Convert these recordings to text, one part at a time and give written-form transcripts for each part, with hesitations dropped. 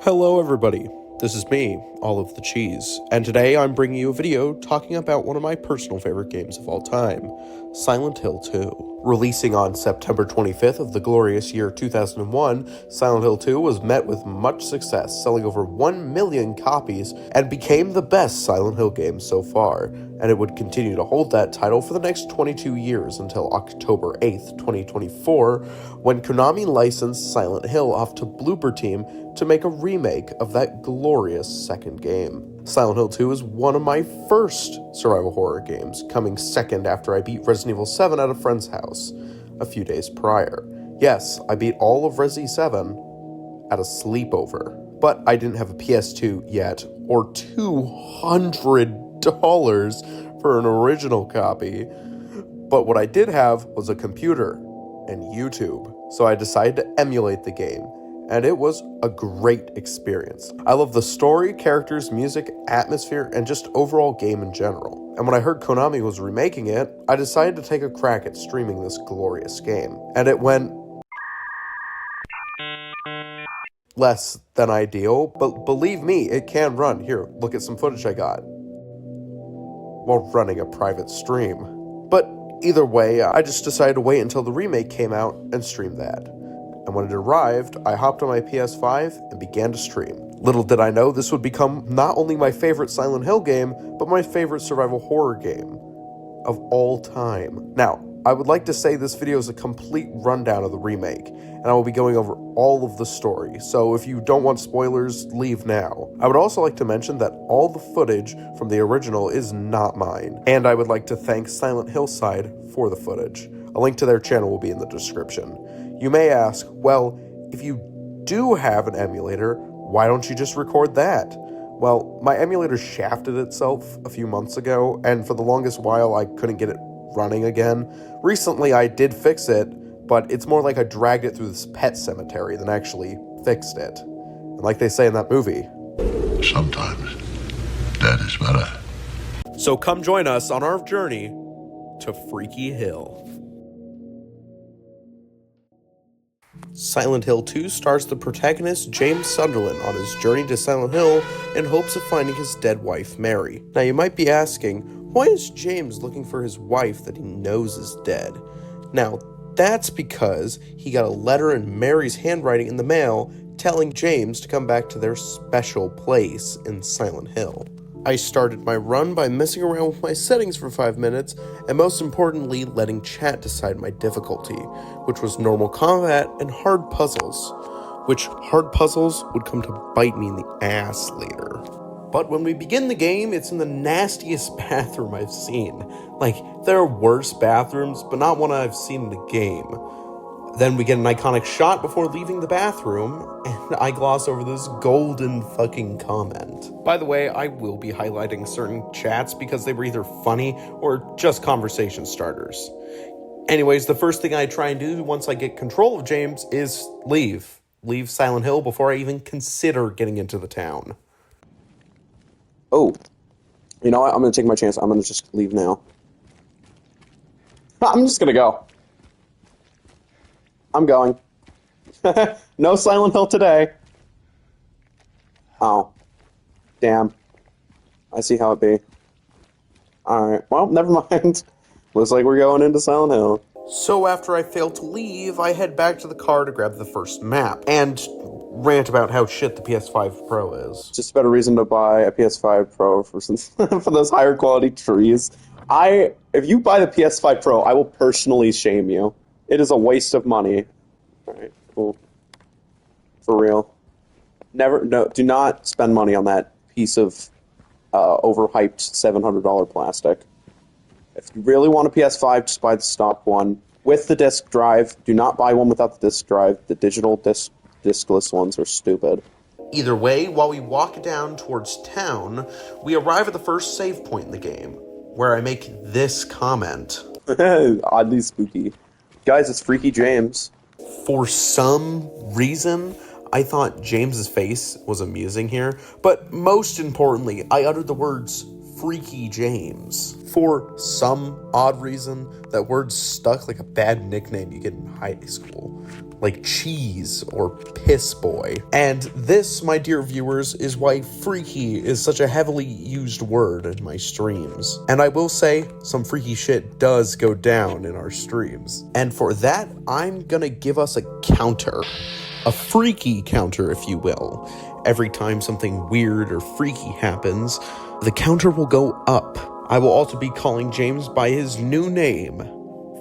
Hello everybody, this is me, All of the Cheese, and today I'm bringing you a video talking about one of my personal favorite games of all time, Silent Hill 2. Releasing on September 25th of the glorious year 2001, Silent Hill 2 was met with much success, selling over 1 million copies, and became the best Silent Hill game so far, and it would continue to hold that title for the next 22 years until October 8th, 2024, when Konami licensed Silent Hill off to Bloober Team to make a remake of that glorious second game. Silent Hill 2 is one of my first survival horror games, coming second after I beat Resident Evil 7 at a friend's house a few days prior. Yes, I beat all of Resi 7 at a sleepover, but I didn't have a PS2 yet, or $200 for an original copy. But what I did have was a computer and YouTube, so I decided to emulate the game. And it was a great experience. I love the story, characters, music, atmosphere, and just overall game in general. And when I heard Konami was remaking it, I decided to take a crack at streaming this glorious game. And it went less than ideal, but believe me, it can run. Here, look at some footage I got while running a private stream. But either way, I just decided to wait until the remake came out and stream that. And when it arrived, I hopped on my PS5 and began to stream. Little did I know this would become not only my favorite Silent Hill game, but my favorite survival horror game of all time. Now, I would like to say this video is a complete rundown of the remake, and I will be going over all of the story, so if you don't want spoilers, leave now. I would also like to mention that all the footage from the original is not mine, and I would like to thank Silent Hillside for the footage. A link to their channel will be in the description. You may ask, well, if you do have an emulator, why don't you just record that? Well, my emulator shafted itself a few months ago, and for the longest while I couldn't get it running again. Recently I did fix it, but it's more like I dragged it through this pet cemetery than actually fixed it. And like they say in that movie, sometimes dead is better. So come join us on our journey to Freaky Hill. Silent Hill 2 stars the protagonist James Sunderland on his journey to Silent Hill in hopes of finding his dead wife, Mary. Now you might be asking, why is James looking for his wife that he knows is dead? Now, that's because he got a letter in Mary's handwriting in the mail telling James to come back to their special place in Silent Hill. I started my run by messing around with my settings for 5 minutes, and most importantly, letting chat decide my difficulty, which was normal combat and hard puzzles, which hard puzzles would come to bite me in the ass later. But when we begin the game, it's in the nastiest bathroom I've seen. Like, there are worse bathrooms, but not one I've seen in the game. Then we get an iconic shot before leaving the bathroom, and I gloss over this golden fucking comment. By the way, I will be highlighting certain chats because they were either funny or just conversation starters. Anyways, the first thing I try and do once I get control of James is leave. Leave Silent Hill before I even consider getting into the town. Oh, you know what? I'm going to take my chance. I'm going to just leave now. I'm just going to go. I'm going. No Silent Hill today. Oh. Damn. I see how it be. Alright, well, never mind. Looks like we're going into Silent Hill. So after I fail to leave, I head back to the car to grab the first map, and rant about how shit the PS5 Pro is. Just a better reason to buy a PS5 Pro for those higher quality trees. If you buy the PS5 Pro, I will personally shame you. It is a waste of money. Alright, cool. For real. Do not spend money on that piece of overhyped $700 plastic. If you really want a PS5, just buy the stock one with the disc drive. Do not buy one without the disc drive. The digital discless ones are stupid. Either way, while we walk down towards town, we arrive at the first save point in the game, where I make this comment. Oddly spooky. Guys, it's Freaky James. For some reason, I thought James's face was amusing here, but most importantly, I uttered the words Freaky James. For some odd reason, that word stuck like a bad nickname you get in high school, like cheese or piss boy. And this, my dear viewers, is why freaky is such a heavily used word in my streams. And I will say, some freaky shit does go down in our streams. And for that, I'm gonna give us a counter. A freaky counter, if you will. Every time something weird or freaky happens, the counter will go up. I will also be calling James by his new name,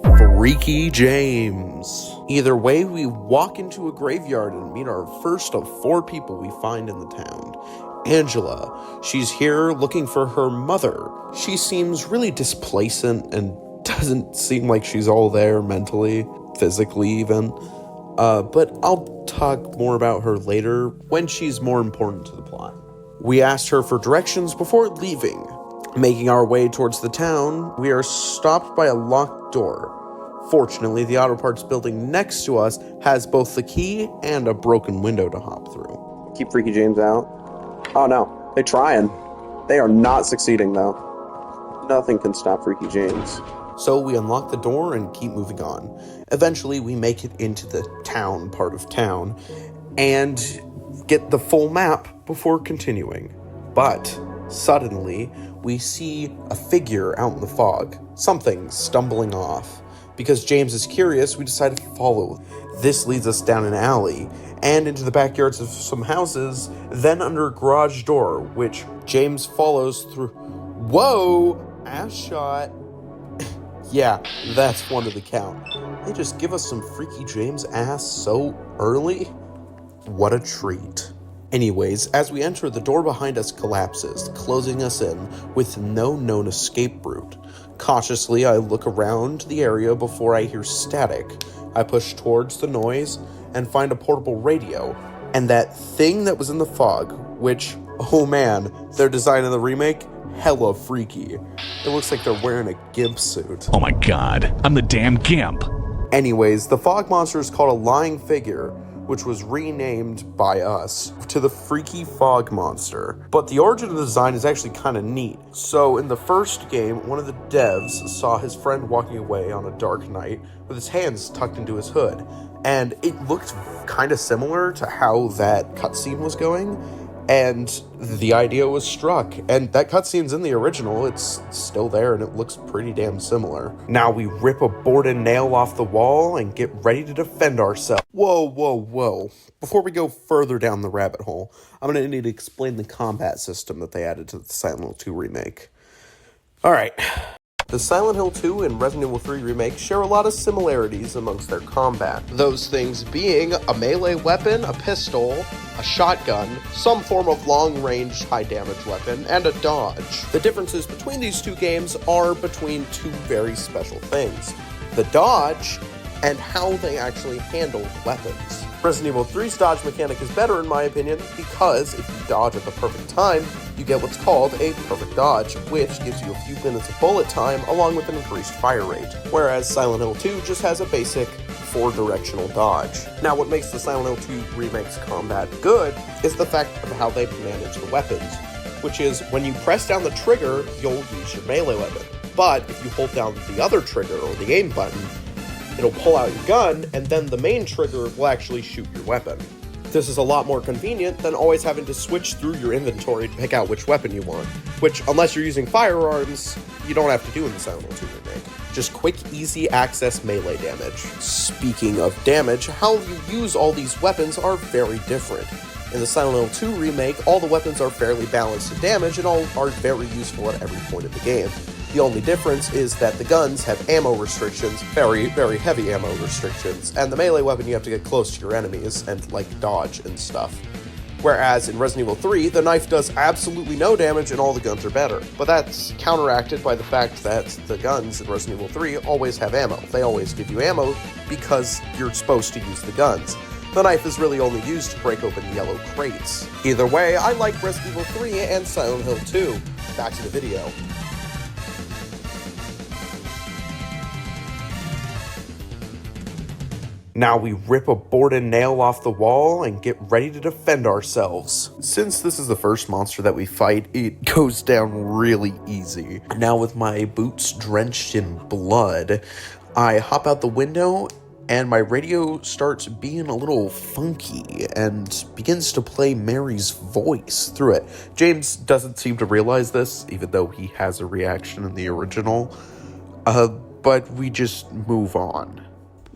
Freaky James. Either way, we walk into a graveyard and meet our first of 4 people we find in the town. Angela. She's here looking for her mother. She seems really displacent and doesn't seem like she's all there mentally, physically even. But I'll talk more about her later when she's more important to the plot. We asked her for directions before leaving. Making our way towards the town, we are stopped by a locked door. Fortunately, the auto parts building next to us has both the key and a broken window to hop through. Keep Freaky James out. Oh no, they're trying. They are not succeeding though. Nothing can stop Freaky James. So we unlock the door and keep moving on. Eventually, we make it into the town part of town and get the full map before continuing. But suddenly, we see a figure out in the fog, something stumbling off. Because James is curious, we decide to follow. This leads us down an alley and into the backyards of some houses, then under a garage door, which James follows through. Whoa! Ass shot. Yeah, that's one to the count. They just give us some Freaky James ass so early? What a treat. Anyways, as we enter, the door behind us collapses, closing us in with no known escape route. Cautiously, I look around the area before I hear static. I push towards the noise and find a portable radio, and that thing that was in the fog, which, oh man, their design in the remake, hella freaky. It looks like they're wearing a gimp suit. Oh my god, I'm the damn gimp. Anyways, the fog monster is called a lying figure, which was renamed by us to the Freaky Fog Monster. But the origin of the design is actually kind of neat. So in the first game, one of the devs saw his friend walking away on a dark night with his hands tucked into his hood. And it looked kind of similar to how that cutscene was going. And the idea was struck, and that cutscene's in the original. It's still there, and it looks pretty damn similar. Now we rip a board and nail off the wall and get ready to defend ourselves. Whoa. Before we go further down the rabbit hole, I'm going to need to explain the combat system that they added to the Silent Hill 2 remake. Alright. The Silent Hill 2 and Resident Evil 3 Remake share a lot of similarities amongst their combat. Those things being a melee weapon, a pistol, a shotgun, some form of long-range, high-damage weapon, and a dodge. The differences between these two games are between two very special things: the dodge and how they actually handle weapons. Resident Evil 3's dodge mechanic is better in my opinion because if you dodge at the perfect time, you get what's called a perfect dodge, which gives you a few minutes of bullet time along with an increased fire rate, whereas Silent Hill 2 just has a basic 4-directional dodge. Now what makes the Silent Hill 2 Remake's combat good is the fact of how they manage the weapons, which is when you press down the trigger, you'll use your melee weapon, but if you hold down the other trigger or the aim button, it'll pull out your gun, and then the main trigger will actually shoot your weapon. This is a lot more convenient than always having to switch through your inventory to pick out which weapon you want, which, unless you're using firearms, you don't have to do in the Silent Hill 2 Remake. Just quick, easy access melee damage. Speaking of damage, how you use all these weapons are very different. In the Silent Hill 2 Remake, all the weapons are fairly balanced in damage and all are very useful at every point of the game. The only difference is that the guns have ammo restrictions, very, very heavy ammo restrictions, and the melee weapon you have to get close to your enemies and, like, dodge and stuff. Whereas in Resident Evil 3, the knife does absolutely no damage and all the guns are better. But that's counteracted by the fact that the guns in Resident Evil 3 always have ammo. They always give you ammo because you're supposed to use the guns. The knife is really only used to break open yellow crates. Either way, I like Resident Evil 3 and Silent Hill 2. Back to the video. Now we rip a board and nail off the wall and get ready to defend ourselves. Since this is the first monster that we fight, it goes down really easy. Now with my boots drenched in blood, I hop out the window and my radio starts being a little funky and begins to play Mary's voice through it. James doesn't seem to realize this, even though he has a reaction in the original, but we just move on.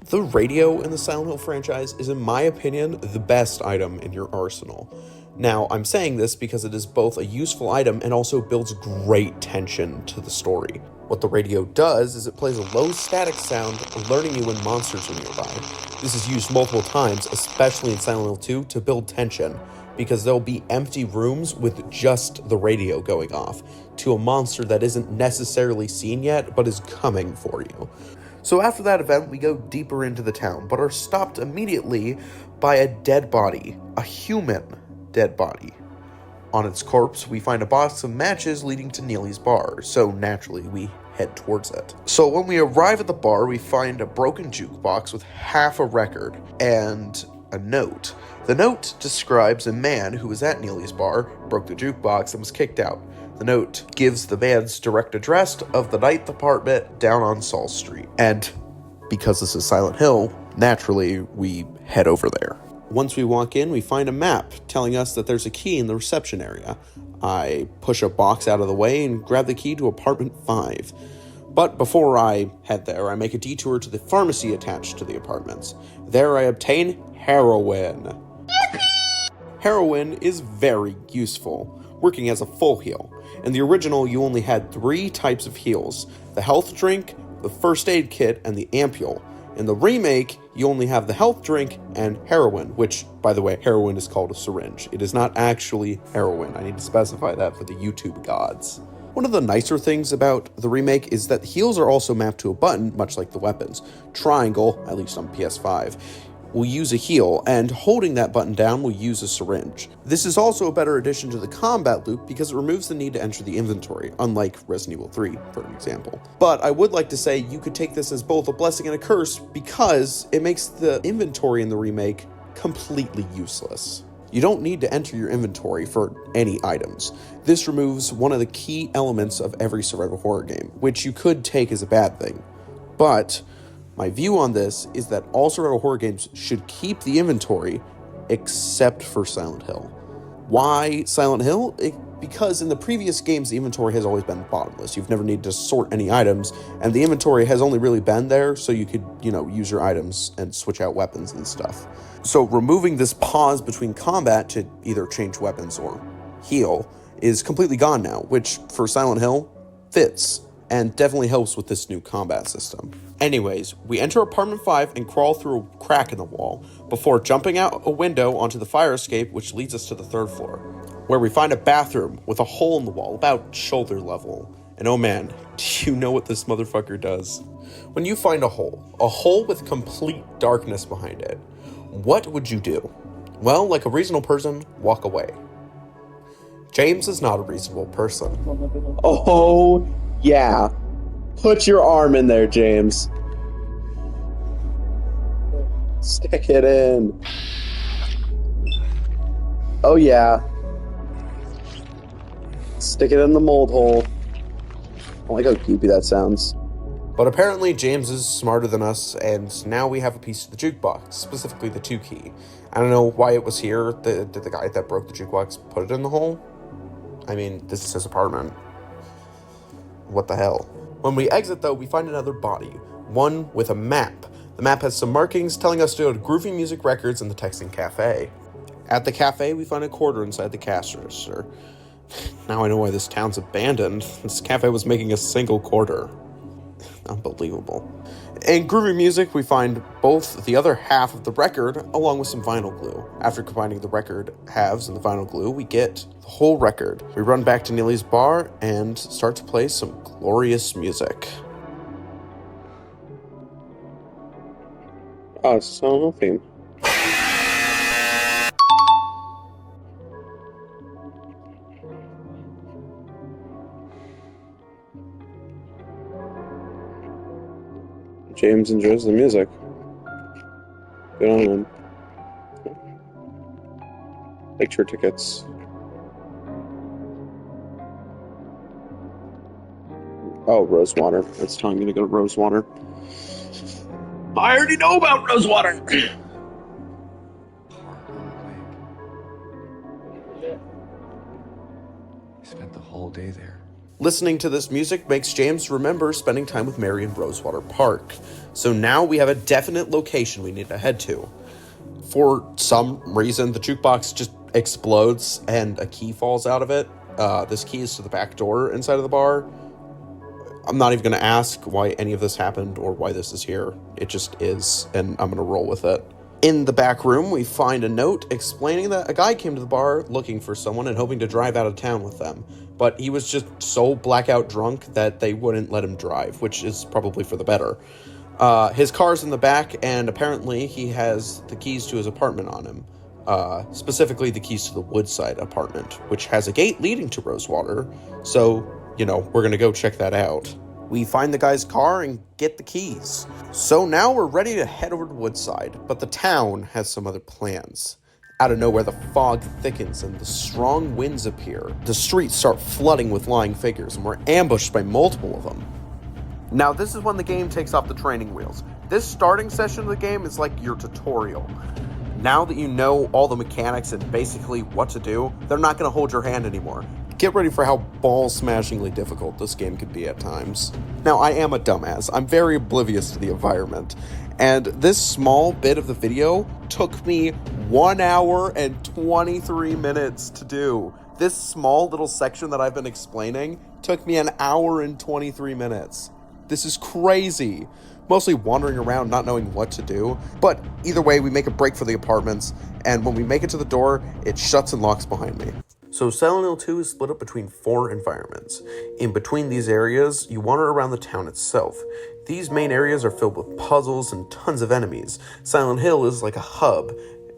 The radio in the Silent Hill franchise is, in my opinion, the best item in your arsenal. Now, I'm saying this because it is both a useful item and also builds great tension to the story. What the radio does is it plays a low static sound, alerting you when monsters are nearby. This is used multiple times, especially in Silent Hill 2, to build tension, because there'll be empty rooms with just the radio going off to a monster that isn't necessarily seen yet, but is coming for you. So after that event, we go deeper into the town, but are stopped immediately by a dead body, a human dead body. On its corpse, we find a box of matches leading to Neely's bar, so naturally we head towards it. So when we arrive at the bar, we find a broken jukebox with half a record and a note. The note describes a man who was at Neely's bar, broke the jukebox, and was kicked out. The note gives the band's direct address of the Ninth Apartment down on Saul Street. And because this is Silent Hill, naturally, we head over there. Once we walk in, we find a map telling us that there's a key in the reception area. I push a box out of the way and grab the key to apartment 5. But before I head there, I make a detour to the pharmacy attached to the apartments. There I obtain heroin. Heroin is very useful, working as a full heal. In the original, you only had 3 types of heals: the health drink, the first aid kit, and the ampule. In the remake, you only have the health drink and heroin, which, by the way, heroin is called a syringe. It is not actually heroin. I need to specify that for the YouTube gods. One of the nicer things about the remake is that the heals are also mapped to a button, much like the weapons. Triangle, at least on PS5, will use a heal, and holding that button down will use a syringe. This is also a better addition to the combat loop because it removes the need to enter the inventory, unlike Resident Evil 3, for an example. But I would like to say you could take this as both a blessing and a curse because it makes the inventory in the remake completely useless. You don't need to enter your inventory for any items. This removes one of the key elements of every survival horror game, which you could take as a bad thing. But my view on this is that all survival horror games should keep the inventory, except for Silent Hill. Why Silent Hill? Because in the previous games, the inventory has always been bottomless. You've never needed to sort any items, and the inventory has only really been there so you could, use your items and switch out weapons and stuff. So removing this pause between combat to either change weapons or heal is completely gone now, which for Silent Hill fits and definitely helps with this new combat system. Anyways, we enter apartment 5 and crawl through a crack in the wall before jumping out a window onto the fire escape, which leads us to the 3rd floor, where we find a bathroom with a hole in the wall about shoulder level. And oh man, do you know what this motherfucker does? When you find a hole with complete darkness behind it, what would you do? Well, like a reasonable person, walk away. James is not a reasonable person. Oh, yeah. Put your arm in there, James. Stick it in. Oh, yeah. Stick it in the mold hole. I like how creepy that sounds. But apparently James is smarter than us, and now we have a piece of the jukebox, specifically the 2 key. I don't know why it was here. Did the guy that broke the jukebox put it in the hole? I mean, this is his apartment. What the hell? When we exit, though, we find another body, one with a map. The map has some markings telling us to go to Groovy Music Records and the Texan Cafe. At the cafe, we find a quarter inside the cash register. Now I know why this town's abandoned. This cafe was making a single quarter. Unbelievable. In Groovy Music, we find both the other half of the record along with some vinyl glue. After combining the record halves and the vinyl glue, we get the whole record. We run back to Neely's bar and start to play some glorious music. Oh, it's Silent Hill theme. James enjoys the music. Good on him. Picture tickets. Oh, Rosewater. It's telling me to go to Rosewater. I already know about Rosewater! Spent the whole day there. Listening to this music makes James remember spending time with Mary in Rosewater Park. So now we have a definite location we need to head to. For some reason, the jukebox just explodes and a key falls out of it. This key is to the back door inside of the bar. I'm not even going to ask why any of this happened or why this is here. It just is, and I'm going to roll with it. In the back room, we find a note explaining that a guy came to the bar looking for someone and hoping to drive out of town with them. But he was just so blackout drunk that they wouldn't let him drive, which is probably for the better. His car's in the back, and apparently he has the keys to his apartment on him. Specifically the keys to the Woodside apartment, which has a gate leading to Rosewater. So, we're going to go check that out. We find the guy's car and get the keys. So now we're ready to head over to Woodside, but the town has some other plans. Out of nowhere, the fog thickens and the strong winds appear. The streets start flooding with lying figures, and we're ambushed by multiple of them. Now, this is when the game takes off the training wheels. This starting session of the game is like your tutorial. Now that you know all the mechanics and basically what to do, they're not going to hold your hand anymore. Get ready for how ball-smashingly difficult this game could be at times. Now, I am a dumbass. I'm very oblivious to the environment. And this small bit of the video took me 1 hour and 23 minutes to do. This small little section that I've been explaining took me 1 hour and 23 minutes. This is crazy. Mostly wandering around, not knowing what to do. But either way, we make a break for the apartments, and when we make it to the door, it shuts and locks behind me. So Silent Hill 2 is split up between 4 environments. In between these areas, you wander around the town itself. These main areas are filled with puzzles and tons of enemies. Silent Hill is like a hub,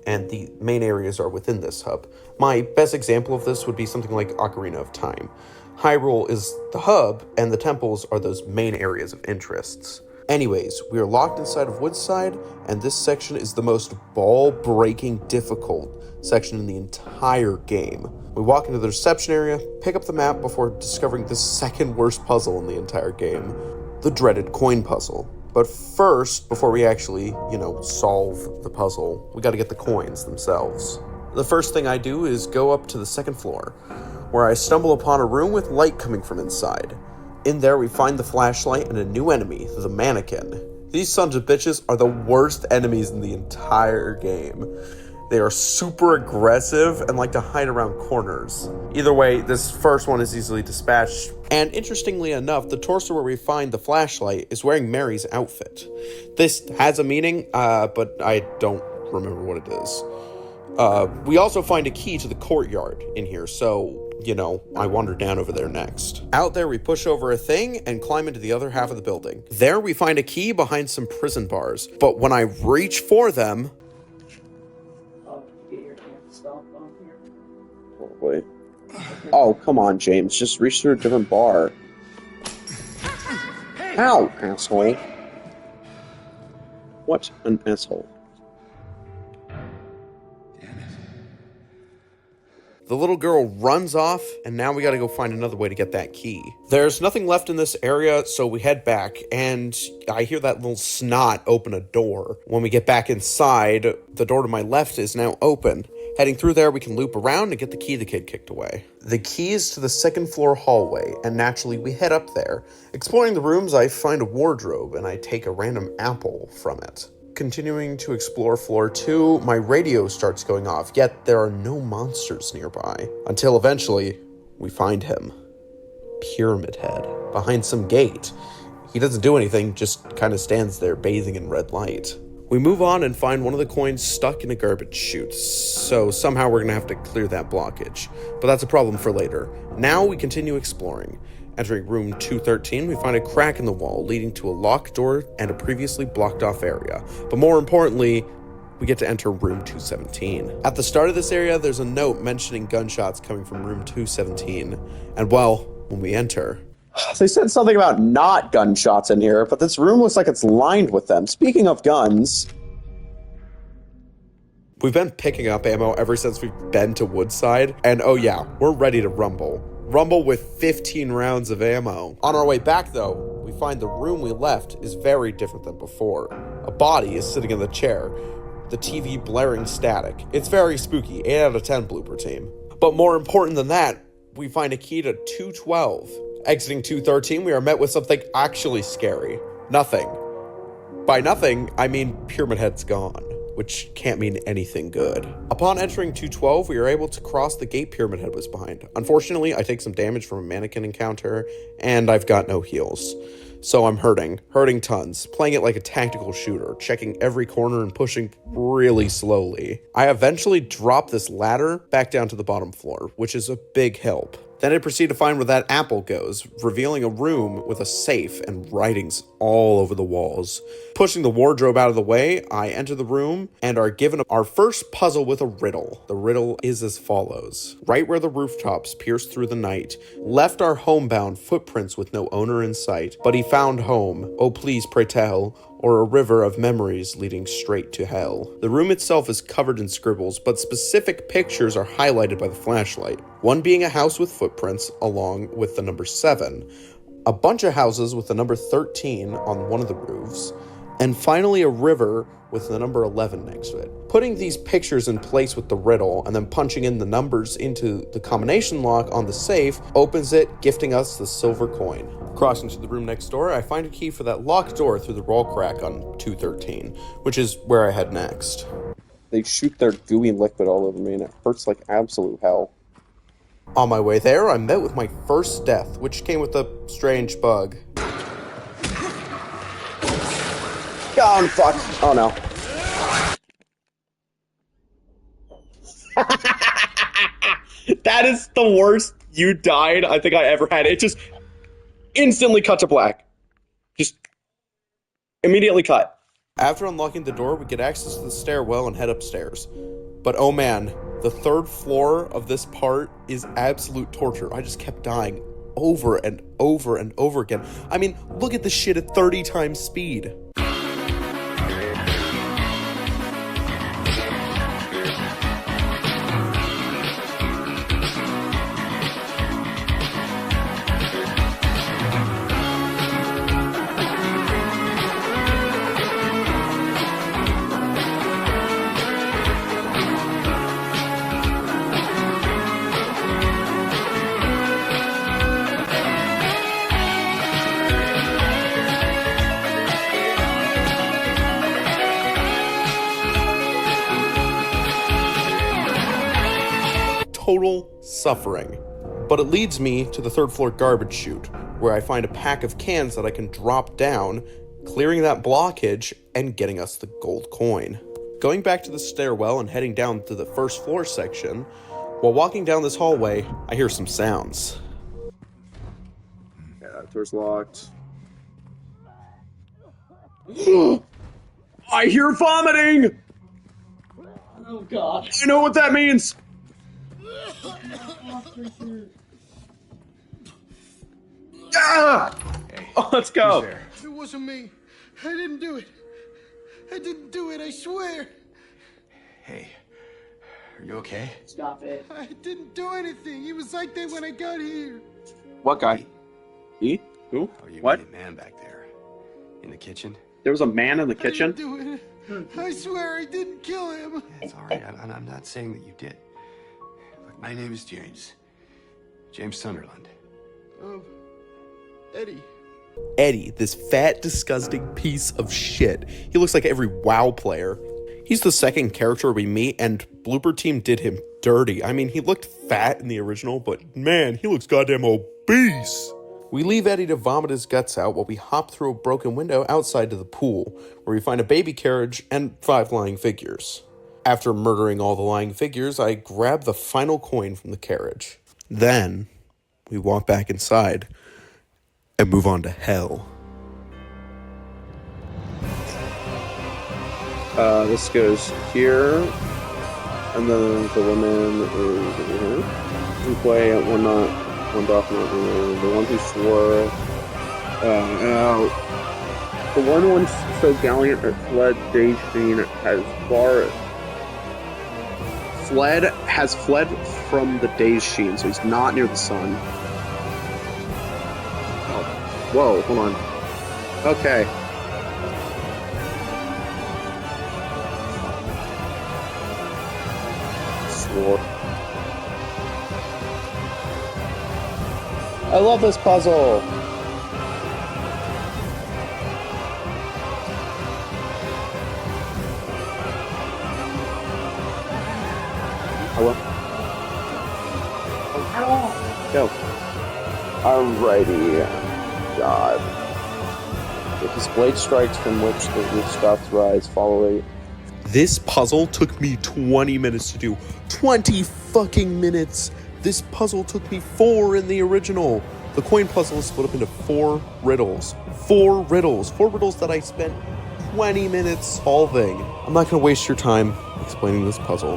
and the main areas are within this hub. My best example of this would be something like Ocarina of Time. Hyrule is the hub, and the temples are those main areas of interests. Anyways, we are locked inside of Woodside, and this section is the most ball-breaking difficult section in the entire game. We walk into the reception area, pick up the map before discovering the second worst puzzle in the entire game, the dreaded coin puzzle. But first, before we actually, solve the puzzle, we gotta get the coins themselves. The first thing I do is go up to the second floor, where I stumble upon a room with light coming from inside. In there, we find the flashlight and a new enemy, the mannequin. These sons of bitches are the worst enemies in the entire game. They are super aggressive and like to hide around corners. Either way, this first one is easily dispatched. And interestingly enough, the torso where we find the flashlight is wearing Mary's outfit. This has a meaning, but I don't remember what it is. We also find a key to the courtyard in here, so I wander down over there next. Out there, we push over a thing and climb into the other half of the building. There, we find a key behind some prison bars, but when I reach for them... Oh, wait. Oh, come on, James. Just reach through a different bar. Ow, asshole. What an asshole. The little girl runs off, and now we gotta go find another way to get that key. There's nothing left in this area, so we head back, and I hear that little snot open a door. When we get back inside, the door to my left is now open. Heading through there, we can loop around and get the key the kid kicked away. The key is to the second floor hallway, and naturally we head up there. Exploring the rooms, I find a wardrobe, and I take a random apple from it. Continuing to explore floor 2, my radio starts going off, yet there are no monsters nearby. Until eventually, we find him. Pyramid Head, behind some gate. He doesn't do anything, just kind of stands there bathing in red light. We move on and find one of the coins stuck in a garbage chute, so somehow we're gonna have to clear that blockage. But that's a problem for later. Now we continue exploring. Entering room 213, we find a crack in the wall leading to a locked door and a previously blocked off area. But more importantly, we get to enter room 217. At the start of this area, there's a note mentioning gunshots coming from room 217. And well, when we enter... They said something about not gunshots in here, but this room looks like it's lined with them. Speaking of guns... We've been picking up ammo ever since we've been to Woodside, and oh yeah, we're ready to rumble. Rumble with 15 rounds of ammo. On our way back though, we find the room we left is very different than before. A body is sitting in the chair, the TV blaring static. It's very spooky, 8 out of 10 blooper team. But more important than that, we find a key to 212. Exiting 213, we are met with something actually scary. Nothing. By nothing, I mean Pyramid Head's gone, which can't mean anything good. Upon entering 212, we are able to cross the gate Pyramid Head was behind. Unfortunately, I take some damage from a mannequin encounter, and I've got no heals. So I'm hurting tons, playing it like a tactical shooter, checking every corner and pushing really slowly. I eventually drop this ladder back down to the bottom floor, which is a big help. Then I proceed to find where that apple goes, revealing a room with a safe and writings all over the walls. Pushing the wardrobe out of the way, I enter the room and are given our first puzzle with a riddle. The riddle is as follows. Right where the rooftops pierced through the night, left our homebound footprints with no owner in sight, but he found home, oh please pray tell, or a river of memories leading straight to hell. The room itself is covered in scribbles, but specific pictures are highlighted by the flashlight. One being a house with footprints, along with the number 7, a bunch of houses with the number 13 on one of the roofs, and finally a river with the number 11 next to it. Putting these pictures in place with the riddle and then punching in the numbers into the combination lock on the safe opens it, gifting us the silver coin. Crossing to the room next door, I find a key for that locked door through the wall crack on 213, which is where I head next. They shoot their gooey liquid all over me, and it hurts like absolute hell. On my way there, I'm met with my first death, which came with a strange bug. Oh, fuck. Oh, no. That is the worst you died I think I ever had. It just instantly cut to black. Just immediately cut. After unlocking the door, we get access to the stairwell and head upstairs. But oh man, the 3rd floor of this part is absolute torture. I just kept dying over and over and over again. I mean, look at this shit at 30 times speed. Total suffering. But it leads me to the 3rd floor garbage chute, where I find a pack of cans that I can drop down, clearing that blockage and getting us the gold coin. Going back to the stairwell and heading down to the 1st floor section, while walking down this hallway, I hear some sounds. Yeah, door's locked. I hear vomiting! Oh god. I know what that means! Ah! Hey, Oh, let's go. who's there? It wasn't me. I didn't do it. I didn't do it, I swear. Hey, are you okay? Stop it. I didn't do anything. He was like that when I got here. What guy? He? Who? Oh, you What? mean a man back there in the kitchen? There was a man in the I kitchen? didn't do it. I swear I didn't kill him. It's all right. I'm not saying that you did. Look, my name is James. James Sunderland. Eddie. Eddie, this fat, disgusting piece of shit. He looks like every WoW player. He's the 2nd character we meet, and Blooper Team did him dirty. I mean, he looked fat in the original, but man, he looks goddamn obese. We leave Eddie to vomit his guts out while we hop through a broken window outside to the pool, where we find a baby carriage and 5 lying figures. After murdering all the lying figures, I grab the final coin from the carriage. Then, we walk back inside and move on to hell. This goes here, and then the woman is here. We play at one document, the one who swore, the one so gallant that fled Daydream as far has fled from the day's sheen, so he's not near the sun. Oh, whoa, hold on. Okay. Sword. I love this puzzle. Hello? Go. Alrighty. God. If his blade strikes from which the roof doth rise, follow it. This puzzle took me 20 minutes to do. 20 fucking minutes! This puzzle took me 4 in the original. The coin puzzle is split up into 4 riddles. 4 riddles. 4 riddles that I spent 20 minutes solving. I'm not gonna waste your time explaining this puzzle.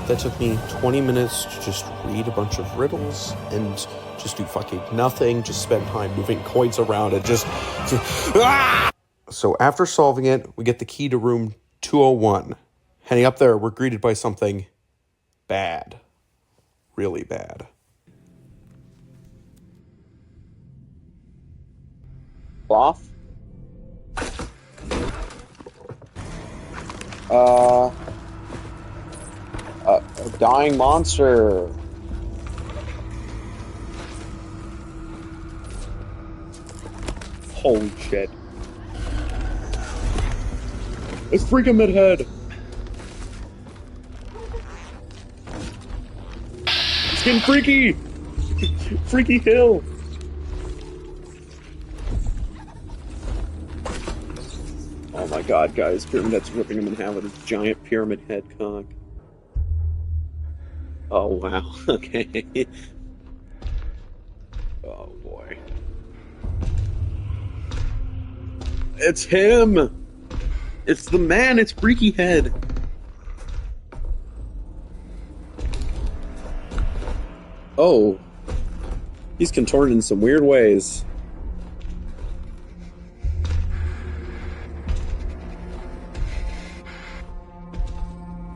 That took me 20 minutes to just read a bunch of riddles and just do fucking nothing. Just spend time moving coins around and just... So after solving it, we get the key to room 201. Heading up there, we're greeted by something bad. Really bad. Cloth? A dying monster. Holy shit. It's freaking midhead. It's getting freaky. Freaky hill. Oh my god, guys. Pyramid Head's ripping him in half with his giant pyramid head cock. Oh, wow. Okay. Oh, boy. It's him! It's the man! It's Freaky Head! Oh. He's contorted in some weird ways.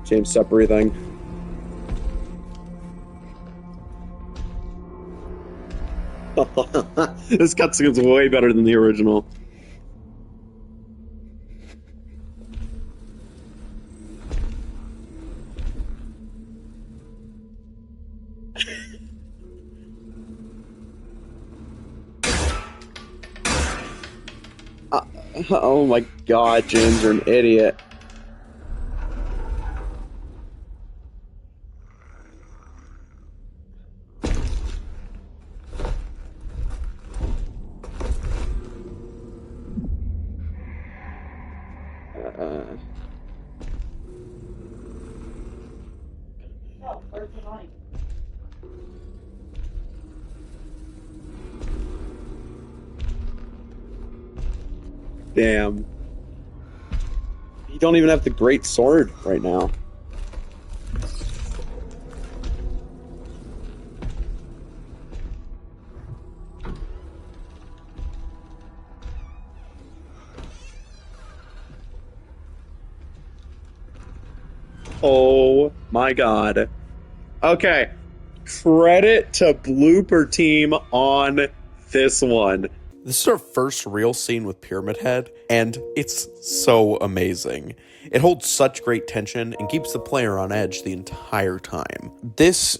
James, stop breathing. This cutscene's way better than the original. Oh my god, James, you're an idiot. Damn. You don't even have the great sword right now. Oh my god. Okay. Credit to Blooper Team on this one. This is our first real scene with Pyramid Head, and it's so amazing. It holds such great tension and keeps the player on edge the entire time. This,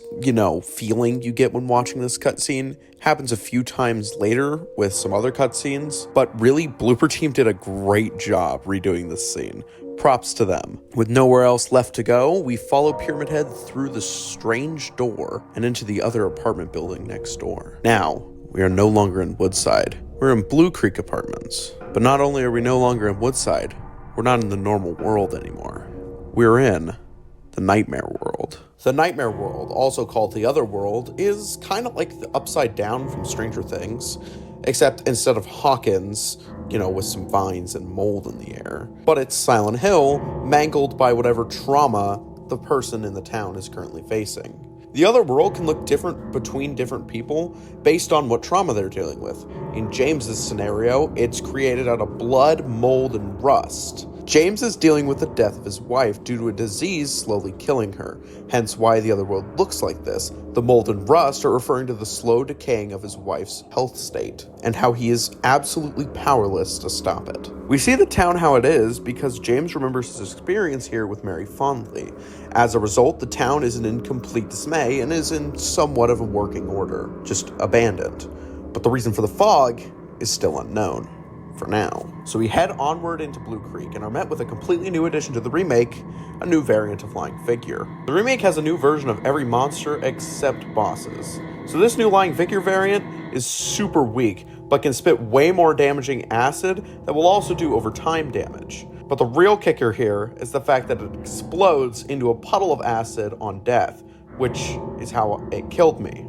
feeling you get when watching this cutscene happens a few times later with some other cutscenes, but really, Blooper Team did a great job redoing this scene. Props to them. With nowhere else left to go, we follow Pyramid Head through the strange door and into the other apartment building next door. Now, we are no longer in Woodside. We're in Blue Creek Apartments. But not only are we no longer in Woodside, we're not in the normal world anymore. We're in the Nightmare World. The Nightmare World, also called the Other World, is kind of like the Upside Down from Stranger Things, except instead of Hawkins, with some vines and mold in the air. But it's Silent Hill, mangled by whatever trauma the person in the town is currently facing. The other world can look different between different people based on what trauma they're dealing with. In James's scenario, it's created out of blood, mold, and rust. James is dealing with the death of his wife due to a disease slowly killing her, hence why the other world looks like this. The mold and rust are referring to the slow decaying of his wife's health state, and how he is absolutely powerless to stop it. We see the town how it is because James remembers his experience here with Mary fondly. As a result, the town is in complete dismay and is in somewhat of a working order, just abandoned. But the reason for the fog is still unknown. For now. So we head onward into Blue Creek and are met with a completely new addition to the remake, a new variant of Lying Figure. The remake has a new version of every monster except bosses. So this new Lying Figure variant is super weak, but can spit way more damaging acid that will also do over time damage. But the real kicker here is the fact that it explodes into a puddle of acid on death, which is how it killed me.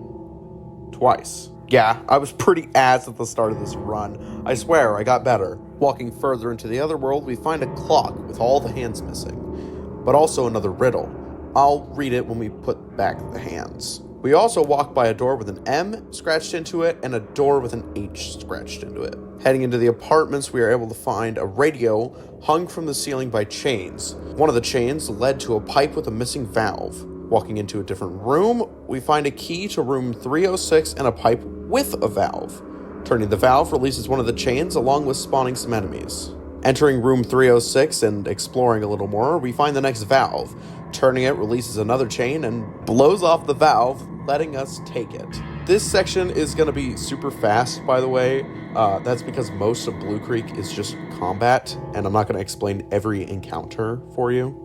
Twice. Yeah, I was pretty ass at the start of this run. I swear, I got better. Walking further into the other world, we find a clock with all the hands missing, but also another riddle. I'll read it when we put back the hands. We also walk by a door with an M scratched into it and a door with an H scratched into it. Heading into the apartments, we are able to find a radio hung from the ceiling by chains. One of the chains led to a pipe with a missing valve. Walking into a different room, we find a key to room 306 and a pipe with a valve. Turning the valve releases one of the chains along with spawning some enemies. Entering room 306 and exploring a little more, we find the next valve. Turning it releases another chain and blows off the valve, letting us take it. This section is going to be super fast, by the way. That's because most of Blue Creek is just combat, and I'm not going to explain every encounter for you.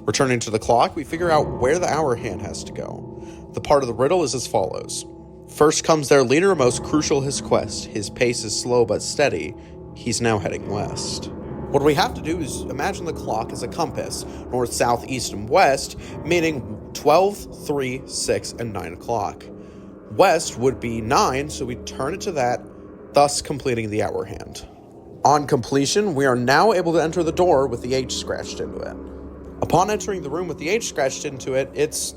Returning to the clock, we figure out where the hour hand has to go. The part of the riddle is as follows. First comes their leader, most crucial his quest. His pace is slow but steady. He's now heading west. What we have to do is imagine the clock as a compass, north, south, east, and west, meaning 12, 3, 6, and 9 o'clock. West would be 9, so we turn it to that, thus completing the hour hand. On completion, we are now able to enter the door with the H scratched into it. Upon entering the room with the H scratched into it, it's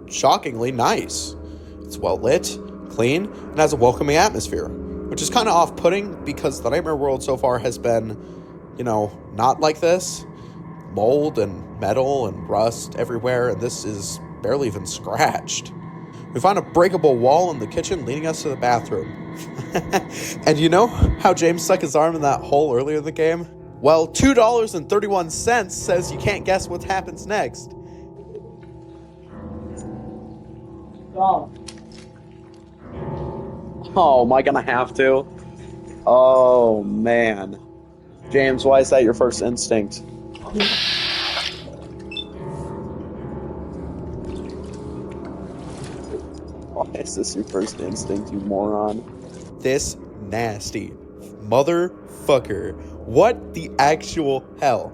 shockingly nice. It's well lit, clean, and has a welcoming atmosphere, which is kind of off-putting because the Nightmare World so far has been, not like this. Mold and metal and rust everywhere, and this is barely even scratched. We find a breakable wall in the kitchen leading us to the bathroom. And you know how James stuck his arm in that hole earlier in the game? Well, $2.31 says you can't guess what happens next. Oh, am I gonna have to? Oh, man. James, why is that your first instinct? Why is this your first instinct, you moron? This nasty motherfucker. What the actual hell?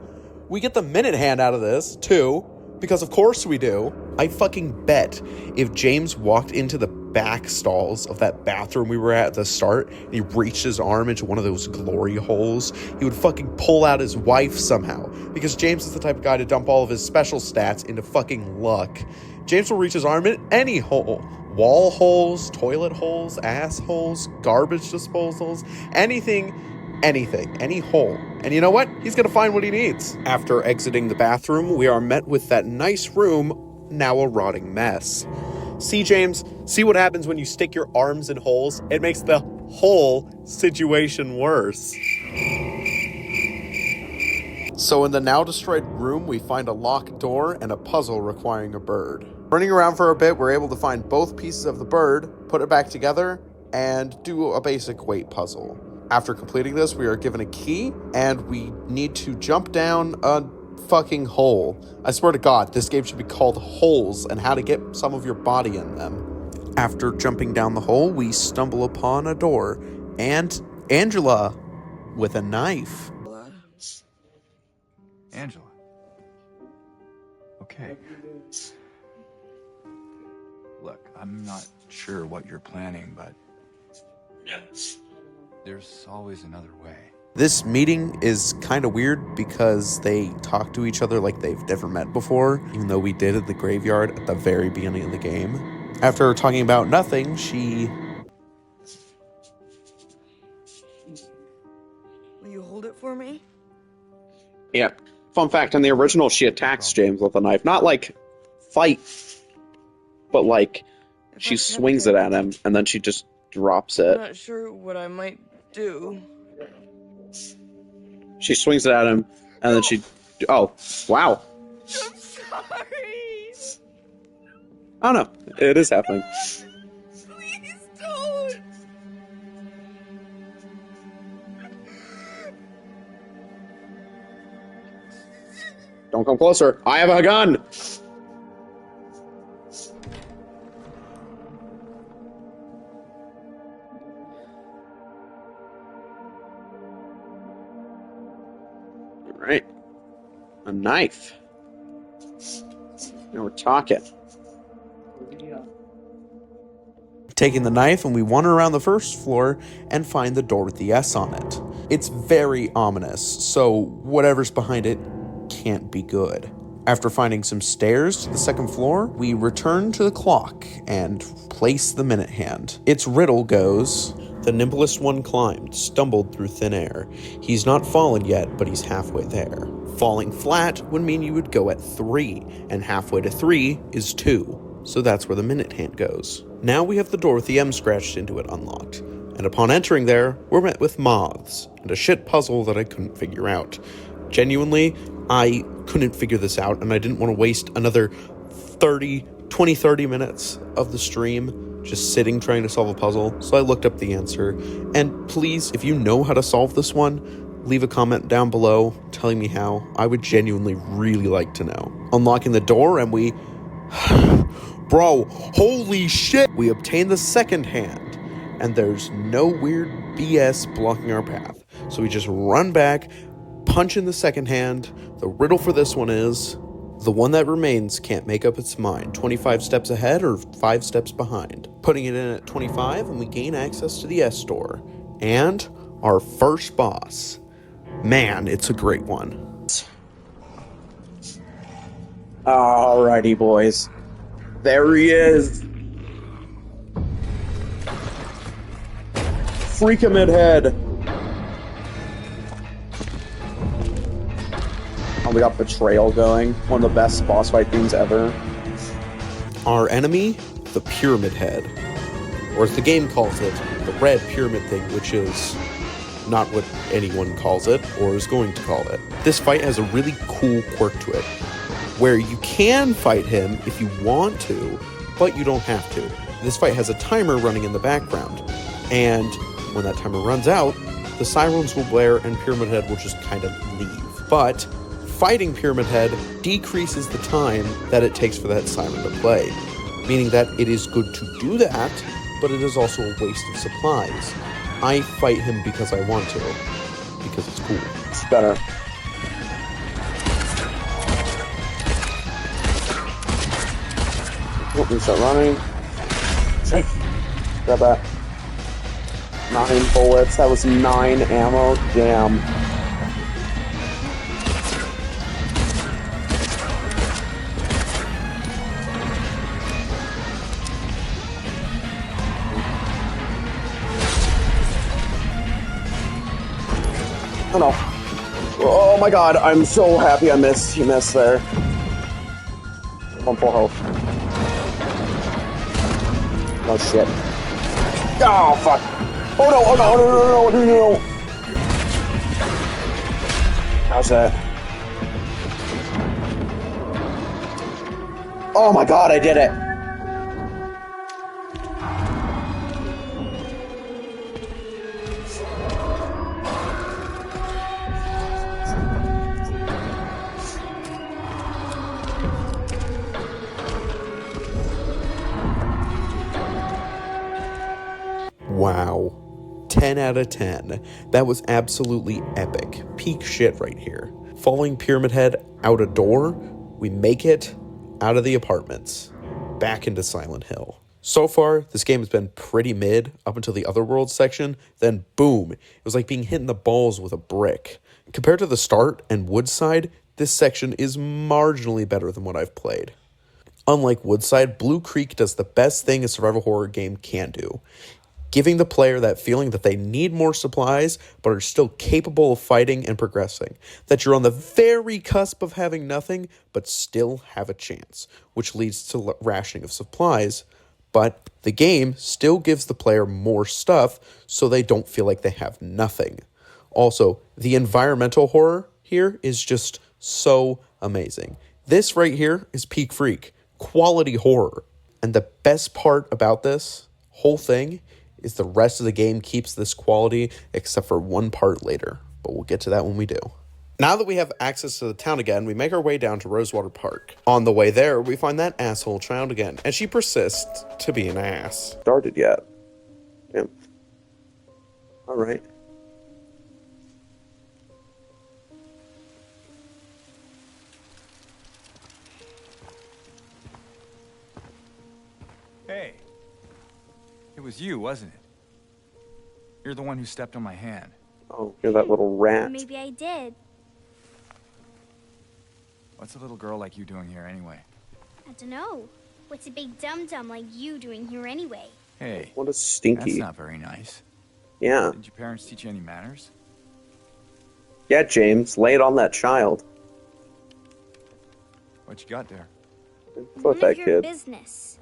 We get the minute hand out of this, too, because of course we do. I fucking bet if James walked into the back stalls of that bathroom we were at the start, and he reached his arm into one of those glory holes, he would fucking pull out his wife somehow, because James is the type of guy to dump all of his special stats into fucking luck. James will reach his arm in any hole. Wall holes, toilet holes, ass holes, garbage disposals, anything, any hole. And you know what? He's gonna find what he needs. After exiting the bathroom, we are met with that nice room, now a rotting mess. See, James, see what happens when you stick your arms in holes? It makes the whole situation worse. So in the now destroyed room, we find a locked door and a puzzle requiring a bird. Running around for a bit, we're able to find both pieces of the bird, put it back together, and do a basic weight puzzle. After completing this, we are given a key, and we need to jump down a fucking hole. I swear to God, this game should be called Holes and how to get some of your body in them. After jumping down the hole, we stumble upon a door, and Angela with a knife. Angela. Okay. Look, I'm not sure what you're planning, but there's always another way. This meeting is kind of weird because they talk to each other like they've never met before, even though we did at the graveyard at the very beginning of the game. After talking about nothing, she hold it for me? Yeah. Fun fact, in the original, she attacks James with a knife. Not like fight, but like If she I kept swings it at him and then she just drops I'm it. not sure what I might do. She swings it at him and then she... Oh, wow. I'm sorry. I don't know. It is happening. Please don't. Don't come closer. I have a gun! Alright. A knife. Now we're talking. Taking the knife, and we wander around the first floor and find the door with the S on it. It's very ominous, so whatever's behind it can't be good. After finding some stairs to the second floor, we return to the clock and place the minute hand. Its riddle goes: the nimblest one climbed, stumbled through thin air. He's not fallen yet, but he's halfway there. Falling flat would mean you would go at 3, and halfway to 3 is 2. So that's where the minute hand goes. Now we have the door with the M scratched into it unlocked, and upon entering there, we're met with moths and a shit puzzle that I couldn't figure out. Genuinely, I couldn't figure this out, and I didn't want to waste another 30 minutes of the stream just sitting trying to solve a puzzle, so I looked up the answer. And please, if you know how to solve this one, leave a comment down below telling me how. I would genuinely really like to know. Unlocking the door, and we... Bro, holy shit! We obtain the second hand, and there's no weird BS blocking our path. So we just run back, punch in the second hand. The riddle for this one is: the one that remains can't make up its mind. 25 steps ahead or 5 steps behind. Putting it in at 25, and we gain access to the S door. And our first boss. Man, it's a great one. Alrighty, boys. There he is. Freak him at head. Oh, we got Betrayal going. One of the best boss fight themes ever. Our enemy, the Pyramid Head. Or as the game calls it, the red pyramid thing, which is not what anyone calls it, or is going to call it. This fight has a really cool quirk to it, where you can fight him if you want to, but you don't have to. This fight has a timer running in the background, and when that timer runs out, the sirens will blare and Pyramid Head will just kind of leave. But fighting Pyramid Head decreases the time that it takes for that siren to play, meaning that it is good to do that, but it is also a waste of supplies. I fight him because I want to, because it's cool. It's better. Oh, we start running. Grab that. 9 bullets. That was 9 ammo. Damn. Oh no. Oh my god, I'm so happy I missed. He missed there. 1 full health. Oh shit. Oh fuck. Oh no, oh no, no, no, no, no, no, no. How's that? Oh my god, I did it. Wow. 10 out of 10. That was absolutely epic. Peak shit right here. Following Pyramid Head out a door, we make it out of the apartments, back into Silent Hill. So far, this game has been pretty mid up until the Otherworld section, then boom, it was like being hit in the balls with a brick. Compared to the start and Woodside, this section is marginally better than what I've played. Unlike Woodside, Blue Creek does the best thing a survival horror game can do. giving the player that feeling that they need more supplies but are still capable of fighting and progressing, that you're on the very cusp of having nothing but still have a chance, which leads to rationing of supplies, but the game still gives the player more stuff so they don't feel like they have nothing. Also, the environmental horror here is just so amazing. This right here is peak freak, quality horror. And the best part about this whole thing is the rest of the game keeps this quality except for one part later. But we'll get to that when we do. Now that we have access to the town again, we make our way down to Rosewater Park. On the way there, we find that asshole child again, and she persists to be an ass. Started yet? Damn. All right. Hey. It was you, wasn't it? You're the one who stepped on my hand. Oh, you're that little rat. Maybe I did. What's a little girl like you doing here anyway? I don't know. What's a big dum-dum like you doing here anyway? Hey. What a stinky. That's not very nice. Yeah. Did your parents teach you any manners? Yeah, James, lay it on that child. What you got there? Fuck that None of your kid. business.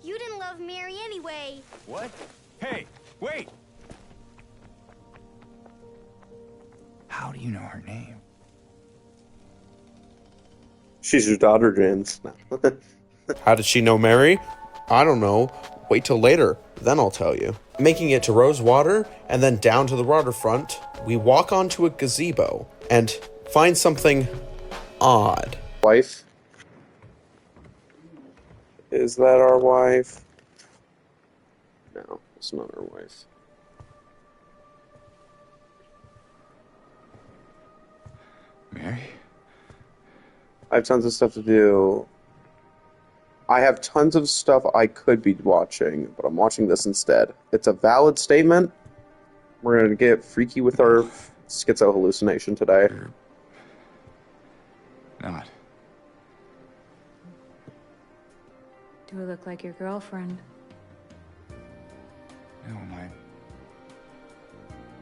You didn't love Mary anyway. What? Hey, wait! How do you know her name? She's your daughter, James. How did she know Mary? I don't know. Wait till later, then I'll tell you. Making it to Rosewater and then down to the waterfront, we walk onto a gazebo and find something odd. Wife? Is that our wife? No, it's not our wife. Mary? I have tons of stuff to do. I have tons of stuff I could be watching, but I'm watching this instead. It's a valid statement. We're going to get freaky with our schizo hallucination today. You're not. Do I look like your girlfriend? No, my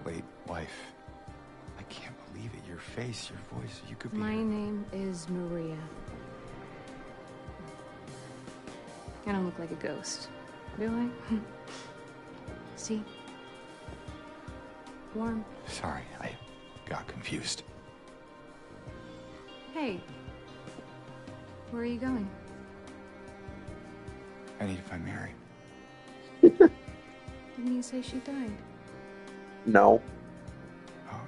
late wife. I can't believe it. Your face, your voice, you could be... My name is Maria. I don't look like a ghost, do I? See? Warm. Sorry, I got confused. Hey. Where are you going? I need to find Mary. Didn't you say she died? No, Oh,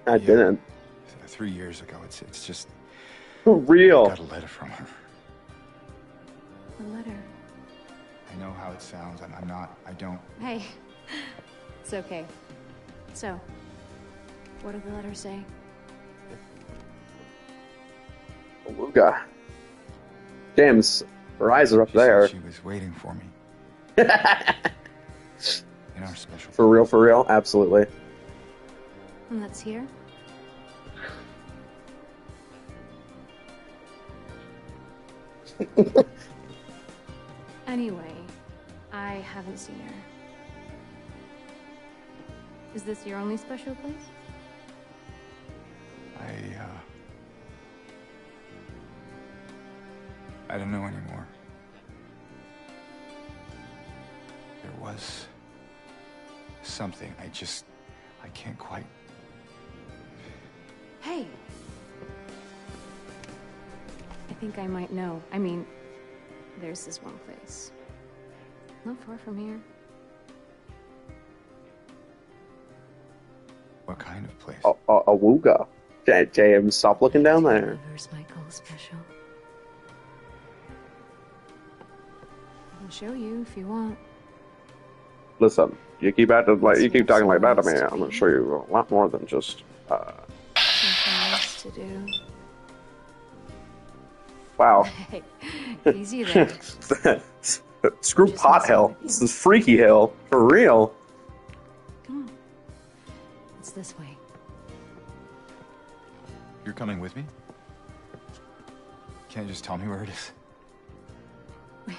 I didn't. 3 years ago. It's just... Real. I got a letter from her. A letter. I know how it sounds. I don't... Hey. It's okay. So, what did the letter say? Ooga. James, her eyes are up She said there. she was waiting for me. In our special... For real, absolutely. And that's here? Anyway, I haven't seen her. Is this your only special place? I don't know anymore. There was something. I can't quite... Hey! I think I might know. I mean, there's this one place. Not far from here. What kind of place? A wooga. James, stop looking down there. Others might call special. I can show you if you want. Listen, you keep talking like that to me. I'm gonna show you a lot more than just. Something else to do. Wow. Hey, easy there. Screw Just pot messing hill. with you. This is freaky hill for real. Come on. It's this way. You're coming with me? Can't you just tell me where it is? Wait.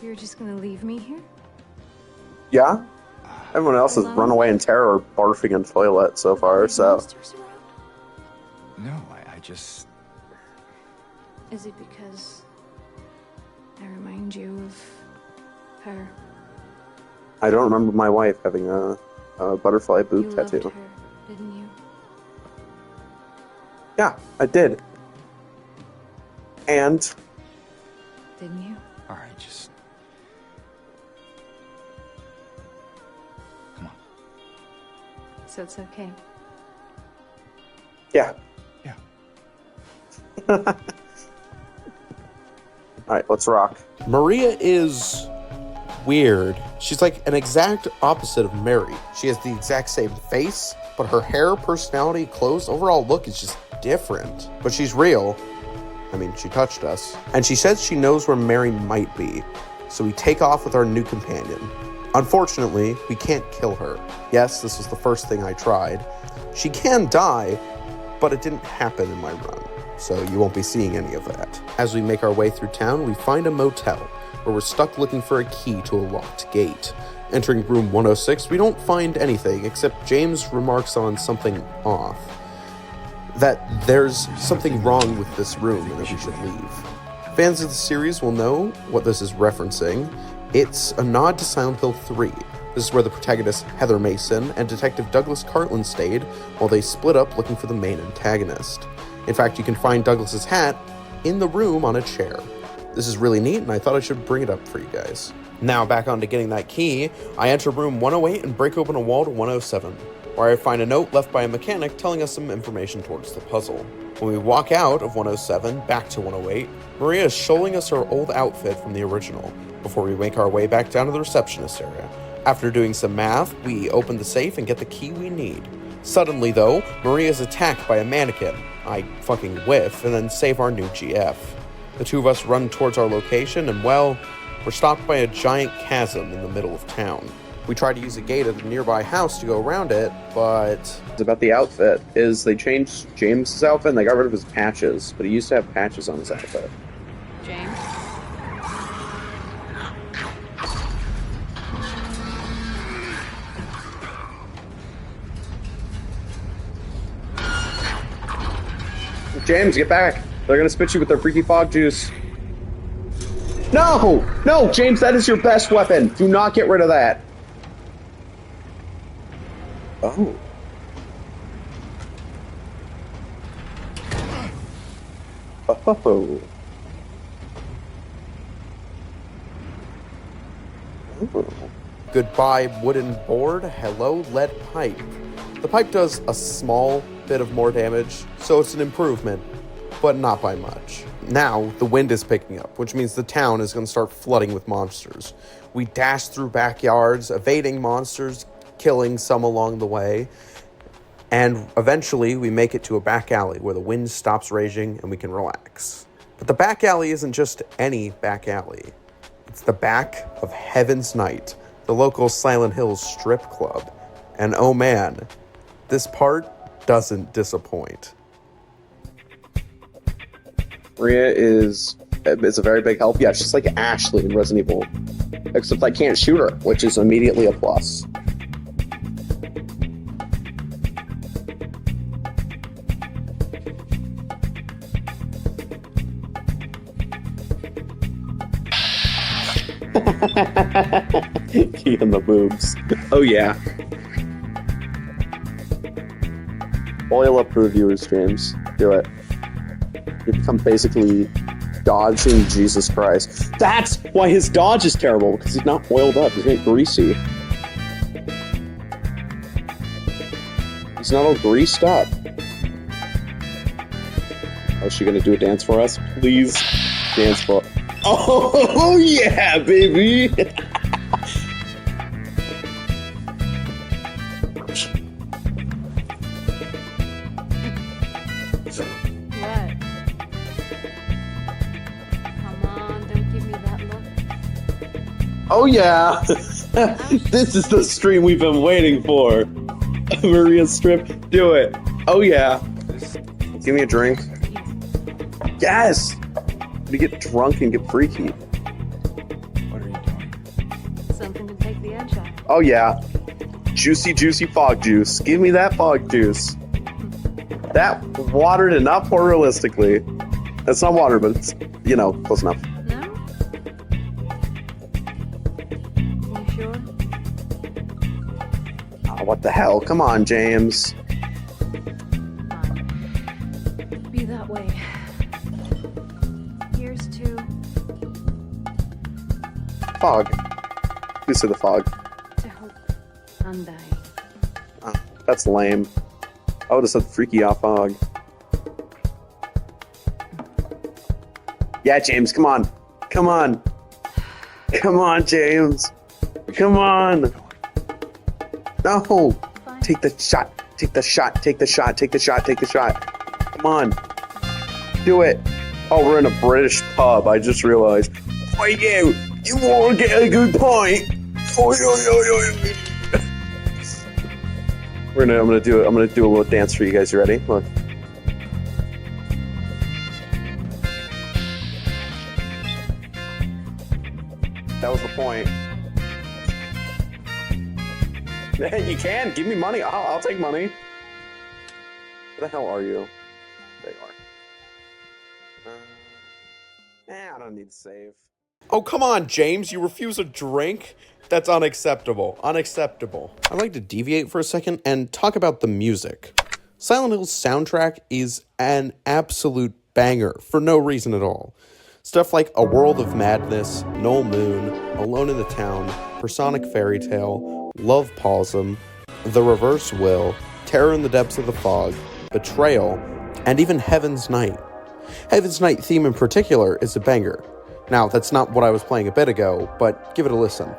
You're just gonna leave me here? Yeah? Everyone else has run away in terror, barfing in toilet so far, so... Monsters around? No, I just... Is it because I remind you of her? I don't remember my wife having a butterfly You boob loved tattoo. her, didn't you? Yeah, I did. And... Didn't you? Alright, just... Come on. So it's okay. Yeah. Yeah. Alright, let's rock. Maria is weird. She's like an exact opposite of Mary. She has the exact same face, but her hair, personality, clothes, overall look is just different. But she's real. I mean, she touched us. And she says she knows where Mary might be. So we take off with our new companion. Unfortunately, we can't kill her. Yes, this was the first thing I tried. She can die, but it didn't happen in my run. So you won't be seeing any of that. As we make our way through town, we find a motel where we're stuck looking for a key to a locked gate. Entering room 106, we don't find anything except James remarks on something off. That there's something wrong with this room and that we should leave. Fans of the series will know what this is referencing. It's a nod to Silent Hill 3. This is where the protagonist Heather Mason and Detective Douglas Cartland stayed while they split up looking for the main antagonist. In fact, you can find Douglas's hat in the room on a chair. This is really neat, and I thought I should bring it up for you guys. Now, back on to getting that key, I enter room 108 and break open a wall to 107, where I find a note left by a mechanic telling us some information towards the puzzle. When we walk out of 107, back to 108, Maria is showing us her old outfit from the original, before we make our way back down to the receptionist area. After doing some math, we open the safe and get the key we need. Suddenly, though, Maria is attacked by a mannequin. I fucking whiff, and then save our new GF. The two of us run towards our location, and well, we're stopped by a giant chasm in the middle of town. We try to use a gate at a nearby house to go around it, but... It's about the outfit, is they changed James's outfit and they got rid of his patches, but he used to have patches on his outfit. James? James, get back! They're gonna spit you with their freaky fog juice. No! No, James, that is your best weapon! Do not get rid of that! Oh. Oh. Oh. Goodbye, wooden board. Hello, lead pipe. The pipe does a small bit of more damage, so it's an improvement, but not by much. Now, the wind is picking up, which means the town is going to start flooding with monsters. We dash through backyards, evading monsters, killing some along the way, and eventually we make it to a back alley where the wind stops raging and we can relax. But the back alley isn't just any back alley. It's the back of Heaven's Night, the local Silent Hills strip club. And oh man, this part doesn't disappoint. Maria is a very big help. Yeah, she's like Ashley in Resident Evil. Except I can't shoot her, which is immediately a plus. Key in the boobs. Oh yeah. Oil up for the viewers' streams. Do it. You become basically dodging Jesus Christ. That's why his dodge is terrible, because he's not oiled up. He's not greasy. He's not all greased up. Oh, is she gonna do a dance for us? Please dance for... Oh, yeah, baby! What? Come on, don't give me that look. Oh, yeah! This is the stream we've been waiting for. Maria's strip. Do it. Oh, yeah. Give me a drink. Yes! To get drunk and get freaky. What are you Oh yeah. Juicy, juicy fog juice. Give me that fog juice. That water did not pour realistically. It's not water, but it's, you know, close enough. No? You sure? Oh, what the hell? Come on, James. Be that way. Here's to Fog. Who said the fog? hope undying. Oh, that's lame. I would have said freaky off fog. Yeah, James, come on. Come on. Come on, James. Come on. No. Fine. Take the shot. Take the shot. Take the shot. Take the shot. Take the shot. Come on. Do it. Oh, we're in a British pub. I just realized. Oh, you won't get a good point. I'm gonna do a little dance for you guys. You ready? Look. That was the point. You can give me money. I'll take money. Where the hell are you? There you are. I don't need to save. Oh, come on, James. You refuse a drink? That's unacceptable. Unacceptable. I'd like to deviate for a second and talk about the music. Silent Hill's soundtrack is an absolute banger for no reason at all. Stuff like A World of Madness, Null Moon, Alone in the Town, Personic Fairy Tale, Love Possum, The Reverse Will, Terror in the Depths of the Fog, Betrayal, and even Heaven's Night. Heaven's Night theme in particular is a banger. Now, that's not what I was playing a bit ago, but give it a listen.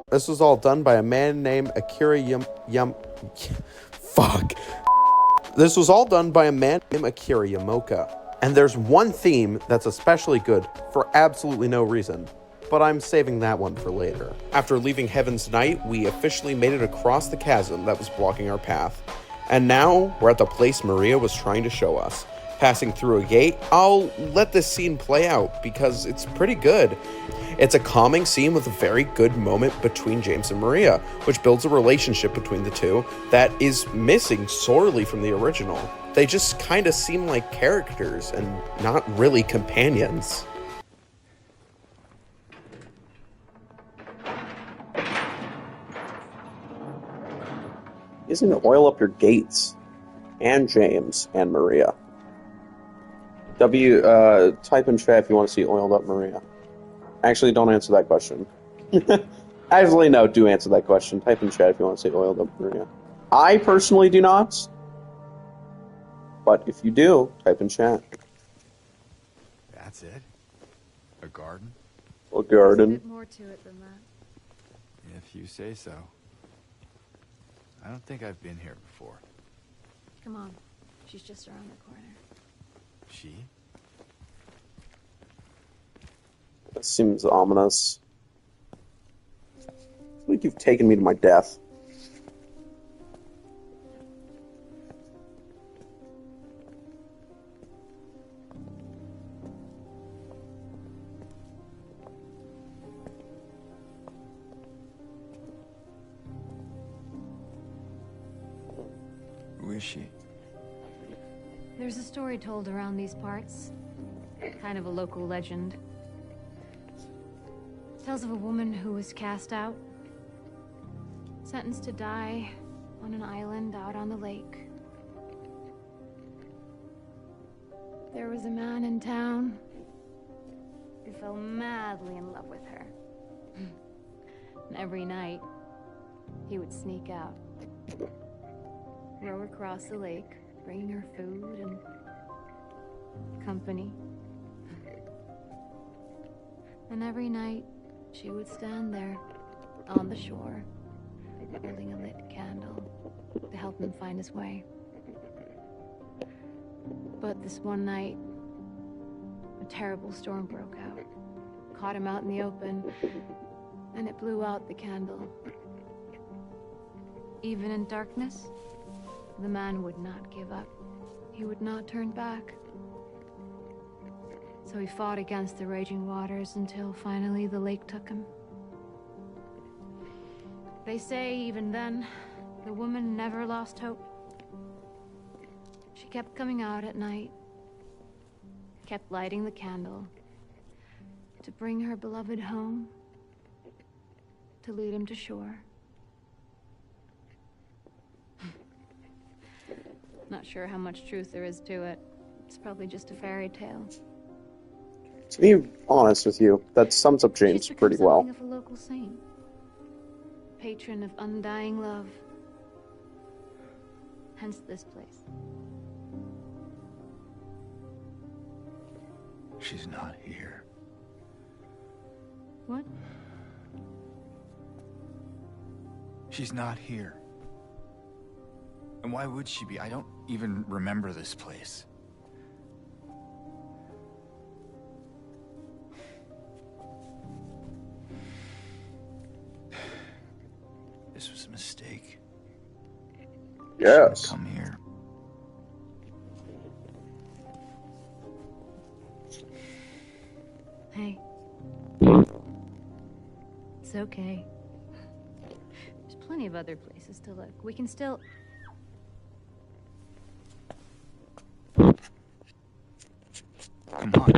This was all done by a man named Akira This was all done by a man named Akira Yamaoka. And there's one theme that's especially good for absolutely no reason, but I'm saving that one for later. After leaving Heaven's Night, we officially made it across the chasm that was blocking our path. And now we're at the place Maria was trying to show us. Passing through a gate, I'll let this scene play out because it's pretty good. It's a calming scene with a very good moment between James and Maria, which builds a relationship between the two that is missing sorely from the original. They just kind of seem like characters and not really companions. You just need to oil up your gates. And James and Maria. Type in chat if you want to see oiled up Maria. Actually, don't answer that question. Actually, no, do answer that question. Type in chat if you want to see oiled up Maria. I personally do not. But if you do, type in chat. That's it? A garden? A garden. There's a bit more to it than that. If you say so. I don't think I've been here before. Come on. She's just around the corner. She? That seems ominous. I feel like you've taken me to my death. Who is she? There's a story told around these parts. Kind of a local legend. Tells of a woman who was cast out. Sentenced to die on an island out on the lake. There was a man in town who fell madly in love with her. And every night, he would sneak out. Row across the lake, bringing her food and company. And every night, she would stand there, on the shore, holding a lit candle to help him find his way. But this one night, terrible storm broke out. Caught him out in the open, and it blew out the candle. Even in darkness, the man would not give up. He would not turn back. So he fought against the raging waters until finally the lake took him. They say even then, the woman never lost hope. She kept coming out at night, kept lighting the candle to bring her beloved home, to lead him to shore. Not sure how much truth there is to it. It's probably just a fairy tale. To be honest with you, that sums up James pretty well. She's become something of a local saint, patron of undying love. Hence this place. She's not here. What? She's not here. And why would she be? I don't even remember this place. This was a mistake. Yes. Come here. Hey. It's okay. There's plenty of other places to look. We can still... Come on.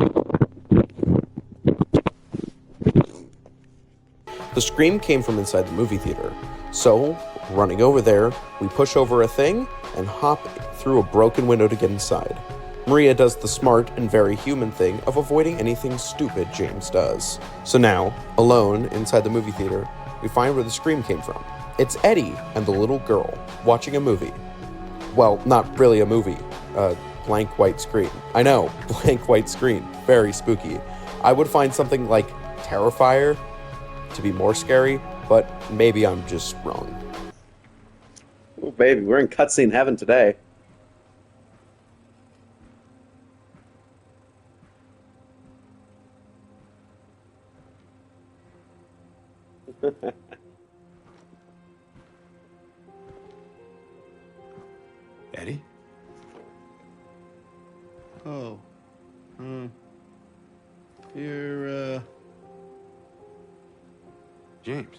The scream came from inside the movie theater. So, running over there, we push over a thing and hop through a broken window to get inside. Maria does the smart and very human thing of avoiding anything stupid James does. So now, alone inside the movie theater, we find where the scream came from. It's Eddie and the little girl watching a movie. Well, not really a movie. A blank white screen. I know, blank white screen. Very spooky. I would find something like Terrifier to be more scary, but maybe I'm just wrong. Oh, baby, we're in cutscene heaven today. Eddie? Oh. You're, James.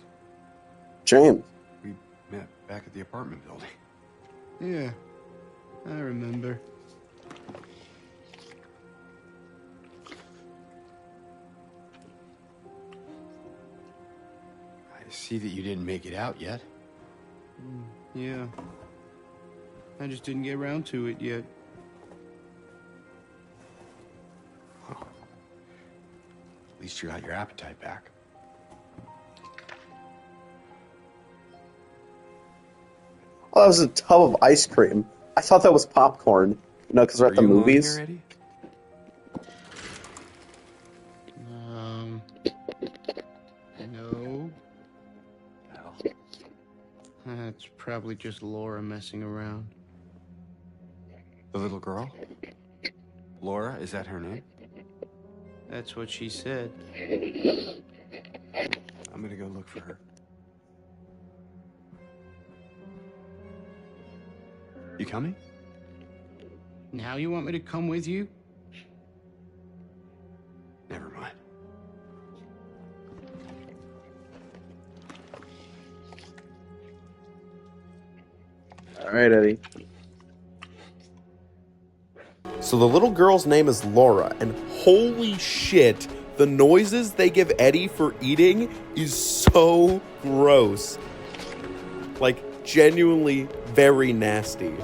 James. We met back at the apartment building. Yeah, I remember. I see that you didn't make it out yet. Yeah. I just didn't get around to it yet. At least you got your appetite back. Oh, that was a tub of ice cream. I thought that was popcorn. You know, because we're at the Are you alone movies. here, Eddie? No. No. That's probably just Laura messing around. The little girl? Laura, is that her name? That's what she said. I'm gonna go look for her. You coming? Now you want me to come with you? Never mind. All right, Eddie. So the little girl's name is Laura, and holy shit, the noises they give Eddie for eating is so gross. Like, genuinely very nasty.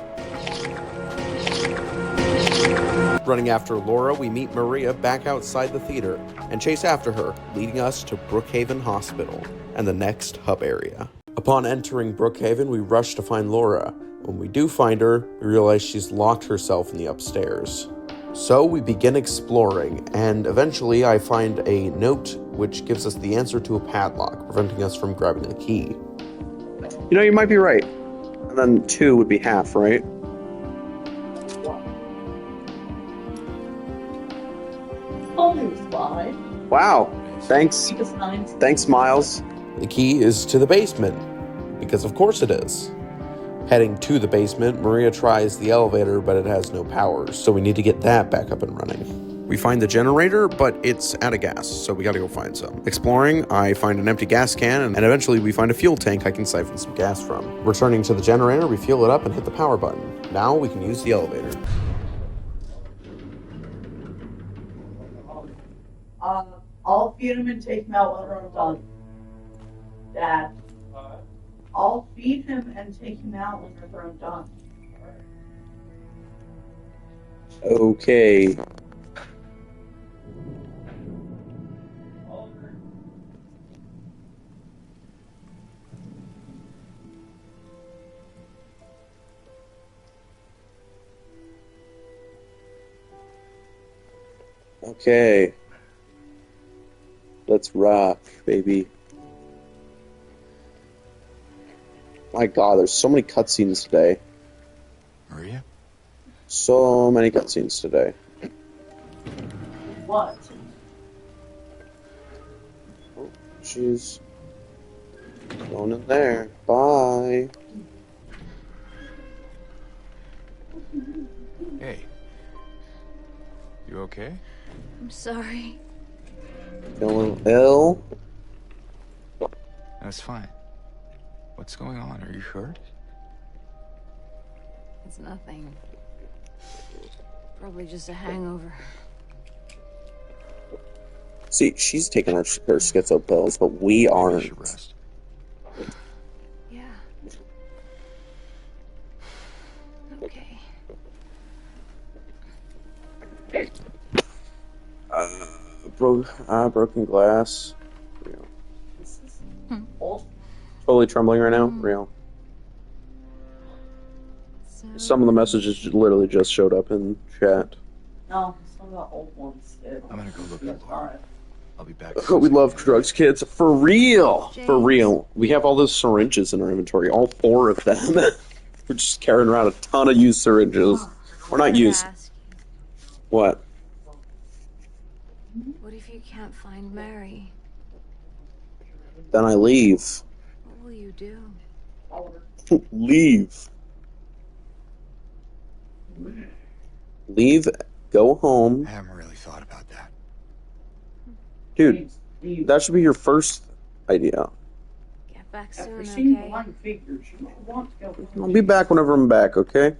Running after Laura, we meet Maria back outside the theater and chase after her, leading us to Brookhaven Hospital and the next hub area. Upon entering Brookhaven, we rush to find Laura. When we do find her, we realize she's locked herself in the upstairs. So we begin exploring, and eventually I find a note which gives us the answer to a padlock, preventing us from grabbing the key. You know, you might be right. And then 2 would be half, right? Wow. Thanks. Thanks, Miles. The key is to the basement, because of course it is. Heading to the basement, Maria tries the elevator, but it has no power, so we need to get that back up and running. We find the generator, but it's out of gas, so we gotta go find some. Exploring, I find an empty gas can, and eventually we find a fuel tank I can siphon some gas from. Returning to the generator, we fuel it up and hit the power button. Now we can use the elevator. I'll feed him and take him out when we're done. Dad. I'll feed him and take him out when we're done. Okay. Okay. Let's rock, baby. My God, there's so many cutscenes today. Maria? So many cutscenes today. What? Oh, she's going in there. Bye. Hey. You okay? I'm sorry. Feeling ill? That's fine. What's going on? Are you hurt? It's nothing. Probably just a hangover. See, she's taking her schizo pills, but we You aren't. should rest. Yeah. Okay. Broken glass. Real. Old. Totally trembling right now. Real. So, Some of the messages literally just showed up in chat. No, some of the old ones did. I'm gonna go look at Laura. I'll be back. We love drugs, kids. For real. For real. We have all those syringes in our inventory. All 4 of them. We're just carrying around a ton of used syringes. We're not used. ask you, What? what if you can't find Mary? Then I leave. What will you do? Leave. Leave. Go home. I haven't really thought about that. Dude, that should be your first idea. Get back After soon, seeing the okay? line figures, you might want to go. I'll be back whenever I'm back, okay?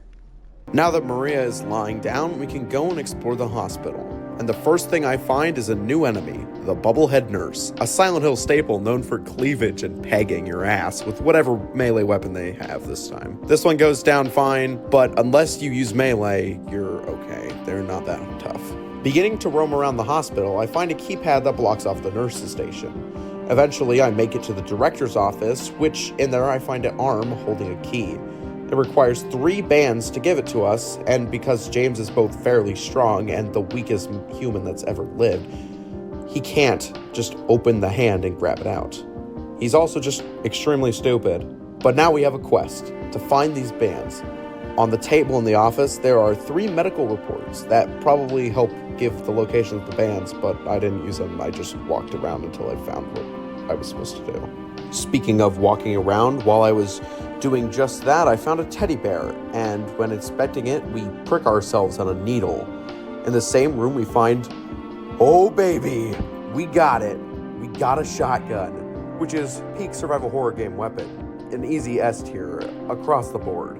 Now that Maria is lying down, we can go and explore the hospital. And the first thing I find is a new enemy, the Bubblehead Nurse, a Silent Hill staple known for cleavage and pegging your ass with whatever melee weapon they have this time. This one goes down fine, but unless you use melee, you're okay. They're not that tough. Beginning to roam around the hospital, I find a keypad that blocks off the nurse's station. Eventually, I make it to the director's office, which in there I find an arm holding a key. It requires 3 bands to give it to us, and because James is both fairly strong and the weakest human that's ever lived, he can't just open the hand and grab it out. He's also just extremely stupid. But now we have a quest to find these bands. On the table in the office, there are 3 medical reports that probably help give the location of the bands, but I didn't use them. I just walked around until I found what I was supposed to do. Speaking of walking around, while I was doing just that, I found a teddy bear, and when inspecting it, we prick ourselves on a needle. In the same room, we find, oh baby, we got it. We got a shotgun, which is peak survival horror game weapon. An easy S tier across the board.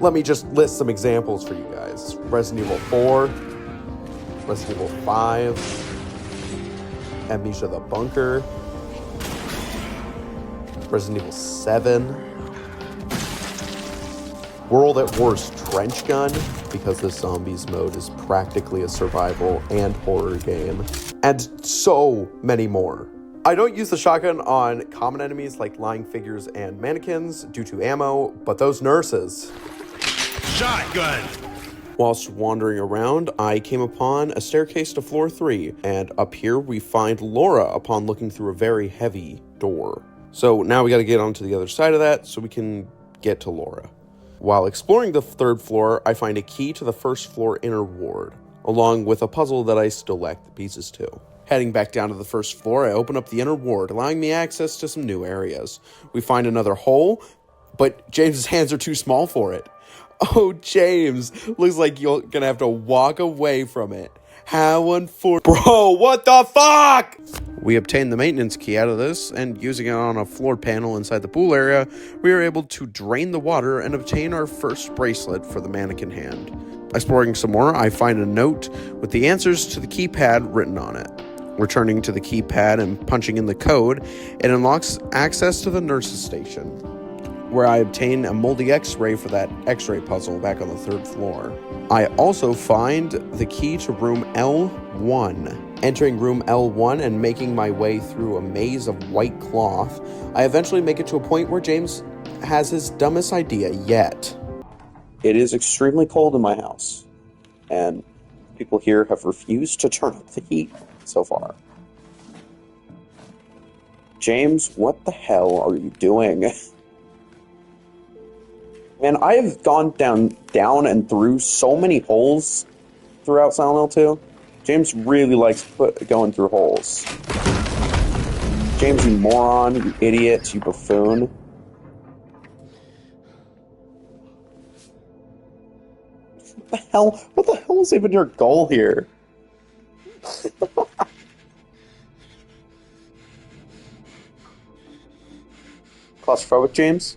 Let me just list some examples for you guys. Resident Evil 4, Resident Evil 5, Amnesia the Bunker, Resident Evil 7, World at War's Trench Gun, because the Zombies mode is practically a survival and horror game, and so many more. I don't use the shotgun on common enemies like lying figures and mannequins due to ammo, but those nurses. Shotgun! Whilst wandering around, I came upon a staircase to floor 3, and up here we find Laura upon looking through a very heavy door. So now we gotta get onto the other side of that so we can get to Laura. While exploring the 3rd floor, I find a key to the 1st floor inner ward, along with a puzzle that I still lack the pieces to. Heading back down to the first floor, I open up the inner ward, allowing me access to some new areas. We find another hole, but James's hands are too small for it. Oh, James, looks like you're gonna have to walk away from it. How unfortunate. Bro, what the fuck? We obtain the maintenance key out of this, and using it on a floor panel inside the pool area, we are able to drain the water and obtain our first bracelet for the mannequin hand. Exploring some more, I find a note with the answers to the keypad written on it. Returning to the keypad and punching in the code, it unlocks access to the nurse's station, where I obtain a moldy x-ray for that x-ray puzzle back on the 3rd floor. I also find the key to room L1. Entering room L1 and making my way through a maze of white cloth, I eventually make it to a point where James has his dumbest idea yet. It is extremely cold in my house, and people here have refused to turn up the heat so far. James, what the hell are you doing? Man, I have gone down and through so many holes throughout Silent Hill 2. James really likes going through holes. James, you moron, you idiot, you buffoon. What the hell is even your goal here? Claustrophobic, James?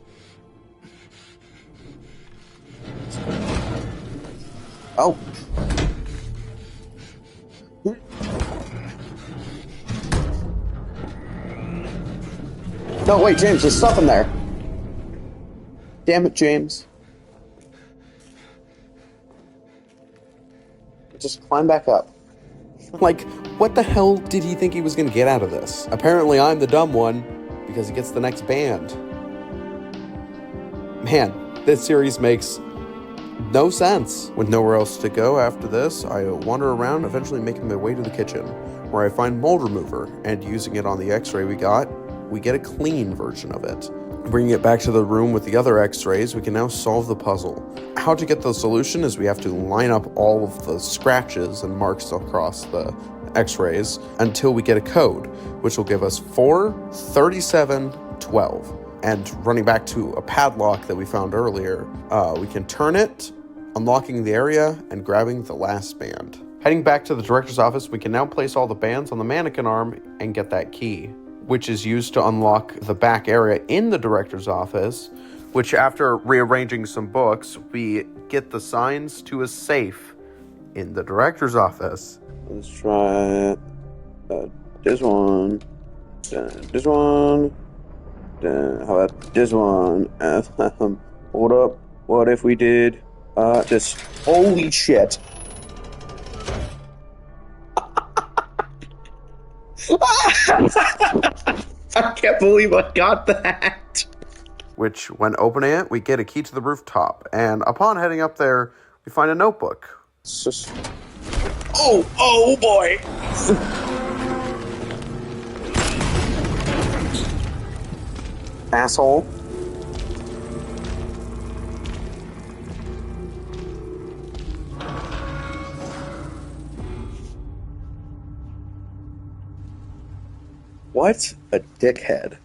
Oh. No, wait, James, there's stuff in there. Damn it, James. Just climb back up. Like, what the hell did he think he was gonna get out of this? Apparently I'm the dumb one, because he gets the next band. Man, this series makes no sense. With nowhere else to go after this, I wander around, eventually making my way to the kitchen, where I find mold remover, and using it on the x-ray we get a clean version of it. Bringing it back to the room with the other x-rays, we can now solve the puzzle. How to get the solution is we have to line up all of the scratches and marks across the x-rays until we get a code, which will give us 43712. And running back to a padlock that we found earlier, we can turn it, unlocking the area and grabbing the last band. Heading back to the director's office, we can now place all the bands on the mannequin arm and get that key, which is used to unlock the back area in the director's office, which after rearranging some books, we get the signs to a safe in the director's office. Let's try this one, this one, how about this one? Hold up, what if we did this? Holy shit. I can't believe I got that. Which, when opening it, we get a key to the rooftop, and upon heading up there, we find a notebook. It's just... Oh boy! Asshole. What a dickhead.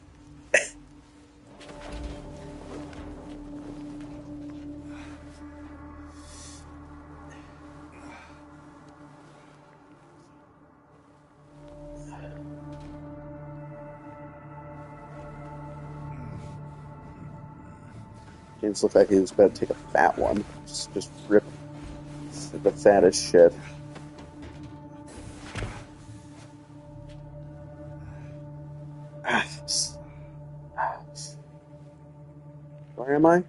James looked like he was about to take a fat one. Just rip the fattest shit. Where am I?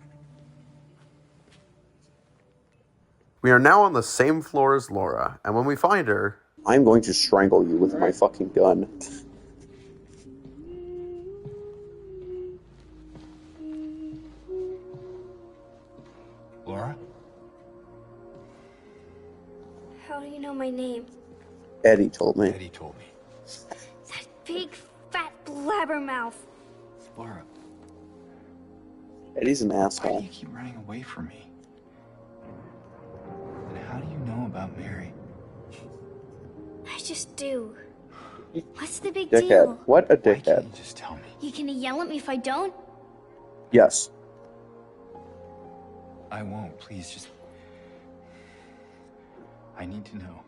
We are now on the same floor as Laura, and when we find her, I'm going to strangle you with my fucking gun. Laura? How do you know my name? Eddie told me. Eddie told me. That big, fat blabbermouth. Laura. Eddie's an Why do asshole. you keep running away from me? And how do you know about Mary? I just do. What's the big Dickhead. deal? What a dickhead. You just tell me. You gonna yell at me if I don't? Yes. I won't. Please, just... I need to know.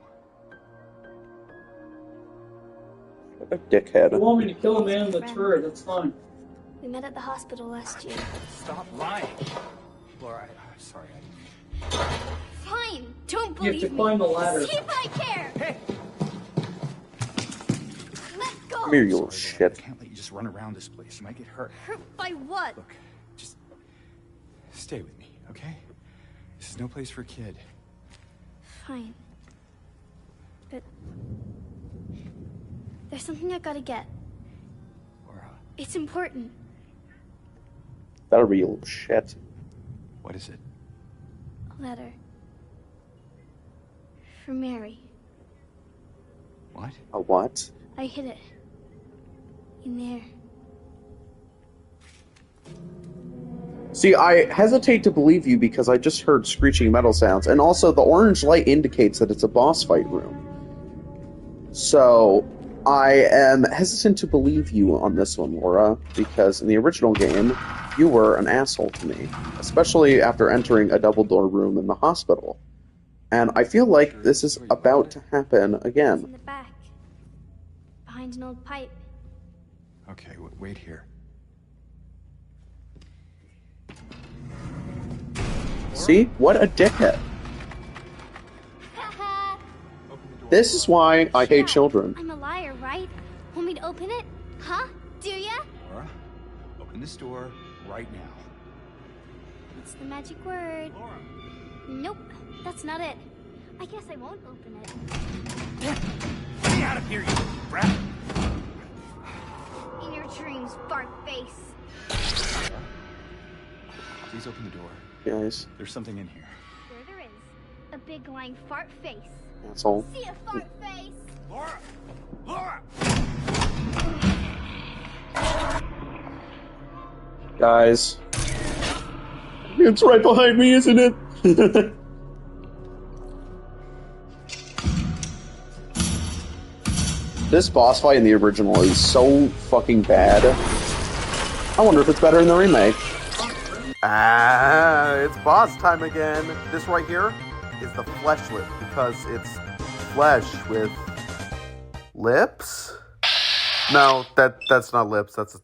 What a dickhead. You want me to kill a man in the turret, that's fine. We met at the hospital last year. Stop lying. Laura, I'm sorry. Fine, don't You believe have to me. climb the ladder. See if I care. Hey! Let go. Come here, you little Sorry, Laura, shit. I can't let you just run around this place. You might get hurt. Hurt by what? Look, just stay with me, okay? This is no place for a kid. Fine. But there's something I gotta get. Laura, It's important. That'll be you little shit. what is it? A letter. For Mary. What? A what? I hid it. In there. See, I hesitate to believe you because I just heard screeching metal sounds, and also the orange light indicates that it's a boss fight room. So, I am hesitant to believe you on this one, Laura, because in the original game, you were an asshole to me, especially after entering a double-door room in the hospital. And I feel like this is about to happen It's in again. the back. Behind an old pipe. Okay, wait here. See? What a dickhead. Open the door. This is why I hate children. I'm a liar, right? Want me to open it? Huh? Do ya? Laura, open this door right now. What's the magic word? Laura! Nope, that's not it. I guess I won't open it. Get me out of here, you brat! In your dreams, fart face. Please open the door. Guys, There's something in here. Sure there is. A big lying fart face. asshole. See a fart face? Laura! Laura! Guys. It's right behind me, isn't it? This boss fight in the original is so fucking bad. I wonder if it's better in the remake. Ah, it's boss time again. This right here is the flesh lip because it's flesh with lips. No, that's not lips. That's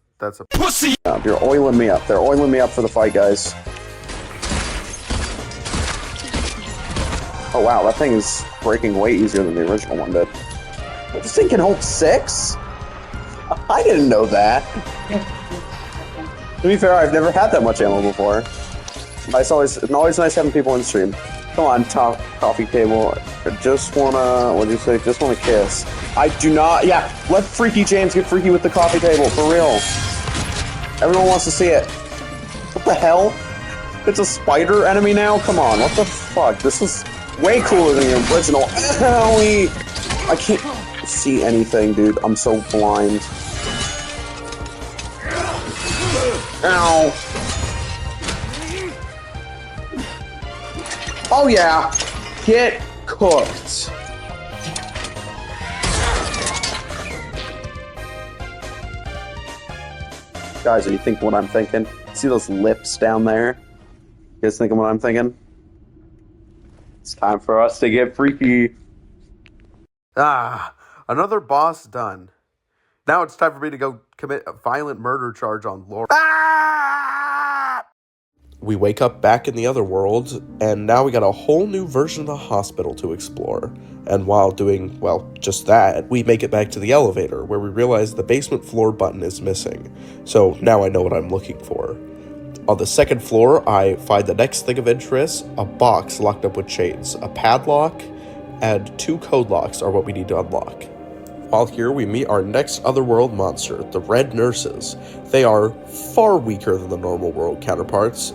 a Pussy! You're oiling me up. They're oiling me up for the fight, guys. Oh wow, that thing is breaking way easier than the original one did. This thing can hold 6? I didn't know that. To be fair, I've never had that much ammo before. It's always nice having people in the stream. Come on, top coffee table. I just wanna, what do you say? Just wanna kiss. I do not, yeah, let Freaky James get freaky with the coffee table, for real. Everyone wants to see it. What the hell? It's a spider enemy now? Come on, what the fuck? This is way cooler than the original. Owie! I can't see anything, dude. I'm so blind. Ow. Oh yeah. Get cooked. Guys, are you thinking what I'm thinking? See those lips down there? You guys thinking what I'm thinking? It's time for us to get freaky. Ah, another boss done. Now it's time for me to go commit a violent murder charge on Laura. Ah! We wake up back in the other world, and now we got a whole new version of the hospital to explore. And while doing, well, just that, we make it back to the elevator, where we realize the basement floor button is missing. So now I know what I'm looking for. On the second floor, I find the next thing of interest, a box locked up with chains, a padlock, and 2 code locks are what we need to unlock. While here, we meet our next otherworld monster, the Red Nurses. They are far weaker than the normal world counterparts.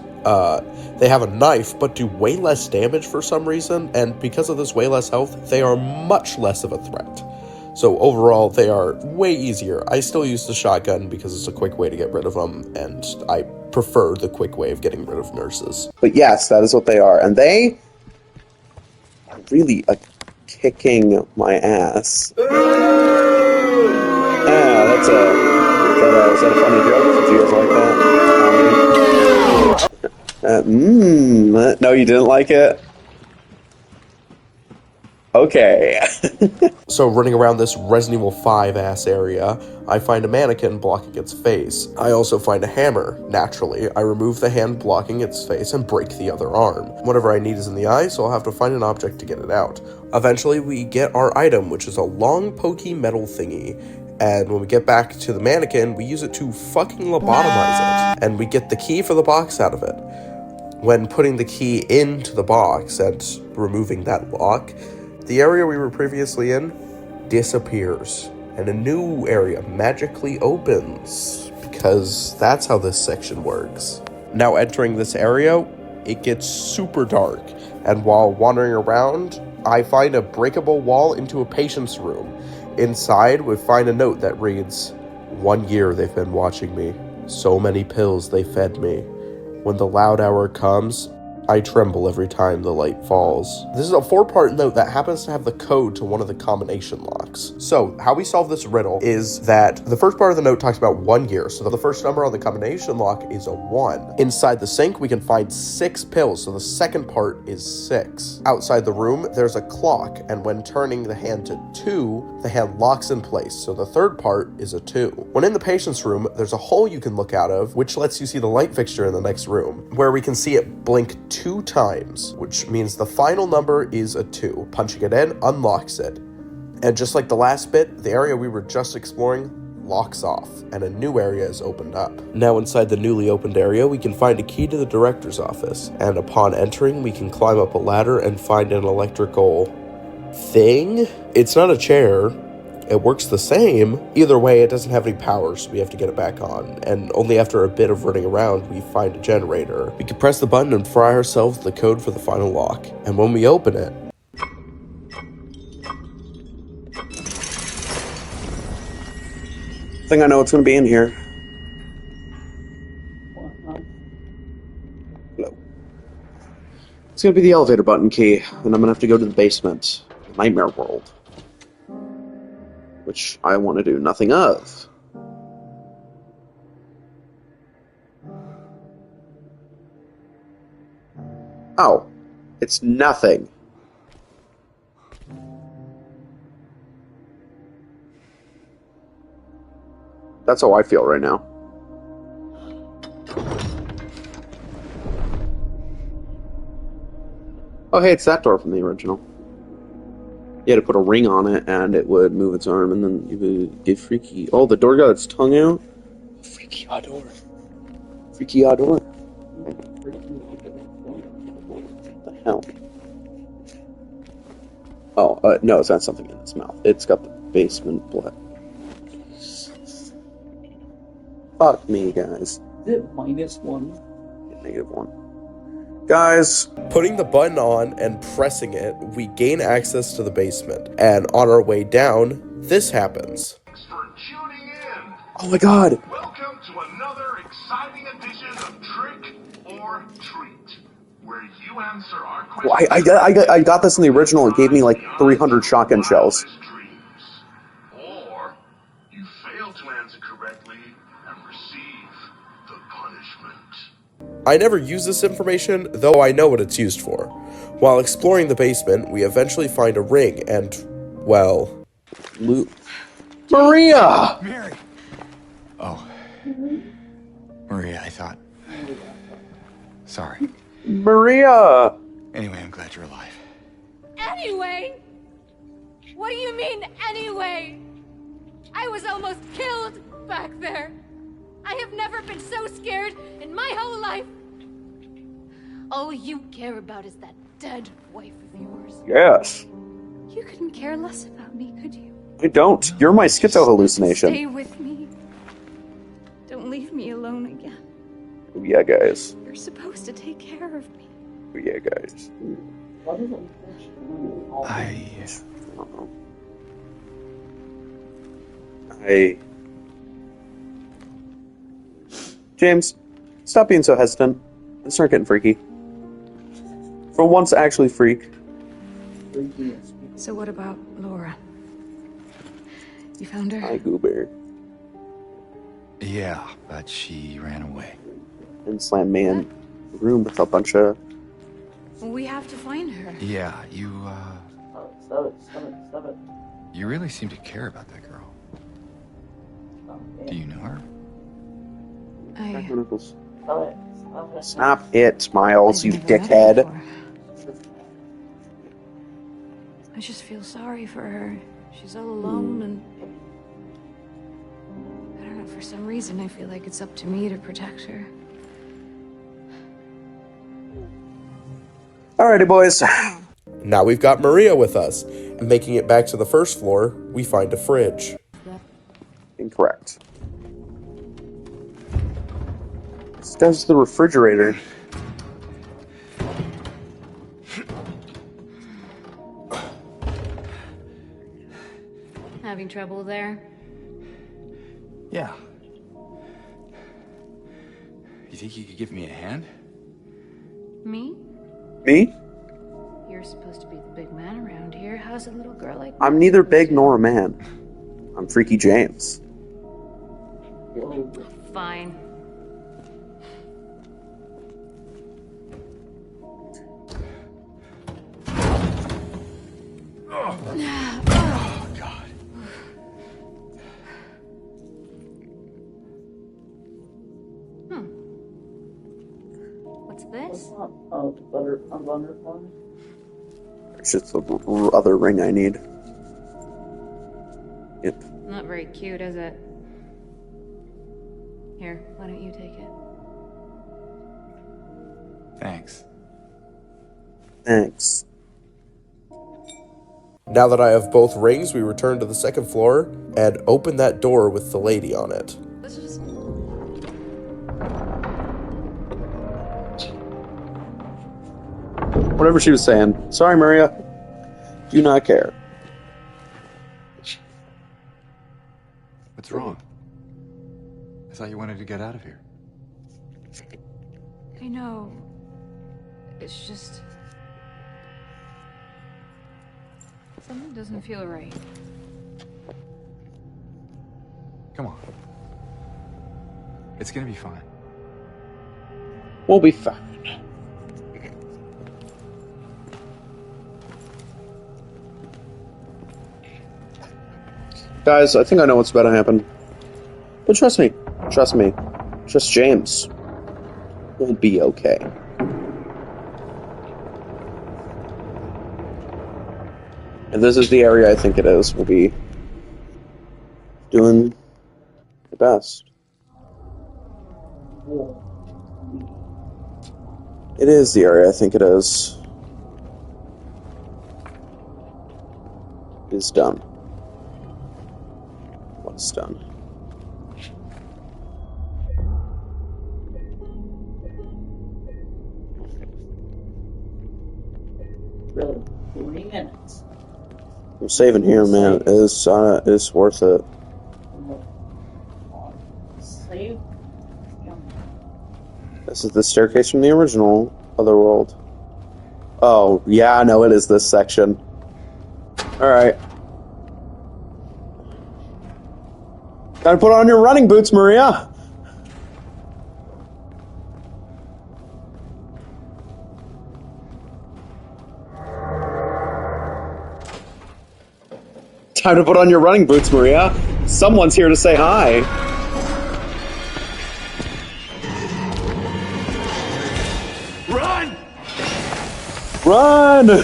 They have a knife, but do way less damage for some reason, and because of this way less health, they are much less of a threat. So overall, they are way easier. I still use the shotgun because it's a quick way to get rid of them, and I prefer the quick way of getting rid of nurses. But yes, that is what they are. And they are really kicking my ass. was that a funny joke? Did you guys like that? No, you didn't like it? Okay. So running around this Resident Evil 5 ass area, I find a mannequin blocking its face. I also find a hammer. Naturally, I remove the hand blocking its face and break the other arm. Whatever I need is in the eye, so I'll have to find an object to get it out. Eventually, we get our item, which is a long, pokey metal thingy. And when we get back to the mannequin, we use it to fucking lobotomize it. And we get the key for the box out of it. When putting the key into the box and removing that lock, the area we were previously in disappears, and a new area magically opens, because that's how this section works. Now entering this area, it gets super dark, and while wandering around, I find a breakable wall into a patient's room. Inside, we find a note that reads, "1 year they've been watching me. So many pills they fed me. When the loud hour comes, I tremble every time the light falls." This is a 4-part note that happens to have the code to one of the combination locks. So, how we solve this riddle is that the first part of the note talks about 1 year, so the first number on the combination lock is a 1. Inside the sink, we can find 6 pills, so the second part is 6. Outside the room, there's a clock, and when turning the hand to 2, the hand locks in place, so the third part is a 2. When in the patient's room, there's a hole you can look out of, which lets you see the light fixture in the next room, where we can see it blink 2 times, which means the final number is a 2. Punching it in unlocks it. And just like the last bit, the area we were just exploring locks off, and a new area is opened up. Now inside the newly opened area, we can find a key to the director's office, and upon entering, we can climb up a ladder and find an electrical thing? It's not a chair. It works the same. Either way, it doesn't have any power, so we have to get it back on. And only after a bit of running around, we find a generator. We can press the button and fry ourselves the code for the final lock. And when we open it, I think I know what's going to be in here. Hello. It's going to be the elevator button key, and I'm going to have to go to the basement. Nightmare World. Which I want to do nothing of. Oh, it's nothing. That's how I feel right now. Oh, hey, it's that door from the original. You had to put a ring on it, and it would move its arm, and then you would get freaky. Oh, the door got its tongue out? Freaky odd door. Freaky odd door. What the hell? Oh, no, it's not something in its mouth. It's got the basement blood. Fuck me, guys. Is it -1? -1. Guys, putting the button on and pressing it, we gain access to the basement. And on our way down, this happens. Oh my god! Welcome to another exciting edition of Trick or Treat, where you answer our questions. Well, I got this in the original. It gave me like 300 shotgun shells. Or you fail to answer correctly and receive the punishment. I never use this information, though I know what it's used for. While exploring the basement, we eventually find a ring and, well... Maria! Mary! Oh. Maria, I thought... Sorry. Maria! Anyway, I'm glad you're alive. Anyway? What do you mean, anyway? I was almost killed back there. I have never been so scared in my whole life. All you care about is that dead wife of yours. Yes. You couldn't care less about me, could you? I don't. You're my schizo hallucination. Stay with me. Don't leave me alone again. Oh, yeah, guys. You're supposed to take care of me. Oh, yeah, guys. James, stop being so hesitant and start getting freaky. For once, actually freak. So what about Laura? You found her? Hi, Goober. Yeah, but she ran away. And slammed me in a room with a bunch of... We have to find her. Yeah, you, Stop it. you really seem to care about that girl. Do you know her? Stop it, Miles, you dickhead. I just feel sorry for her. She's all alone, and I don't know, for some reason I feel like it's up to me to protect her. Alrighty, boys. Now we've got Maria with us, and making it back to the first floor, we find a fridge. Incorrect. This guy's the refrigerator. Having trouble there? Yeah. You think you could give me a hand? Me? Me? You're supposed to be the big man around here. How's a little girl like me? I'm neither big nor a man. I'm Freaky James. Fine. Oh, God. What's this? It's just the other ring I need. Yep. Not very cute, is it? Here, why don't you take it? Thanks. Thanks. Now that I have both rings, we return to the second floor and open that door with the lady on it. Let's just... Whatever she was saying. Sorry, Maria. Do not care. What's wrong? I thought you wanted to get out of here. I know. It's just... something doesn't feel right. Come on. It's gonna be fine. We'll be fine. Guys, I think I know what's about to happen. But trust me. Trust me. Trust James. We'll be okay. If this is the area I think it is, we'll be doing the best. It is the area I think it is. It's done. What's done? Really, 40 minutes. I'm saving here, man. It's worth it. Save. This is the staircase from the original Otherworld. Oh, yeah, no, it is this section. Alright. Gotta put on your running boots, Maria! Time to put on your running boots, Maria. Someone's here to say hi. Run! Run!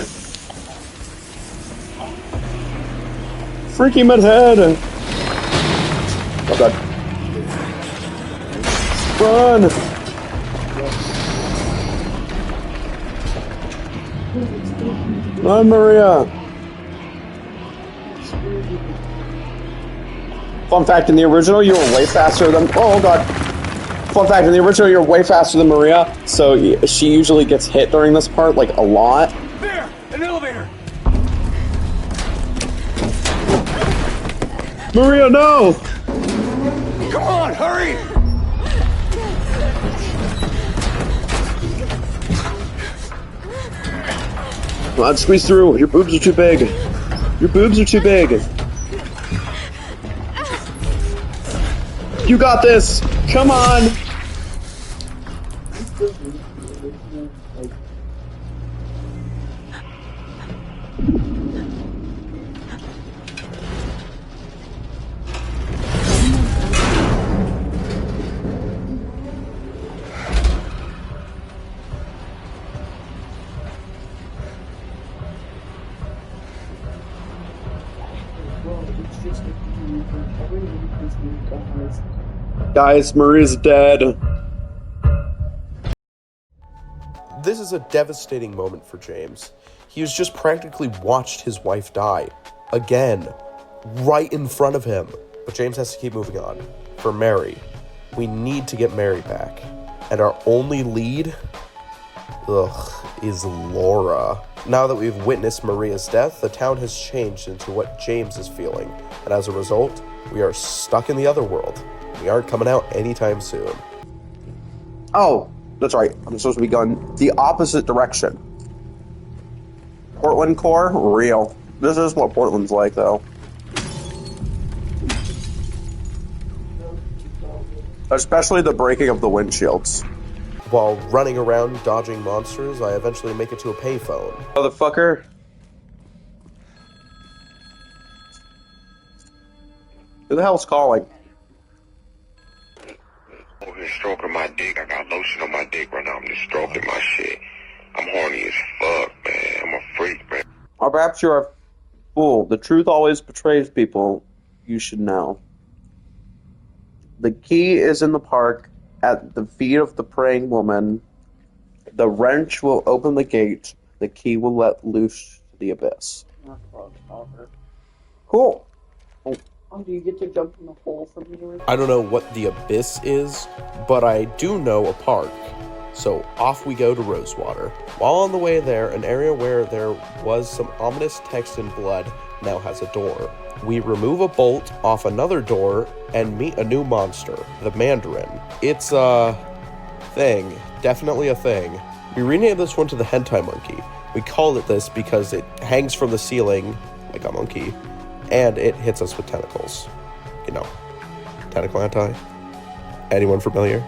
Freaky Medhead! Oh god. Run! Run, Maria! Fun fact, in the original, you were way faster than... Oh god. Fun fact, in the original, you're way faster than Maria, so she usually gets hit during this part, like, a lot. There! An elevator! Maria, no! Come on, hurry! Come on, squeeze through. Your boobs are too big. Your boobs are too big. You got this! Come on! Guys, Maria's dead. This is a devastating moment for James. He has just practically watched his wife die. Again. Right in front of him. But James has to keep moving on. For Mary. We need to get Mary back. And our only lead... is Laura. Now that we've witnessed Maria's death, the town has changed into what James is feeling. And as a result, we are stuck in the other world. We aren't coming out anytime soon. Oh, that's right. I'm supposed to be going the opposite direction. Portland core? Real. This is what Portland's like, though. Especially the breaking of the windshields. While running around dodging monsters, I eventually make it to a payphone. Motherfucker. Who the hell's calling? Over here stroking my dick. I got lotion on my dick right now. I'm just stroking my shit. I'm horny as fuck, man. I'm a freak, man. Or perhaps you're a fool. The truth always betrays people. You should know. The key is in the park at the feet of the praying woman. The wrench will open the gate. The key will let loose the abyss. Cool. Oh, do you get to jump in the hole from here? I don't know what the abyss is, but I do know a park. So off we go to Rosewater. While on the way there, an area where there was some ominous text in blood now has a door. We remove a bolt off another door and meet a new monster, the Mandarin. It's a thing, definitely a thing. We renamed this one to the Hentai Monkey. We called it this because it hangs from the ceiling like a monkey, and it hits us with tentacles. You know, tentacle hentai. Anyone familiar?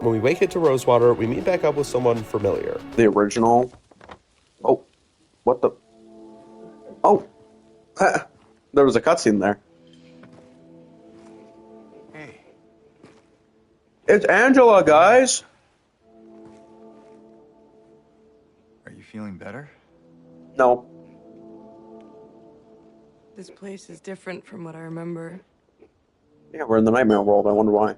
When we make it to Rosewater, we meet back up with someone familiar. The original. Oh, what the? Oh, there was a cutscene there. Hey. It's Angela, guys. Are you feeling better? No. This place is different from what I remember. Yeah, we're in the nightmare world. I wonder why.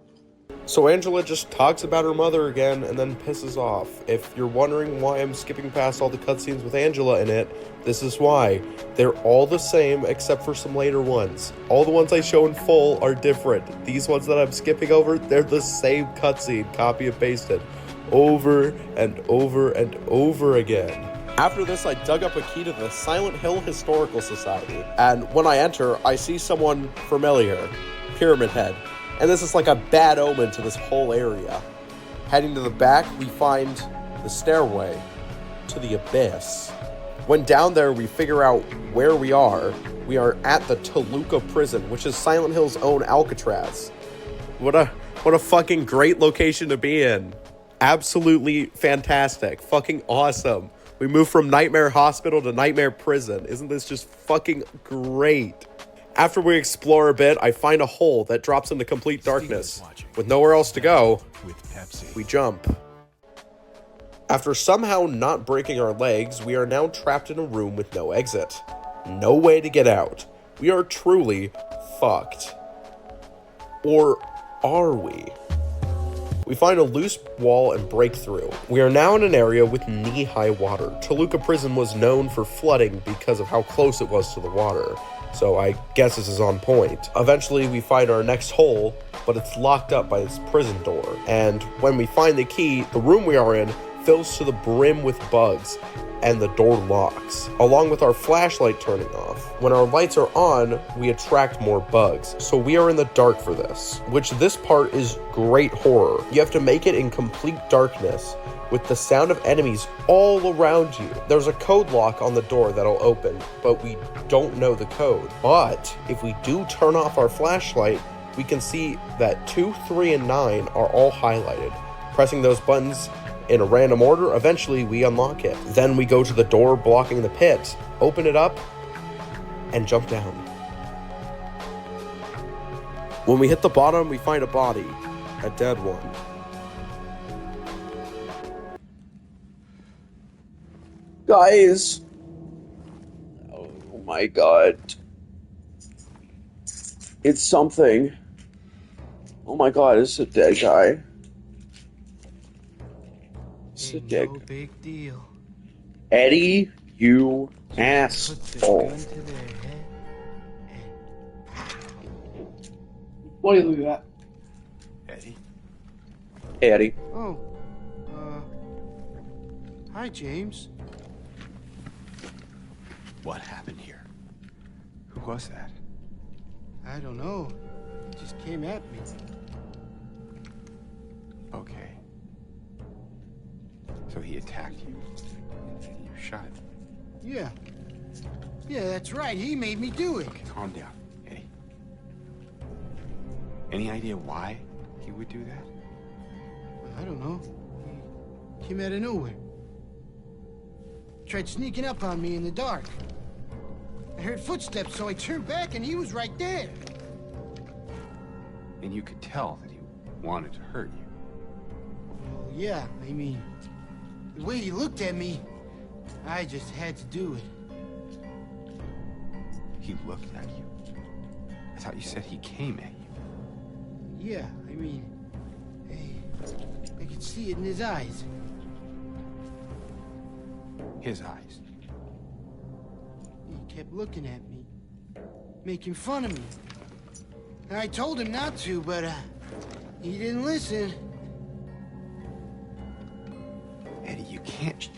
So Angela just talks about her mother again and then pisses off. If you're wondering why I'm skipping past all the cutscenes with Angela in it, this is why. They're all the same except for some later ones. All the ones I show in full are different. These ones that I'm skipping over, they're the same cutscene, copy and pasted, over and over and over again. After this, I dug up a key to the Silent Hill Historical Society, and when I enter, I see someone familiar, Pyramid Head. And this is like a bad omen to this whole area. Heading to the back, we find the stairway to the abyss. When down there, we figure out where we are. We are at the Toluca prison, which is Silent Hill's own Alcatraz. What a fucking great location to be in. Absolutely fantastic. Fucking awesome. We moved from Nightmare Hospital to Nightmare Prison. Isn't this just fucking great? After we explore a bit, I find a hole that drops into complete darkness. With nowhere else to go, we jump. After somehow not breaking our legs, we are now trapped in a room with no exit. No way to get out. We are truly fucked. Or are we? We find a loose wall and break through. We are now in an area with knee-high water. Toluca Prison was known for flooding because of how close it was to the water. So I guess this is on point. Eventually we find our next hole, but it's locked up by this prison door. And when we find the key, the room we are in fills to the brim with bugs, and the door locks, along with our flashlight turning off. When our lights are on, we attract more bugs. So we are in the dark for this, which this part is great horror. You have to make it in complete darkness, with the sound of enemies all around you. There's a code lock on the door that'll open, but we don't know the code. But if we do turn off our flashlight, we can see that 2, 3, and 9 are all highlighted. Pressing those buttons in a random order, eventually we unlock it. Then we go to the door blocking the pit, open it up, and jump down. When we hit the bottom, we find a body, a dead one. Guys! Oh my god. It's something. Oh my god, it's a dead guy. It's a dead guy. Big deal. Eddie, you asshole. What do you look at? Eddie? Hey, Eddie. Oh, hi, James. What happened here? Who was that? I don't know. He just came at me. Okay. So he attacked you. You shot him. Yeah. Yeah, that's right. He made me do it. Okay, calm down, Eddie. Any idea why he would do that? I don't know. He came out of nowhere. Tried sneaking up on me in the dark. I heard footsteps, so I turned back and he was right there. And you could tell that he wanted to hurt you. Well, yeah, I mean, the way he looked at me, I just had to do it. He looked at you? I thought you said he came at you. Yeah, I mean, I could see it in his eyes. His eyes? He kept looking at me, making fun of me. And I told him not to, but he didn't listen. Eddie, you can't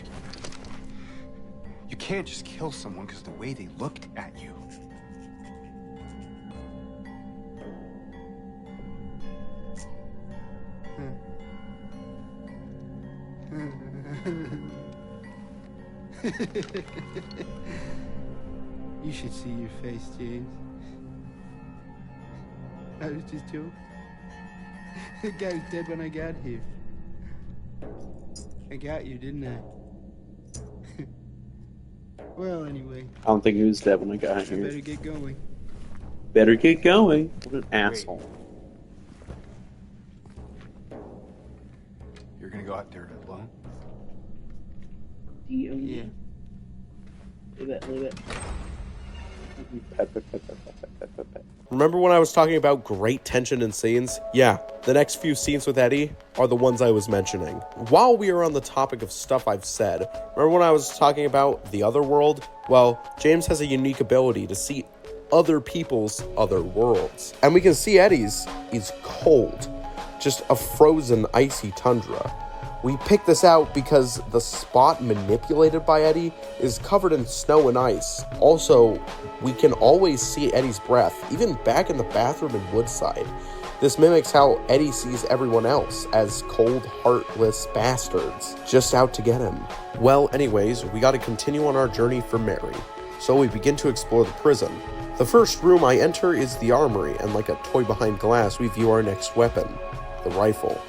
just kill someone because of the way they looked at you. You should see your face, James. I was just joking. The guy was dead when I got here. I got you, didn't I? Well, anyway. I don't think he was dead when I got here. Better get going. Better get going. What an asshole. You're gonna go out there alone? Yeah. Leave it. Remember when I was talking about great tension in scenes? Yeah, the next few scenes with Eddie are the ones I was mentioning. While we are on the topic of stuff I've said, remember when I was talking about the other world? Well, James has a unique ability to see other people's other worlds. And we can see Eddie's is cold. Just a frozen, icy tundra. We picked this out because the spot manipulated by Eddie is covered in snow and ice. Also, we can always see Eddie's breath, even back in the bathroom in Woodside. This mimics how Eddie sees everyone else as cold, heartless bastards, just out to get him. Well, anyways, we gotta continue on our journey for Mary. So we begin to explore the prison. The first room I enter is the armory, and like a toy behind glass, we view our next weapon, the rifle.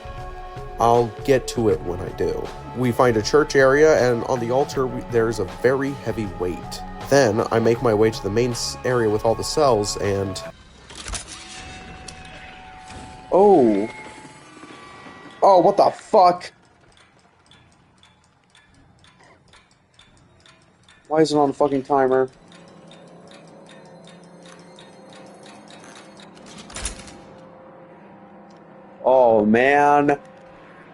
I'll get to it when I do. We find a church area, and on the altar there's a very heavy weight. Then I make my way to the main area with all the cells, and... Oh, what the fuck? Why is it on the fucking timer? Oh, man.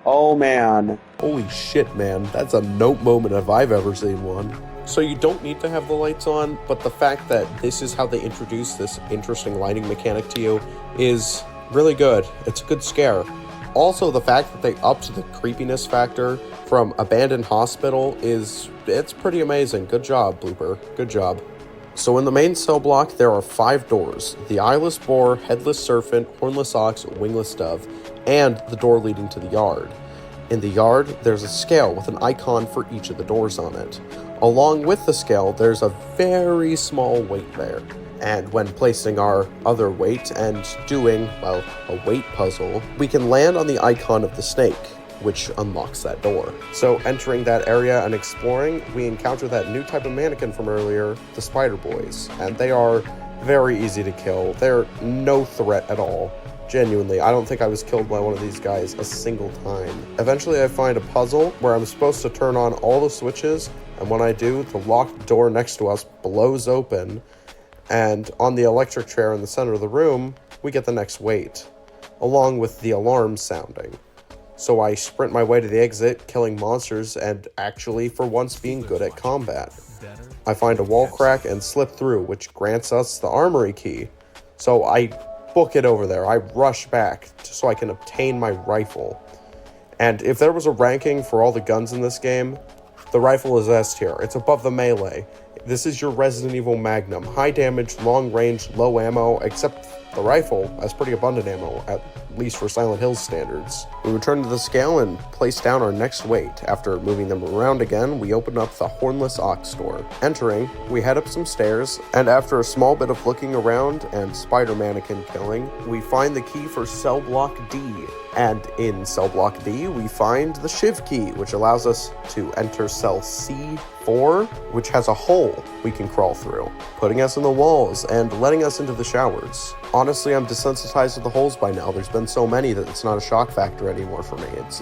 Oh, man. Holy shit, man. That's a note moment if I've ever seen one. So you don't need to have the lights on, but the fact that this is how they introduce this interesting lighting mechanic to you is really good. It's a good scare. Also, the fact that they upped the creepiness factor from abandoned hospital it's pretty amazing. Good job, Blooper. Good job. So in the main cell block, there are 5 doors. The eyeless boar, headless serpent, hornless ox, wingless dove, and the door leading to the yard. In the yard, there's a scale with an icon for each of the doors on it. Along with the scale, there's a very small weight there. And when placing our other weight and doing, well, a weight puzzle, we can land on the icon of the snake, which unlocks that door. So entering that area and exploring, we encounter that new type of mannequin from earlier, the Spider Boys. And they are very easy to kill. They're no threat at all. Genuinely, I don't think I was killed by one of these guys a single time. Eventually I find a puzzle where I'm supposed to turn on all the switches, and when I do, the locked door next to us blows open, and on the electric chair in the center of the room, we get the next weight, along with the alarm sounding. So I sprint my way to the exit, killing monsters, and actually, for once, being good at combat. I find a wall crack and slip through, which grants us the armory key. So I book it over there. I rush back so I can obtain my rifle. And if there was a ranking for all the guns in this game, the rifle is S tier. It's above the melee. This is your Resident Evil Magnum. High damage, long range, low ammo, except the rifle has pretty abundant ammo, at least for Silent Hill's standards. We return to the scale and place down our next weight. After moving them around again, we open up the Hornless Ox door. Entering, we head up some stairs, and after a small bit of looking around and spider mannequin killing, we find the key for Cell Block D. And in Cell Block D, we find the Shiv key, which allows us to enter Cell C4, which has a hole we can crawl through, putting us in the walls and letting us into the showers. Honestly, I'm desensitized to the holes by now. There's been so many that it's not a shock factor anymore for me. It's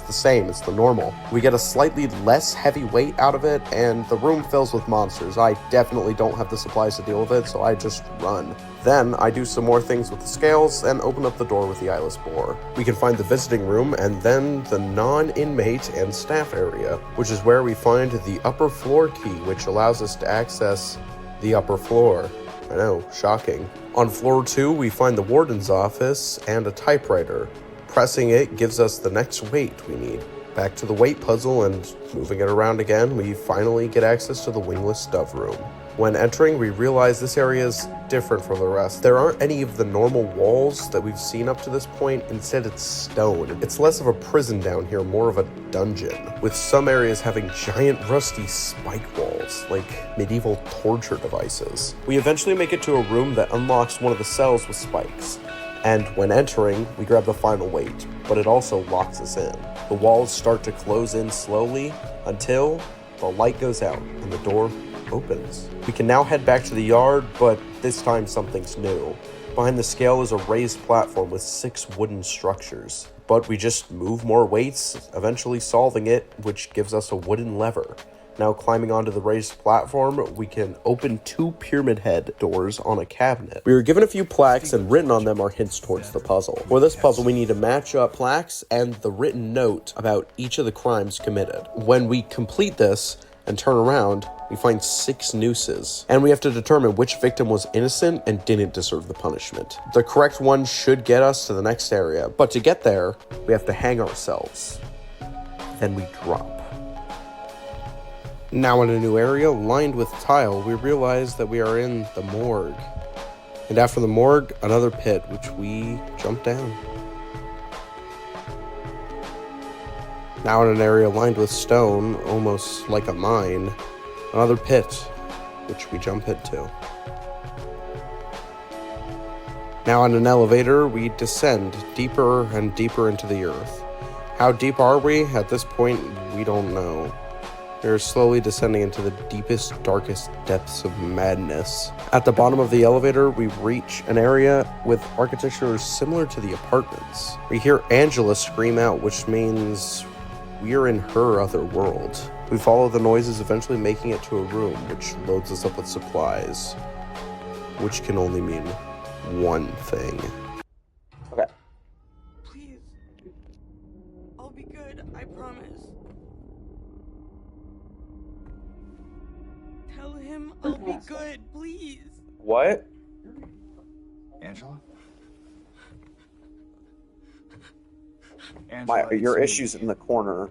the same, it's the normal. We get a slightly less heavy weight out of it, and the room fills with monsters. I definitely don't have the supplies to deal with it, so I just run. Then I do some more things with the scales and open up the door with the eyeless boar. We can find the visiting room and then the non-inmate and staff area, which is where we find the upper floor key, which allows us to access the upper floor. I know, shocking. On floor 2, we find the warden's office and a typewriter. Pressing it gives us the next weight we need. Back to the weight puzzle, and moving it around again, we finally get access to the wingless dove room. When entering, we realize this area is different from the rest. There aren't any of the normal walls that we've seen up to this point. Instead, it's stone. It's less of a prison down here, more of a dungeon, with some areas having giant rusty spike walls, like medieval torture devices. We eventually make it to a room that unlocks one of the cells with spikes. And when entering, we grab the final weight, but it also locks us in. The walls start to close in slowly until the light goes out and the door opens. We can now head back to the yard, but this time something's new. Behind the scale is a raised platform with 6 wooden structures. But we just move more weights, eventually solving it, which gives us a wooden lever. Now climbing onto the raised platform, we can open 2 pyramid head doors on a cabinet. We were given a few plaques, and written on them are hints towards the puzzle. For this puzzle, we need to match up plaques and the written note about each of the crimes committed. When we complete this and turn around, we find 6 nooses, and we have to determine which victim was innocent and didn't deserve the punishment. The correct one should get us to the next area, but to get there, we have to hang ourselves. Then we drop. Now in a new area lined with tile, we realize that we are in the morgue. And after the morgue, another pit, which we jump down. Now in an area lined with stone, almost like a mine, another pit, which we jump into. Now in an elevator, we descend deeper and deeper into the earth. How deep are we? At this point, we don't know. We're slowly descending into the deepest, darkest depths of madness. At the bottom of the elevator, we reach an area with architecture similar to the apartments. We hear Angela scream out, which means we're in her other world. We follow the noises, eventually making it to a room, which loads us up with supplies, which can only mean one thing. Okay. Please. I'll be good, I promise. Tell him I'll be good, please. What? Angela? Your issue's in the corner.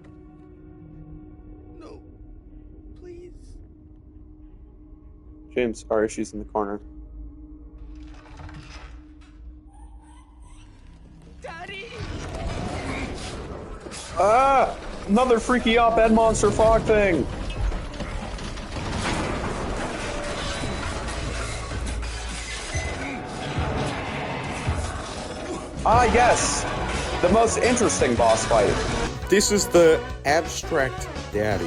No. Please. James, our issue's in the corner. Daddy! Ah! Another freaky op-ed monster frog thing! Ah, yes! The most interesting boss fight. This is the Abstract Daddy,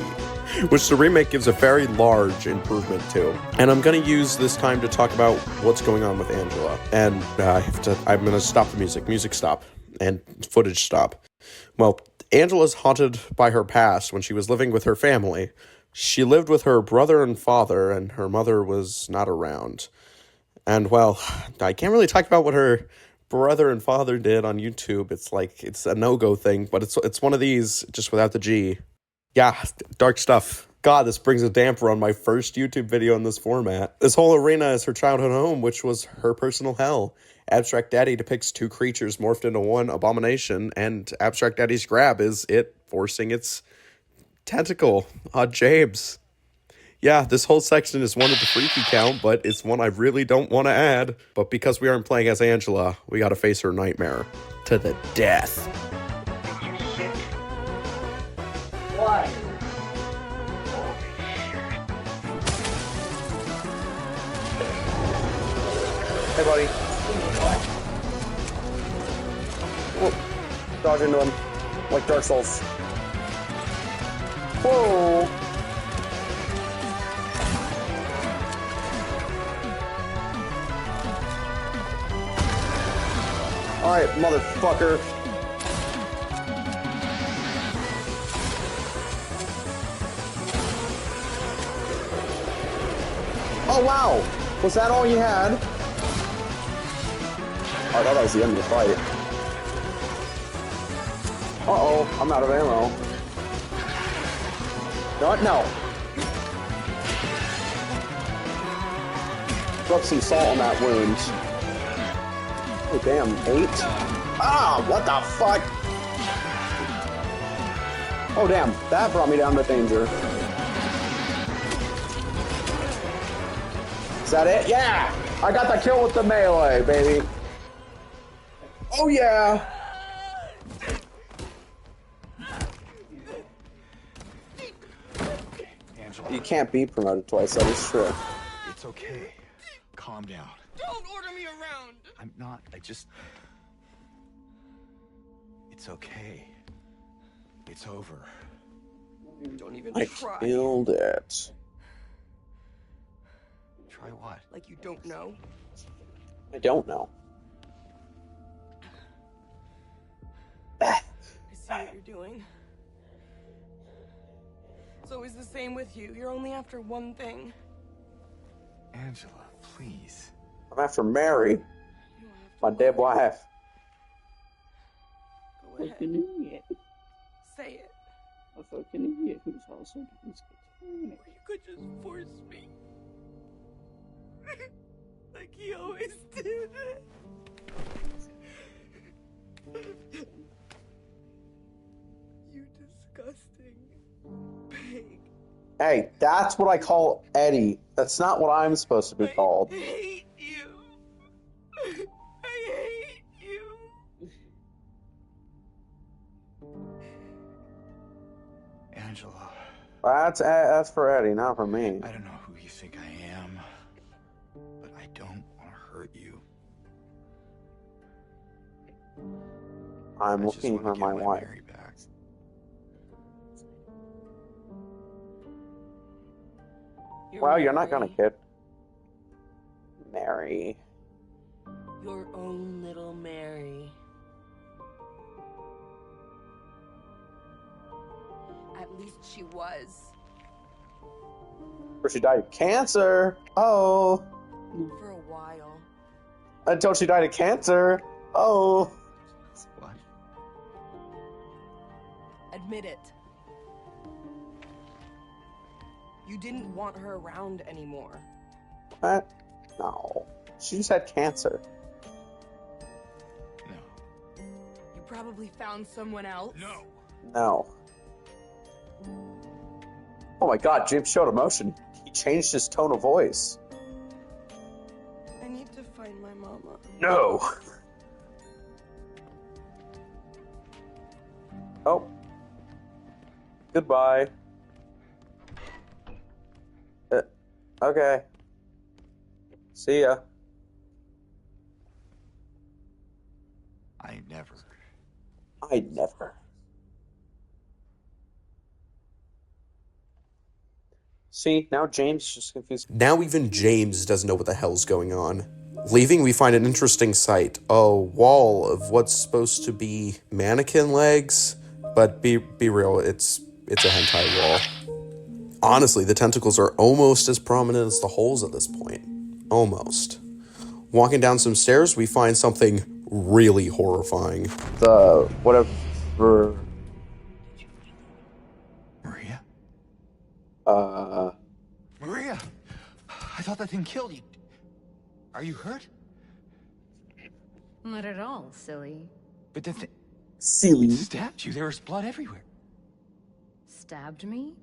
which the remake gives a very large improvement to. And I'm gonna use this time to talk about what's going on with Angela. And I'm gonna stop the music. Music stop. And footage stop. Well, Angela's haunted by her past when she was living with her family. She lived with her brother and father, and her mother was not around. And, well, I can't really talk about what her brother and father did on YouTube. It's like, it's a no-go thing, but it's one of these, just without the G. Yeah, dark stuff. God, this brings a damper on my first YouTube video in this format. This whole arena is her childhood home, which was her personal hell. Abstract Daddy depicts two creatures morphed into one abomination, and Abstract Daddy's grab is it forcing its tentacle on James. Yeah, this whole section is one of the freaky count, but it's one I really don't want to add. But because we aren't playing as Angela, we gotta face her nightmare. To the death. What? Hey, buddy. Whoa. Dodge into him. Like Dark Souls. Whoa! Alright, motherfucker. Oh, wow! Was that all you had? Oh, I thought that was the end of the fight. Uh-oh, I'm out of ammo. What? No. Rub some salt on that wound. Oh, damn, 8? Ah, what the fuck? Oh, damn, that brought me down to danger. Is that it? Yeah! I got the kill with the melee, baby. Oh, yeah! Okay, Angela. You can't be promoted twice, that is true. It's okay. Calm down. Don't order me around. I'm not. It's okay. It's over. Don't even I try. killed it. Try what? Like you don't know. I don't know. I see what you're doing. It's always the same with you. You're only after one thing. Angela, please. I'm after Mary, my dead wife. Go ahead. Fucking idiot. Say it. A fucking idiot who's also schizophrenic. Or you could just force me. Like he always did. You disgusting pig. Hey, that's what I call Eddie. That's not what I'm supposed to be called. I hate you. I hate you. Angela. That's for Eddie, not for me. I don't know who you think I am, but I don't want to hurt you. I'm I just looking wanna for get my wife. Mary back. Wow, you're not gonna Mary. kid. Mary. Your own little Mary. At least she was. Or she died of cancer. Oh. For a while. Until she died of cancer. Oh. What? Admit it. You didn't want her around anymore. What? No. She just had cancer. No. You probably found someone else. No. No. Oh my god, James showed emotion. He changed his tone of voice. I need to find my mama. No. Oh. Goodbye. Okay. See ya. I never. See, now James is just confused. Now even James doesn't know what the hell's going on. Leaving, we find an interesting sight. A wall of what's supposed to be mannequin legs, but be real, it's a hentai wall. Honestly, the tentacles are almost as prominent as the holes at this point. Almost. Walking down some stairs, we find something really horrifying. Whatever. Maria? Uh, Maria! I thought that thing killed you. Are you hurt? Not at all, silly. But the thing... Silly. Stabbed you. There was blood everywhere. Stabbed me?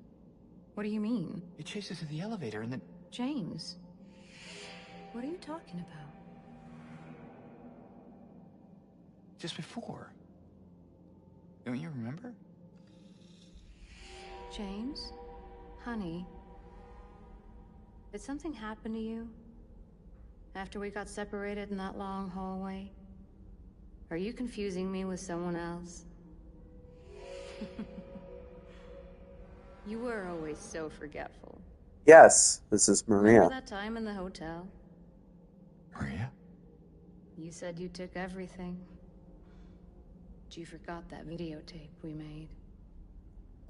What do you mean? It chased us to the elevator and then... James, what are you talking about? Just before. Don't you remember? James? Honey? Did something happen to you? After we got separated in that long hallway? Are you confusing me with someone else? You were always so forgetful. yes, this is Maria. Remember that time in the hotel? Maria? You said you took everything. But you forgot that videotape we made.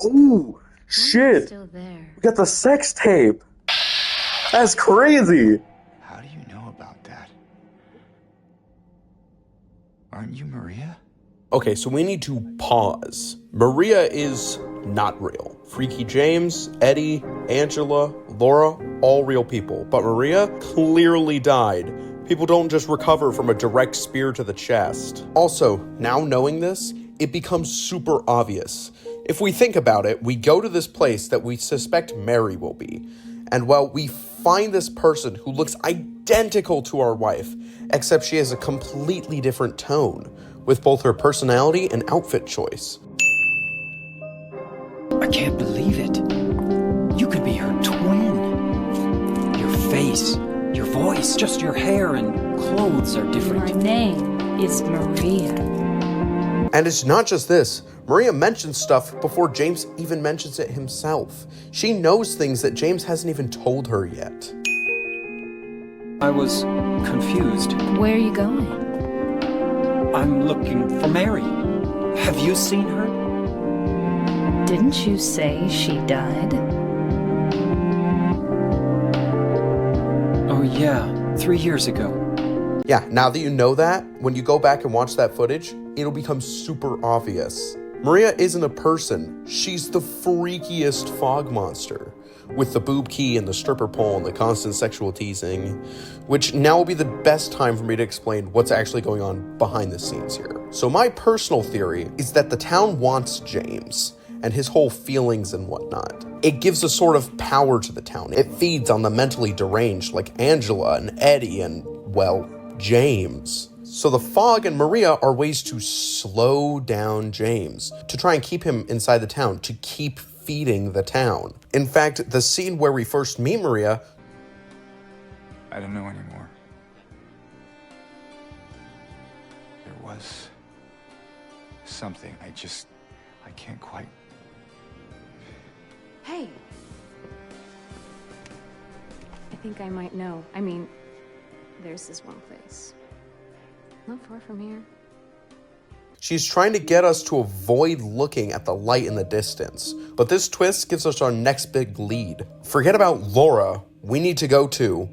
Ooh, shit. Still there. We got the sex tape. That's crazy. How do you know about that? Aren't you Maria? Okay, so we need to pause. Maria is not real. Freaky James, Eddie, Angela, Laura, all real people. But Maria clearly died. People don't just recover from a direct spear to the chest. Also, now knowing this, it becomes super obvious. If we think about it, we go to this place that we suspect Mary will be. And well, we find this person who looks identical to our wife, except she has a completely different tone, with both her personality and outfit choice. I can't believe it. You could be her twin. Your face, your voice, just your hair and clothes are different. My name is Maria. And it's not just this. Maria mentions stuff before James even mentions it himself. She knows things that James hasn't even told her yet. I was confused. Where are you going? I'm looking for Mary. Have you seen her? Didn't you say she died? Oh yeah, 3 years ago. Yeah, now that you know that, when you go back and watch that footage, it'll become super obvious. Maria isn't a person. She's the freakiest fog monster, with the boob key and the stripper pole and the constant sexual teasing, which now will be the best time for me to explain what's actually going on behind the scenes here. So my personal theory is that the town wants James and his whole feelings and whatnot. It gives a sort of power to the town. It feeds on the mentally deranged like Angela and Eddie and, well, James. So the fog and Maria are ways to slow down James, to try and keep him inside the town, to keep feeding the town. In fact, the scene where we first meet Maria... I don't know anymore. There was something I can't quite... Hey! I think I might know. I mean, there's this one place. Not far from here. She's trying to get us to avoid looking at the light in the distance. But this twist gives us our next big lead. Forget about Laura. We need to go to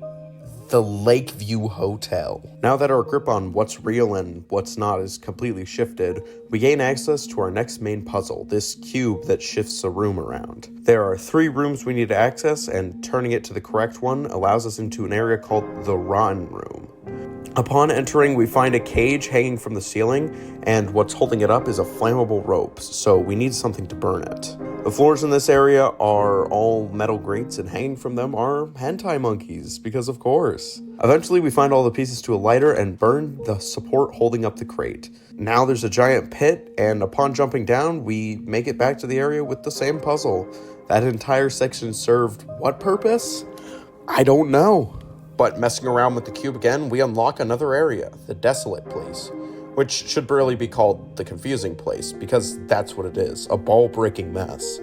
the Lakeview Hotel. Now that our grip on what's real and what's not is completely shifted, we gain access to our next main puzzle, this cube that shifts a room around. There are 3 rooms we need to access, and turning it to the correct one allows us into an area called the Rotten Room. Upon entering, we find a cage hanging from the ceiling, and what's holding it up is a flammable rope, so we need something to burn it. The floors in this area are all metal grates, and hanging from them are hentai monkeys, because of course. Eventually, we find all the pieces to a lighter and burn the support holding up the crate. Now there's a giant pit, and upon jumping down, we make it back to the area with the same puzzle. That entire section served what purpose? I don't know. But messing around with the cube again, we unlock another area, the desolate place, which should really be called the confusing place, because that's what it is, a ball-breaking mess.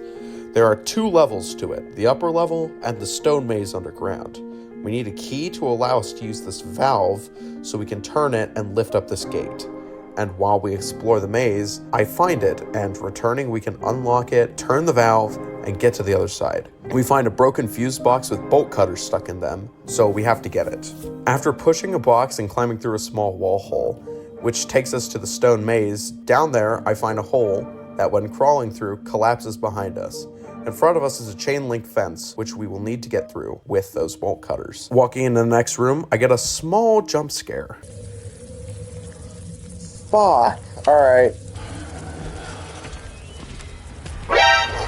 There are 2 levels to it, the upper level and the stone maze underground. We need a key to allow us to use this valve so we can turn it and lift up this gate. And while we explore the maze, I find it, and returning we can unlock it, turn the valve, and get to the other side. We find a broken fuse box with bolt cutters stuck in them, so we have to get it. After pushing a box and climbing through a small wall hole, which takes us to the stone maze, down there I find a hole that when crawling through collapses behind us. In front of us is a chain link fence, which we will need to get through with those bolt cutters. Walking into the next room, I get a small jump scare. Fuck. Alright.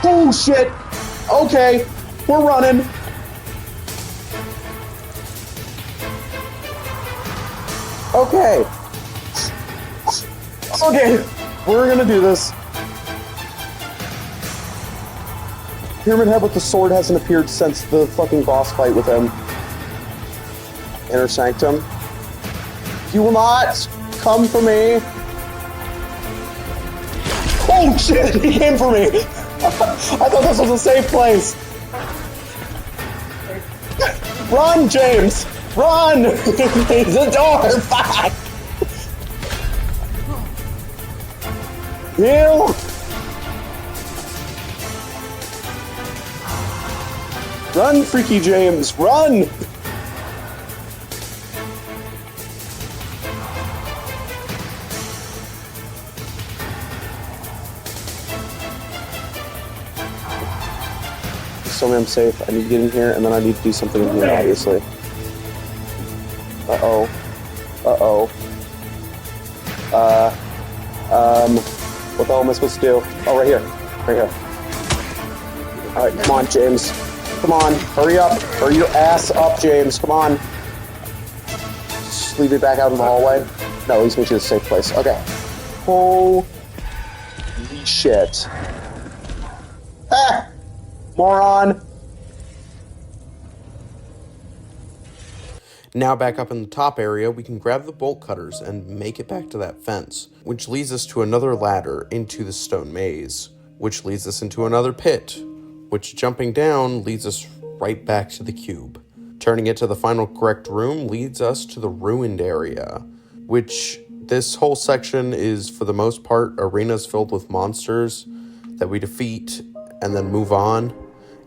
Oh shit! Okay, we're running. Okay. Okay, we're gonna do this. Pyramid Head with the sword hasn't appeared since the fucking boss fight with him. Inner Sanctum. You will not come for me. Oh shit, he came for me. I thought this was a safe place. Run, James! Run! There's a door! Fuck! Heal! Run, Freaky James, run! Tell me I'm safe. I need to get in here, and then I need to do something in here, obviously. Uh-oh. Uh-oh. What the hell am I supposed to do? Oh, right here. Right here. Alright, come on, James. Come on, hurry up. Hurry your ass up, James. Come on. Just leave me back out in the hallway. No, at least make it a safe place. Okay. Holy shit. Ah! Moron! Now back up in the top area, we can grab the bolt cutters and make it back to that fence, which leads us to another ladder into the stone maze, which leads us into another pit, which jumping down leads us right back to the cube. Turning it to the final correct room leads us to the ruined area, which this whole section is for the most part arenas filled with monsters that we defeat and then move on.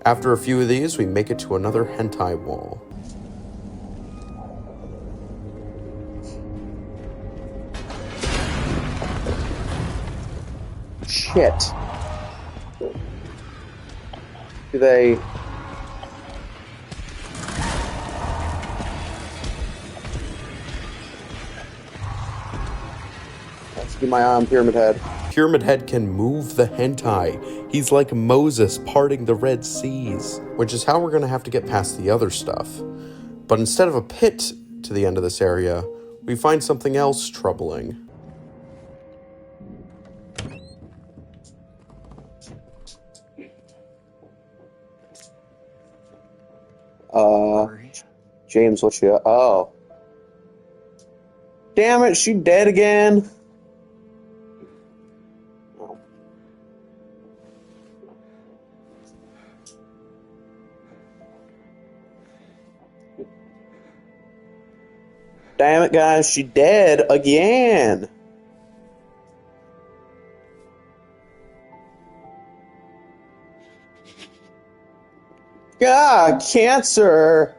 After a few of these, we make it to another hentai wall. Shit. Do they... Let's keep my eye on Pyramid Head. Pyramid Head can move the hentai. He's like Moses parting the Red Seas, which is how we're going to have to get past the other stuff. But instead of a pit to the end of this area, we find something else troubling. James, what's she... Oh. Damn it, she dead again? Oh. Damn it, guys, she dead again. God, cancer.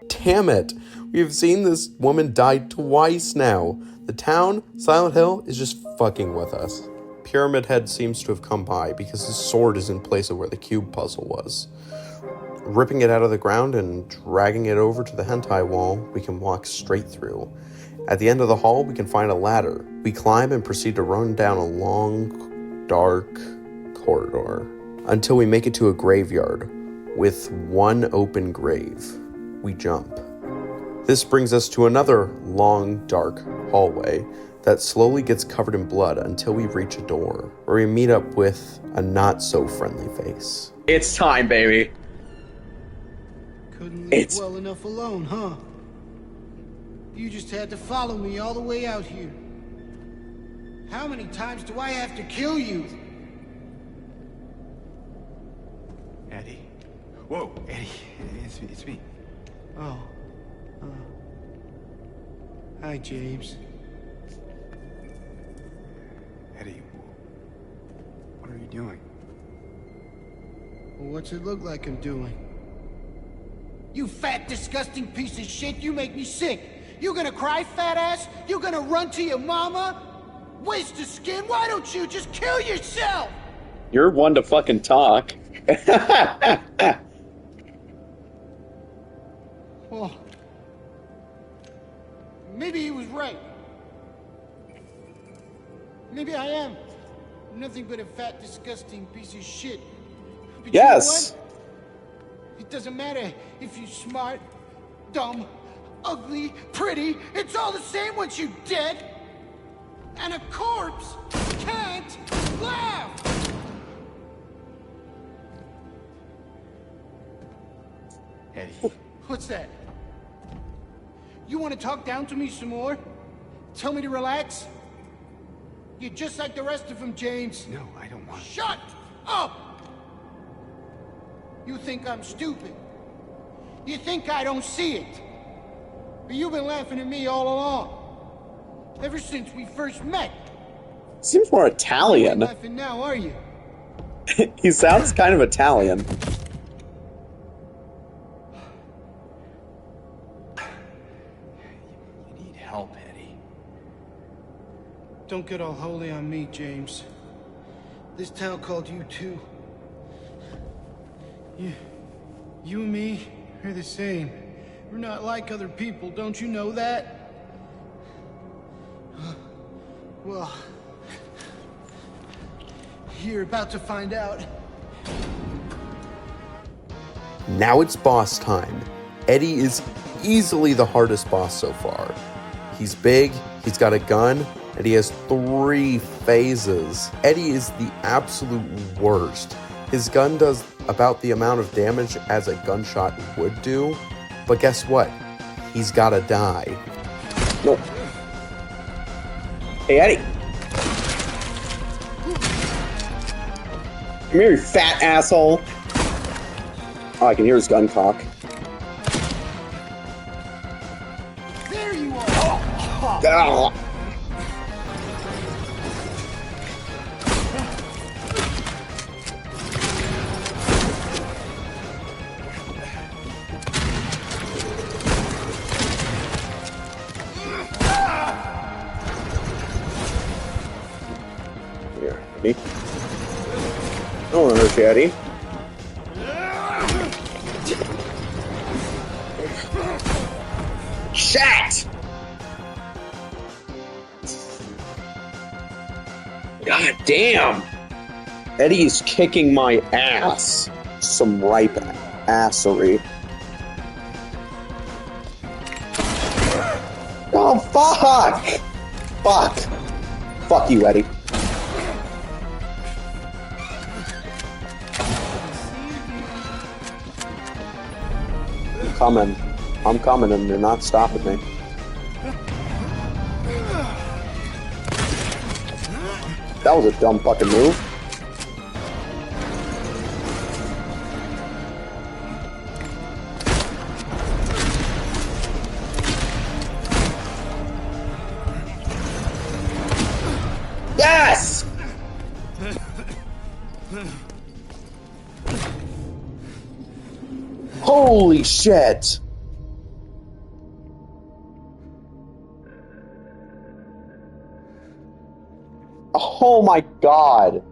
Damn it. We've seen this woman die twice now. The town, Silent Hill, is just fucking with us. Pyramid Head seems to have come by because his sword is in place of where the cube puzzle was. Ripping it out of the ground and dragging it over to the hentai wall, we can walk straight through. At the end of the hall, we can find a ladder. We climb and proceed to run down a long, dark corridor until we make it to a graveyard with one open grave. We jump. This brings us to another long, dark hallway that slowly gets covered in blood until we reach a door where we meet up with a not-so-friendly face. It's time, baby. Couldn't leave well enough alone, huh? You just had to follow me all the way out here. How many times do I have to kill you? Eddie. Whoa, Eddie. It's me. Oh. Hi, James. Eddie, what are you doing? Well, what's it look like I'm doing? You fat, disgusting piece of shit, you make me sick. You gonna cry, fat ass? You gonna run to your mama? Waste of skin, why don't you just kill yourself? You're one to fucking talk. Well, maybe he was right. Maybe I am nothing but a fat, disgusting piece of shit. But yes! You know what? It doesn't matter if you're smart, dumb, ugly, pretty. It's all the same once you're dead. And a corpse can't laugh! Eddie. What's that? You want to talk down to me some more? Tell me to relax? You're just like the rest of them, James. No, I don't want to. Shut up! You think I'm stupid. You think I don't see it. But you've been laughing at me all along. Ever since we first met. Seems more Italian. You're not laughing now, are you? He sounds kind of Italian. You need help, Eddie. Don't get all holy on me, James. This town called you too. You and me are the same. We're not like other people, don't you know that? Well, you're about to find out. Now it's boss time. Eddie is easily the hardest boss so far. He's big, he's got a gun, and he has 3 phases. Eddie is the absolute worst. His gun does about the amount of damage as a gunshot would do, but guess what? He's gotta die. No. Hey, Eddie. Come here, you fat asshole. Oh, I can hear his gun cock. There you are! Oh. Here, Eddie. I don't want to hurt you, Eddie. Shit! God damn! Eddie's kicking my ass. Some ripe assery. Oh, fuck! Fuck. Fuck you, Eddie. I'm coming, and you're not stopping me. That was a dumb fucking move. Yes! Holy shit! Oh my god!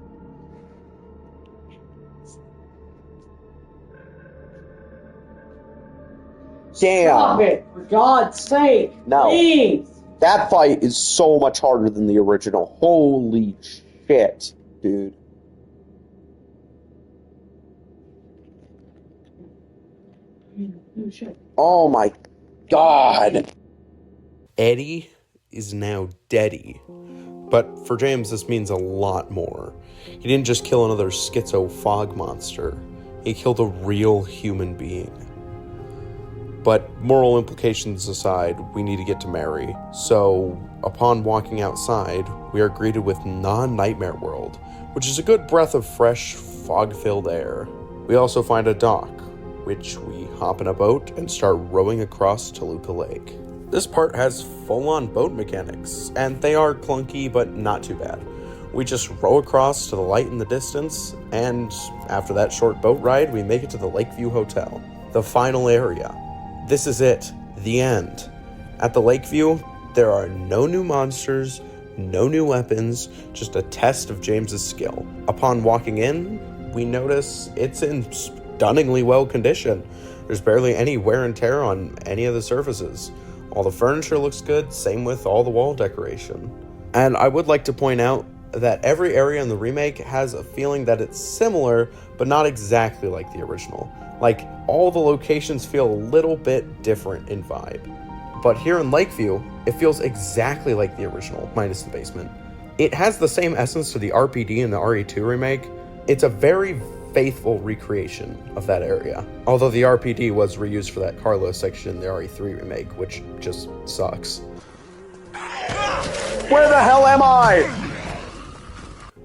Damn. Stop it, for God's sake. No. Please. That fight is so much harder than the original. Holy shit, dude. Oh my god. Eddie is now deady. But for James, this means a lot more. He didn't just kill another schizo fog monster. He killed a real human being. But moral implications aside, we need to get to Mary. So, upon walking outside, we are greeted with non-Nightmare World, which is a good breath of fresh, fog-filled air. We also find a dock, which we hop in a boat and start rowing across Toluca Lake. This part has full-on boat mechanics, and they are clunky, but not too bad. We just row across to the light in the distance, and after that short boat ride, we make it to the Lakeview Hotel, the final area. This is it, the end. At the Lakeview, there are no new monsters, no new weapons, just a test of James's skill. Upon walking in, we notice it's in stunningly well condition. There's barely any wear and tear on any of the surfaces. All the furniture looks good, same with all the wall decoration. And I would like to point out that every area in the remake has a feeling that it's similar, but not exactly like the original. Like, all the locations feel a little bit different in vibe. But here in Lakeview, it feels exactly like the original, minus the basement. It has the same essence to the RPD and the RE2 remake. It's a very faithful recreation of that area. Although the RPD was reused for that Carlos section in the RE3 remake, which just sucks. Where the hell am I?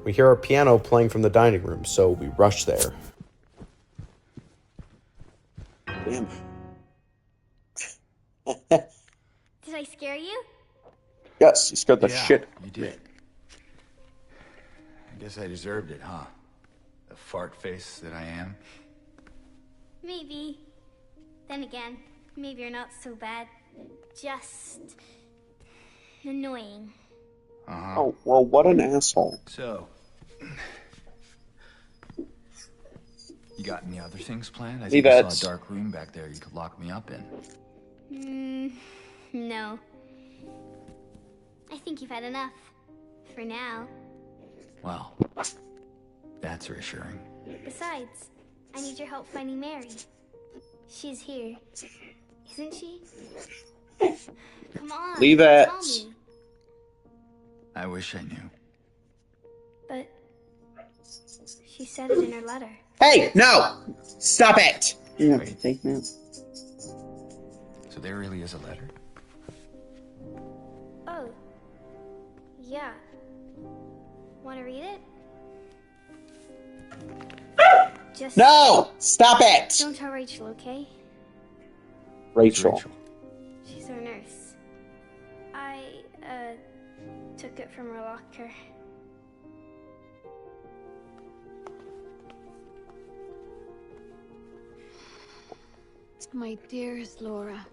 We hear a piano playing from the dining room, so we rush there. Damn. Did I scare you? Yes, you scared the shit. You did. I guess I deserved it, huh? The fart face that I am. Maybe. Then again, maybe you're not so bad. Just annoying. Oh, well, what an asshole. So, you got any other things planned? I Leave think I it. saw a dark room back there you could lock me up in. No. I think you've had enough. For now. Well, that's reassuring. Besides, I need your help finding Mary. She's here. Isn't she? Come on. Leave it. Tell me. I wish I knew. But she said it in her letter. Hey, no! Stop it! Yeah, take me out. So there really is a letter? Oh. Yeah. Want to read it? Just No! Stop it! don't tell Rachel, okay? Rachel. She's our nurse. I, took it from her locker. My dearest Laura,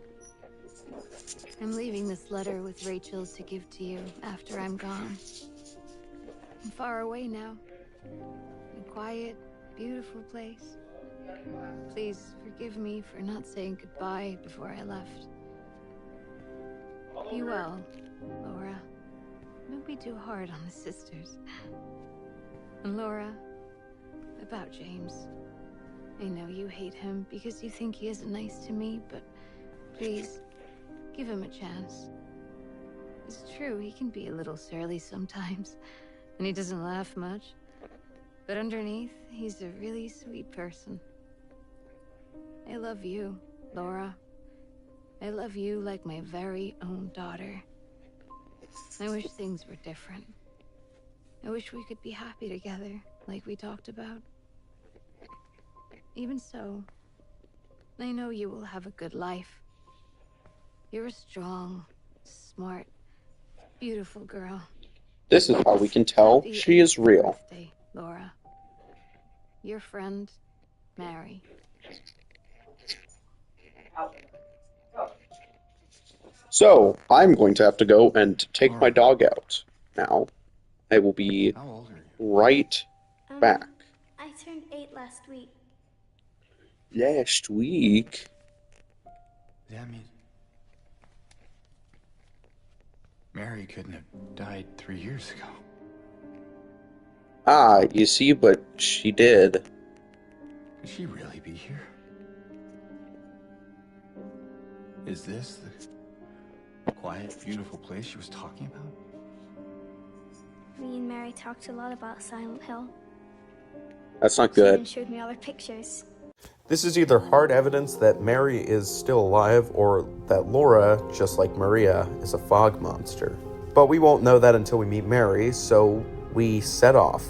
I'm leaving this letter with Rachel to give to you after I'm gone. I'm far away now, in a quiet, beautiful place. Please forgive me for not saying goodbye before I left. Be well, Laura. Don't be too hard on the sisters. And Laura, about James. I know you hate him because you think he isn't nice to me, but please, give him a chance. It's true, he can be a little surly sometimes, and he doesn't laugh much. But underneath, he's a really sweet person. I love you, Laura. I love you like my very own daughter. I wish things were different. I wish we could be happy together, like we talked about. Even so, I know you will have a good life. You're a strong, smart, beautiful girl. This is how we can tell she is real. Birthday, Laura. Your friend, Mary. So, I'm going to have to go and take my dog out now. I will be right back. I turned 8 last week. Last week? That means Mary couldn't have died 3 years ago. Ah, you see, but she did. Could she really be here? Is this the quiet, beautiful place she was talking about? Me and Mary talked a lot about Silent Hill. That's not She even good. showed me all her pictures. This is either hard evidence that Mary is still alive or that Laura, just like Maria, is a fog monster. But we won't know that until we meet Mary, so we set off.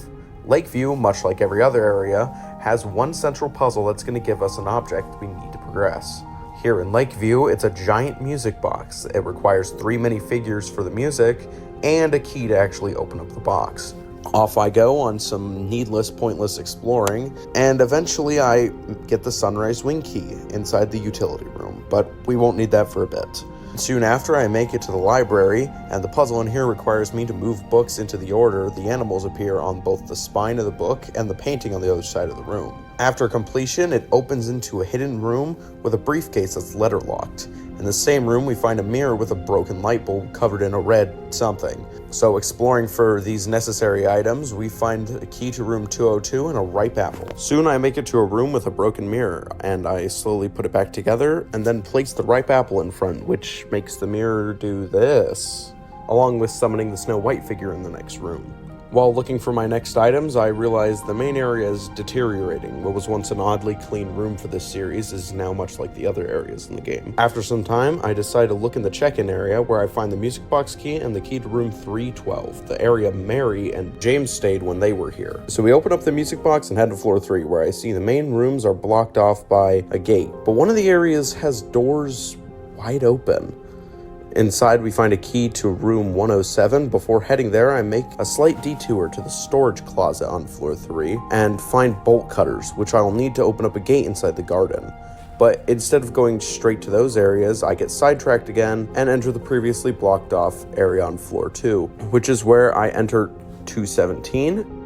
Lakeview, much like every other area, has one central puzzle that's going to give us an object we need to progress. Here in Lakeview, it's a giant music box. It requires 3 minifigures for the music and a key to actually open up the box. Off I go on some needless, pointless exploring, and eventually I get the Sunrise Wing key inside the utility room, but we won't need that for a bit. Soon after, I make it to the library, and the puzzle in here requires me to move books into the order the animals appear on both the spine of the book and the painting on the other side of the room. After completion, it opens into a hidden room with a briefcase that's letter locked. In the same room, we find a mirror with a broken light bulb covered in a red something. So exploring for these necessary items, we find a key to room 202 and a ripe apple. Soon I make it to a room with a broken mirror, and I slowly put it back together and then place the ripe apple in front, which makes the mirror do this, along with summoning the Snow White figure in the next room. While looking for my next items, I realized the main area is deteriorating. What was once an oddly clean room for this series is now much like the other areas in the game. After some time, I decide to look in the check-in area where I find the music box key and the key to room 312, the area Mary and James stayed when they were here. So we open up the music box and head to floor 3, where I see the main rooms are blocked off by a gate, but one of the areas has doors wide open. Inside, we find a key to room 107. Before heading there, I make a slight detour to the storage closet on floor 3 and find bolt cutters, which I will need to open up a gate inside the garden. But instead of going straight to those areas, I get sidetracked again and enter the previously blocked off area on floor 2, which is where I enter 217.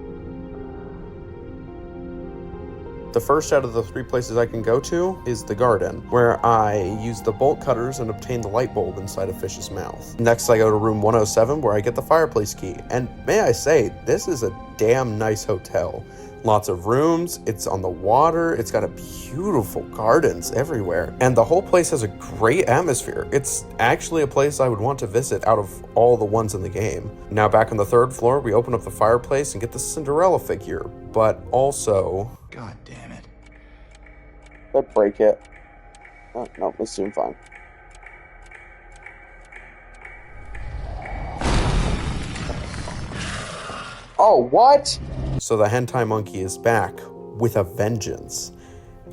The first out of the 3 places I can go to is the garden, where I use the bolt cutters and obtain the light bulb inside a fish's mouth. Next, I go to room 107, where I get the fireplace key. And may I say, this is a damn nice hotel. Lots of rooms, it's on the water, it's got a beautiful gardens everywhere, and the whole place has a great atmosphere. It's actually a place I would want to visit out of all the ones in the game. Now back on the 3rd floor, we open up the fireplace and get the Cinderella figure, but also... God damn it. Don't break it. Oh, no, it's doing fine. Oh, what? So the hentai monkey is back with a vengeance.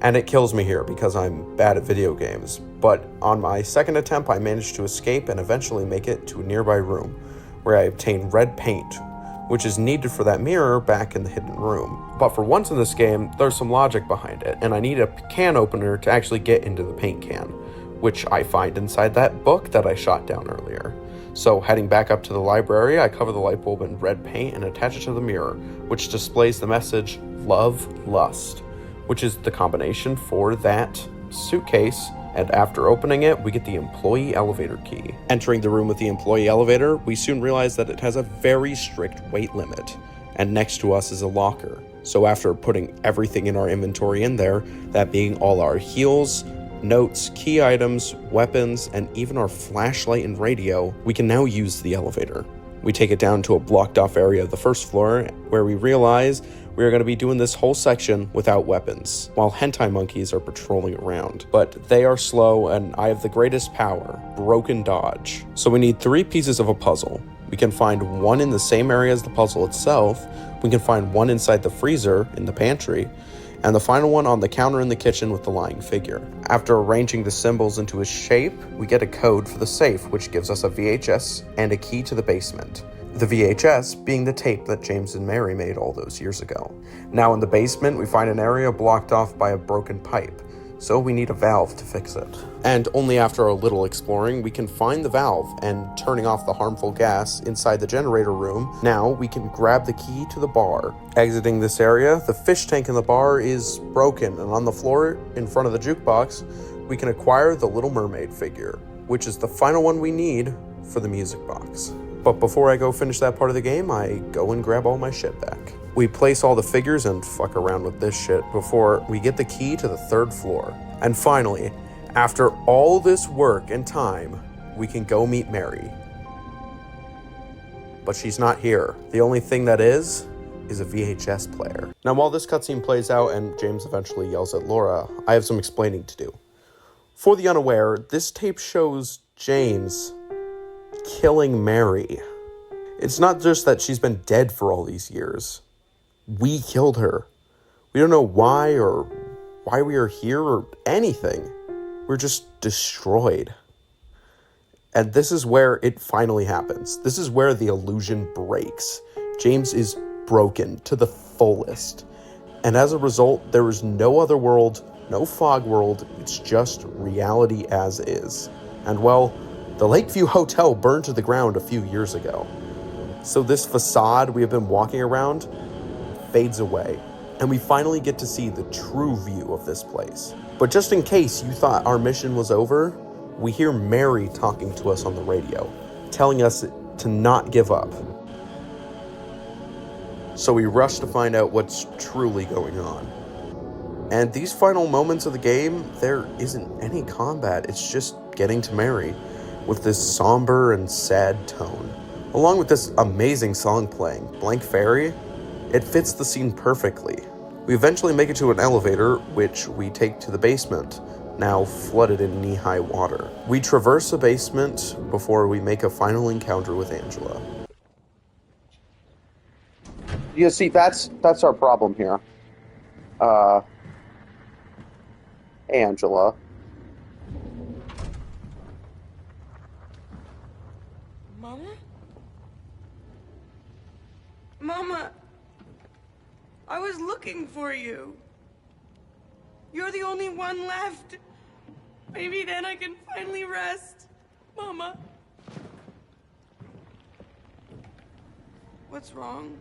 And it kills me here because I'm bad at video games. But on my 2nd attempt, I managed to escape and eventually make it to a nearby room, where I obtain red paint, which is needed for that mirror back in the hidden room. But for once in this game, there's some logic behind it, and I need a can opener to actually get into the paint can, which I find inside that book that I shot down earlier. So heading back up to the library, I cover the light bulb in red paint and attach it to the mirror, which displays the message, Love, Lust, which is the combination for that suitcase. And after opening it, we get the employee elevator key. Entering the room with the employee elevator, we soon realize that it has a very strict weight limit, and next to us is a locker. So after putting everything in our inventory in there, that being all our heals, notes, key items, weapons, and even our flashlight and radio, we can now use the elevator. We take it down to a blocked off area of the 1st floor, where we realize we are going to be doing this whole section without weapons, while hentai monkeys are patrolling around. But they are slow, and I have the greatest power, broken dodge. So we need 3 pieces of a puzzle. We can find one in the same area as the puzzle itself, we can find one inside the freezer in the pantry, and the final one on the counter in the kitchen with the lying figure. After arranging the symbols into a shape, we get a code for the safe, which gives us a VHS and a key to the basement. The VHS being the tape that James and Mary made all those years ago. Now in the basement, we find an area blocked off by a broken pipe, so we need a valve to fix it. And only after a little exploring, we can find the valve, and turning off the harmful gas inside the generator room, now we can grab the key to the bar. Exiting this area, the fish tank in the bar is broken, and on the floor in front of the jukebox, we can acquire the Little Mermaid figure, which is the final one we need for the music box. But before I go finish that part of the game, I go and grab all my shit back. We place all the figures and fuck around with this shit before we get the key to the 3rd floor. And finally, after all this work and time, we can go meet Mary. But she's not here. The only thing that is a VHS player. Now, while this cutscene plays out and James eventually yells at Laura, I have some explaining to do. For the unaware, this tape shows James killing Mary. It's not just that she's been dead for all these years. We killed her. We don't know why or why we are here or anything. We're just destroyed. And this is where it finally happens. This is where the illusion breaks. James is broken to the fullest. And as a result, there is no other world, no fog world. It's just reality as is. And well, the Lakeview Hotel burned to the ground a few years ago. So this facade we have been walking around fades away. And we finally get to see the true view of this place. But just in case you thought our mission was over, we hear Mary talking to us on the radio, telling us to not give up. So we rush to find out what's truly going on. And these final moments of the game, there isn't any combat, it's just getting to Mary, with this somber and sad tone. Along with this amazing song playing, Blank Fairy, it fits the scene perfectly. We eventually make it to an elevator, which we take to the basement, now flooded in knee-high water. We traverse the basement before we make a final encounter with Angela. You see, that's our problem here. Angela. Mama? Mama! I was looking for you. You're the only one left. Maybe then I can finally rest. Mama. What's wrong?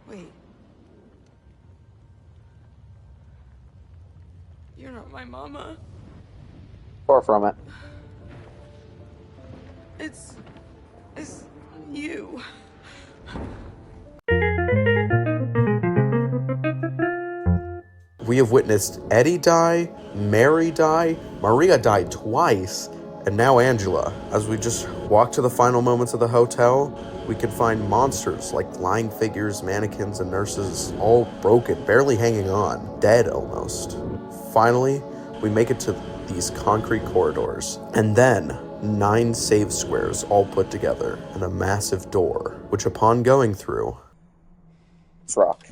Wait. You're not my mama. Far from it. It's you. We have witnessed Eddie die, Mary die, Maria die twice, and now Angela. As we just walk to the final moments of the hotel, we can find monsters like flying figures, mannequins, and nurses, all broken, barely hanging on, dead almost. Finally, we make it to these concrete corridors, and then 9 save squares all put together, and a massive door, which upon going through... It's rock.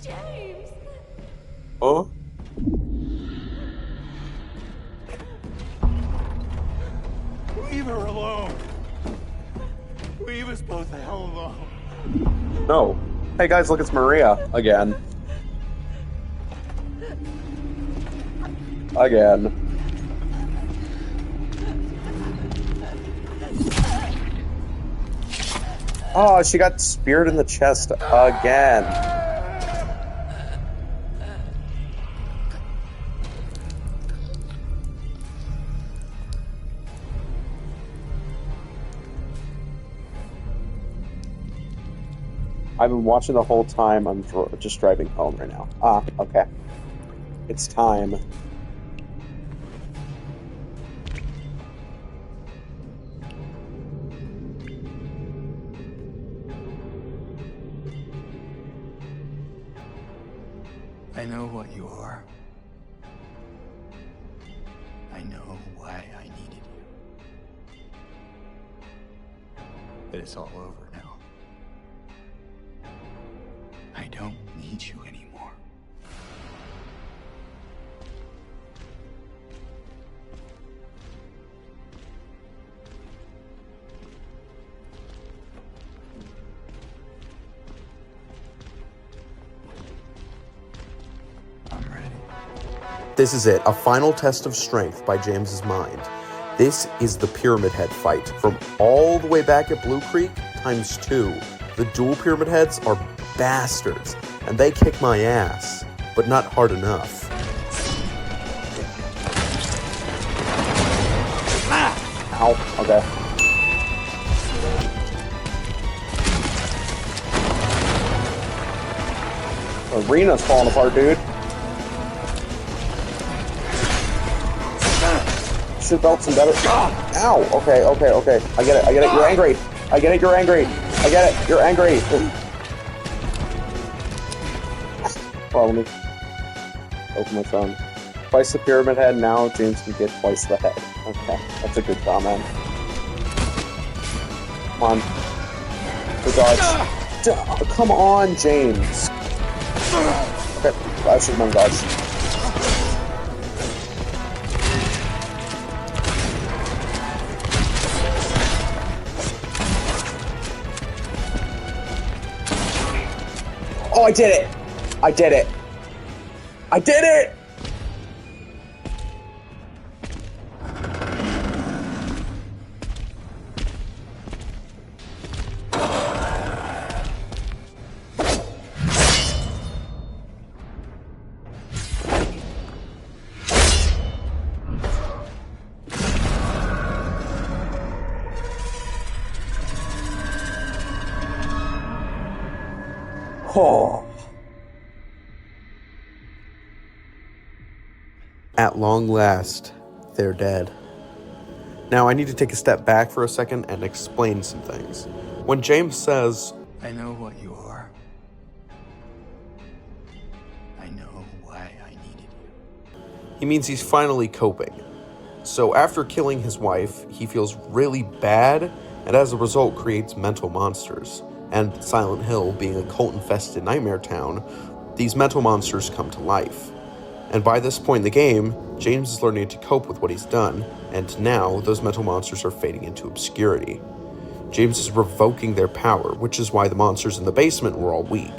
James! Oh? Leave her alone. Leave us both the hell alone. No. Hey guys, look, it's Maria again. Again. Oh, she got speared in the chest again. I've been watching the whole time. I'm just driving home right now. Ah, okay. It's time. I know what you are. I know why I needed you. But it's all over now. I don't need you anymore. This is it, a final test of strength by James's mind. This is the Pyramid Head fight, from all the way back at Blue Creek, ×2. The dual Pyramid Heads are bastards, and they kick my ass, but not hard enough. Ow, okay. Arena's falling apart, dude. Should belt some better. Ow, okay. I get it, you're angry. I get it, you're angry. Follow me. Open my phone. Twice the Pyramid Head, now James can get twice the head. Okay, that's a good comment. Come on. Good dodge. Come on, James. Okay, I should have done dodge. Oh, I did it! Oh. At long last, they're dead. Now I need to take a step back for a second and explain some things. When James says, I know what you are. I know why I needed you. he means he's finally coping. So after killing his wife, he feels really bad, and as a result creates mental monsters. And Silent Hill being a cult-infested nightmare town, these mental monsters come to life. And by this point in the game, James is learning to cope with what he's done, and now those mental monsters are fading into obscurity. James is revoking their power, which is why the monsters in the basement were all weak.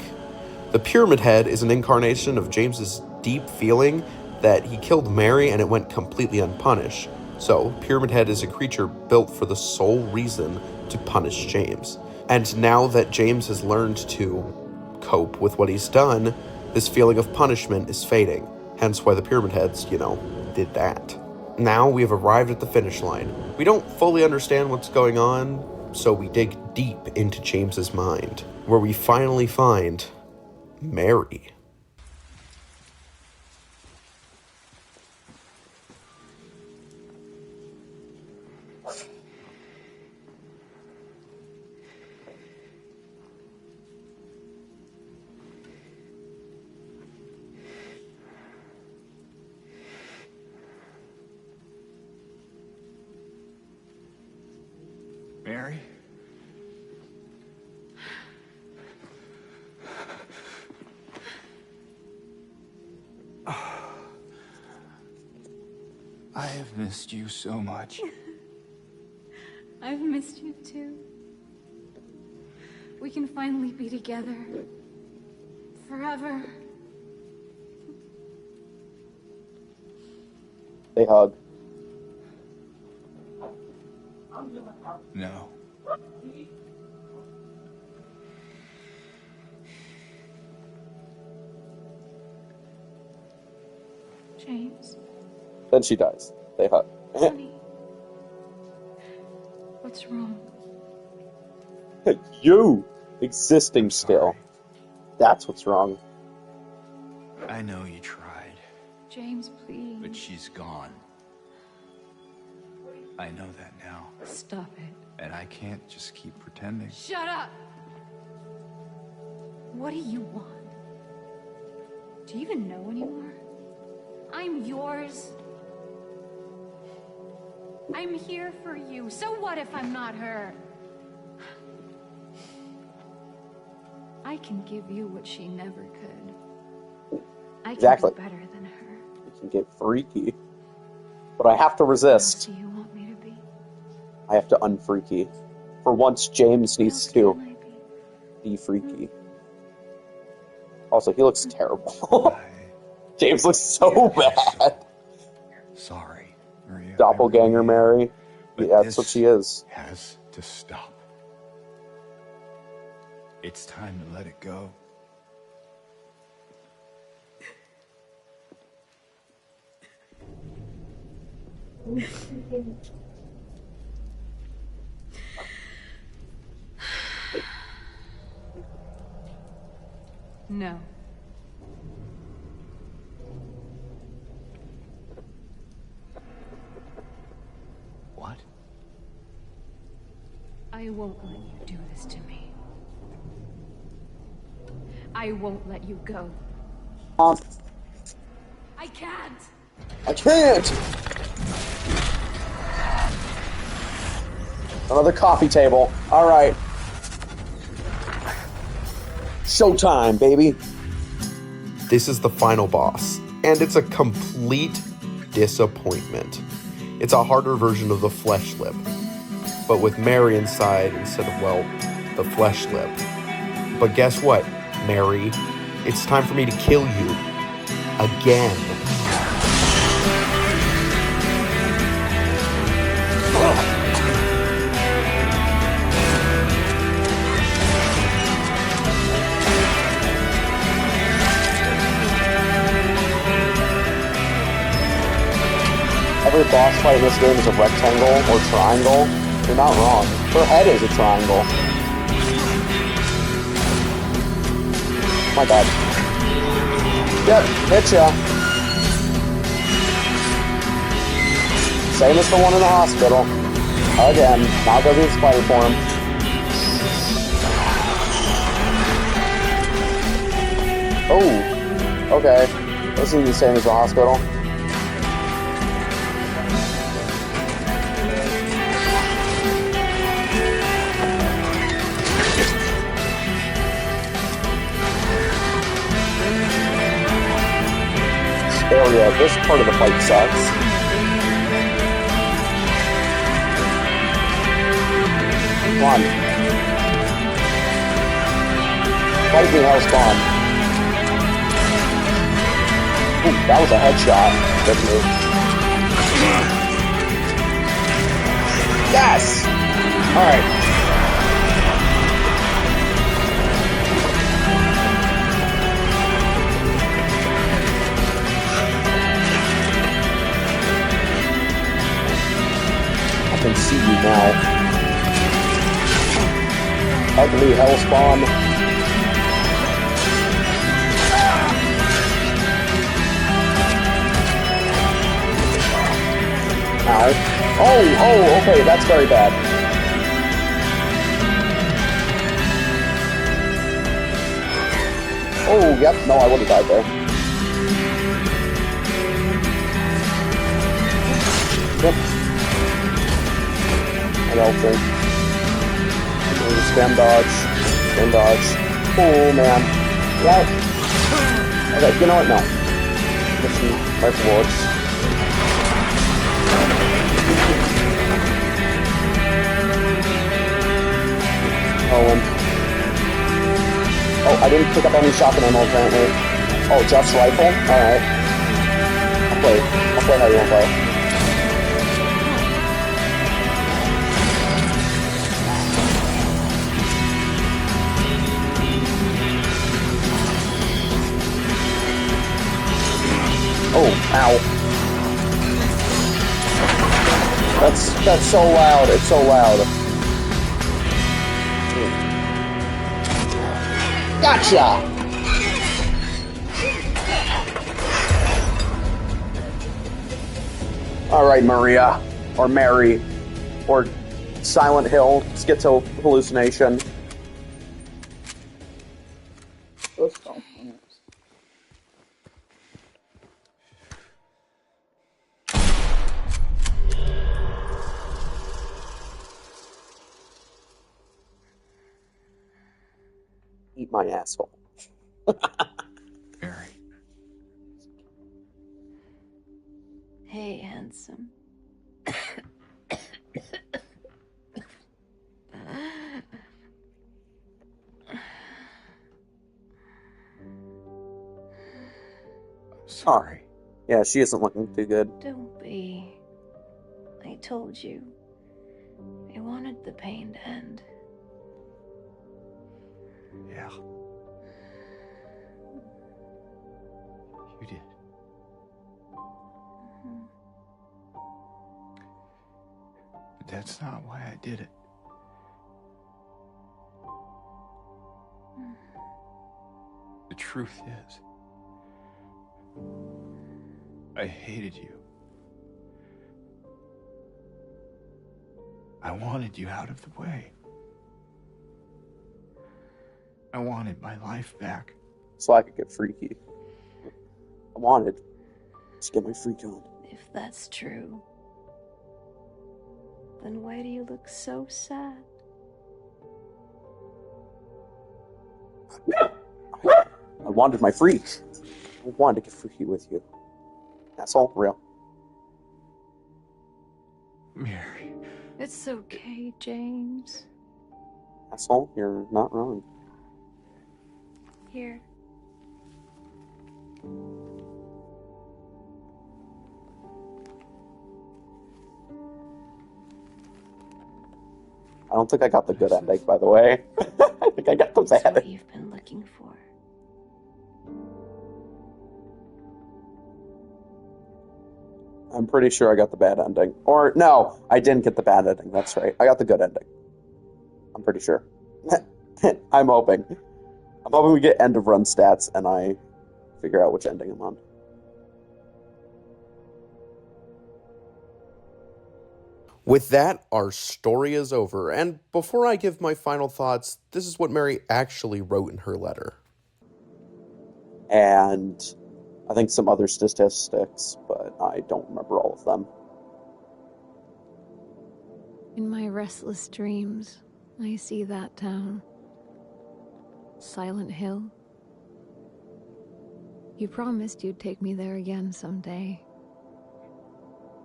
The Pyramid Head is an incarnation of James's deep feeling that he killed Mary and it went completely unpunished. So, Pyramid Head is a creature built for the sole reason to punish James. And now that James has learned to cope with what he's done, this feeling of punishment is fading. Hence why the Pyramid Heads, did that. Now we have arrived at the finish line. We don't fully understand what's going on, so we dig deep into James's mind, where we finally find Mary. Mary? I have missed you so much. I've missed you too. We can finally be together. Forever. They hug. No. James, Then she dies. They hug. honey. What's wrong? You existing still. That's what's wrong. I know you tried, James, please. but she's gone. I know that now. Stop it. And I can't just keep pretending. Shut up! What do you want? Do you even know anymore? I'm yours. I'm here for you. So what if I'm not her? I can give you what she never could. I can Exactly. be better than her. You can get freaky. But I have to resist. What else do you want me to be? I have to unfreaky. For once, James needs to be freaky. Also, he looks terrible. James looks so bad. Sorry, Maria. Doppelganger Mary. But Yeah, that's what this she is. has to stop. It's time to let it go. No. What? I won't let you do this to me. I won't let you go. I can't! I can't! Another coffee table. Alright. Showtime, baby. This is the final boss, and it's a complete disappointment. It's a harder version of the flesh lip, but with Mary inside instead of, well, the flesh lip. But guess what, Mary? It's time for me to kill you. Again. Every boss fight in this game is a rectangle or triangle. You're not wrong. Her head is a triangle. My bad. Yep, hit ya. Same as the one in the hospital. Again, now go to the spider form. Oh, okay. This is the same as the hospital. Area. This part of the fight sucks. Come on. Fight me, Hellspawn. Ooh, that was a headshot. Good move. Yes! Alright. I can see you now. Ugly Hellspawn. Ow. Oh, okay, that's very bad. Oh, yep, no, I would have died there. Yep. I don't think. Spam dodge. Spam dodge. Oh, man. Well. Okay, you know what? No. Mission rifle bullets. Oh, I didn't pick up any shotgun ammo, apparently. Oh, just rifle? Alright. I'll play how you want to play. Oh, ow. That's so loud. It's so loud. Gotcha! Alright, Maria. Or Mary. Or Silent Hill. Schizo hallucination. Eat my asshole. Mary. Hey, handsome. sorry. Yeah, she isn't looking too good. Don't be. I told you. I wanted the pain to end. Yeah. You did. But that's not why I did it. The truth is, I hated you. I wanted you out of the way. I wanted my life back. So I could get freaky. I wanted to get my freak on. If that's true, then why do you look so sad? I wanted my freak. I wanted to get freaky with you. That's all real. Mary. It's okay, James. That's all. You're not wrong. Here. I don't think I got the good ending, by the way. I think I got the That's bad. what you've been looking for. I'm pretty sure I got the bad ending. Or, no, I didn't get the bad ending. That's right. I got the good ending. I'm pretty sure. I'm hoping. I'm hoping we get end of run stats and I figure out which ending I'm on. With that, our story is over, and before I give my final thoughts, this is what Mary actually wrote in her letter. And I think some other statistics, but I don't remember all of them. In my restless dreams, I see that town. Silent Hill. You promised you'd take me there again someday.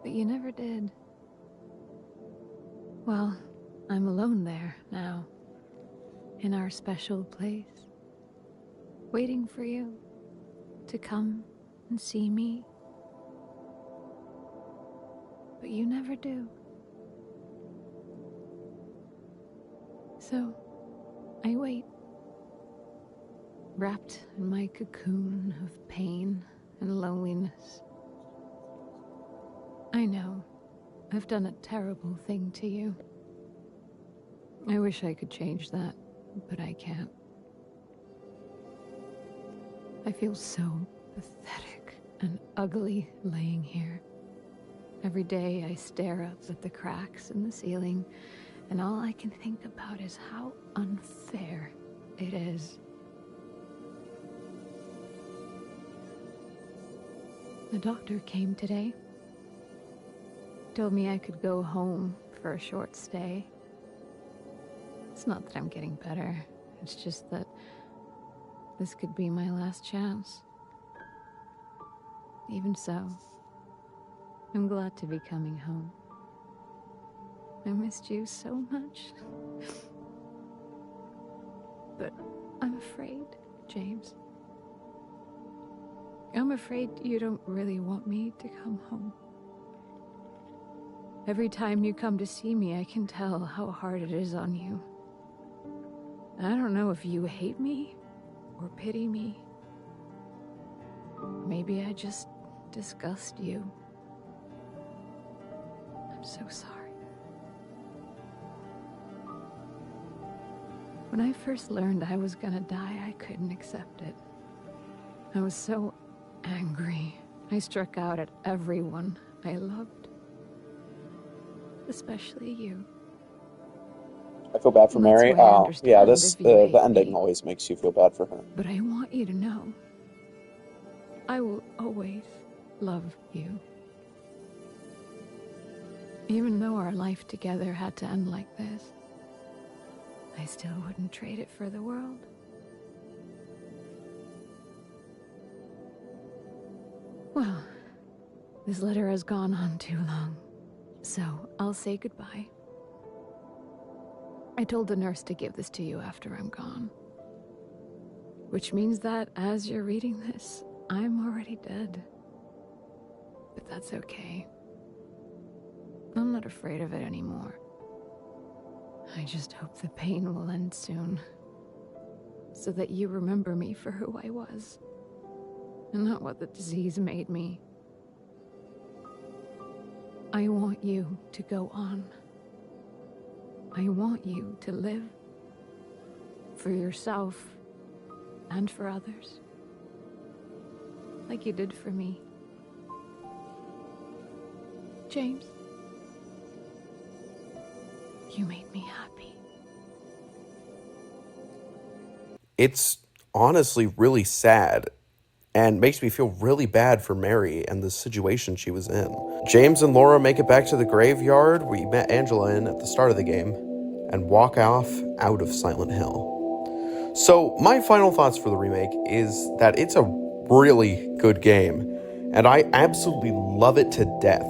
But you never did. Well, I'm alone there now. In our special place. Waiting for you to come and see me. But you never do. So, I wait. Wrapped in my cocoon of pain and loneliness. I know, I've done a terrible thing to you. I wish I could change that, but I can't. I feel so pathetic and ugly laying here. Every day I stare up at the cracks in the ceiling, and all I can think about is how unfair it is. The doctor came today. Told me I could go home for a short stay. It's not that I'm getting better. It's just that this could be my last chance. Even so, I'm glad to be coming home. I missed you so much. But I'm afraid, James. I'm afraid you don't really want me to come home. Every time you come to see me, I can tell how hard it is on you. I don't know if you hate me or pity me. Maybe I just disgust you. I'm so sorry. When I first learned I was gonna die, I couldn't accept it. I was so angry. I struck out at everyone I loved. Especially you. I feel bad for Mary. That's why I Yeah, understand this if you hate the ending me. always makes you feel bad for her. But I want you to know, I will always love you. Even though our life together had to end like this, I still wouldn't trade it for the world. Well, this letter has gone on too long, so I'll say goodbye. I told the nurse to give this to you after I'm gone. Which means that as you're reading this, I'm already dead. But that's okay. I'm not afraid of it anymore. I just hope the pain will end soon. So that you remember me for who I was. And not what the disease made me. I want you to go on. I want you to live. For yourself. And for others. Like you did for me. James. You made me happy. It's honestly really sad and makes me feel really bad for Mary and the situation she was in. James and Laura make it back to the graveyard we met Angela in at the start of the game and walk off out of Silent Hill. So my final thoughts for the remake is that it's a really good game, and I absolutely love it to death.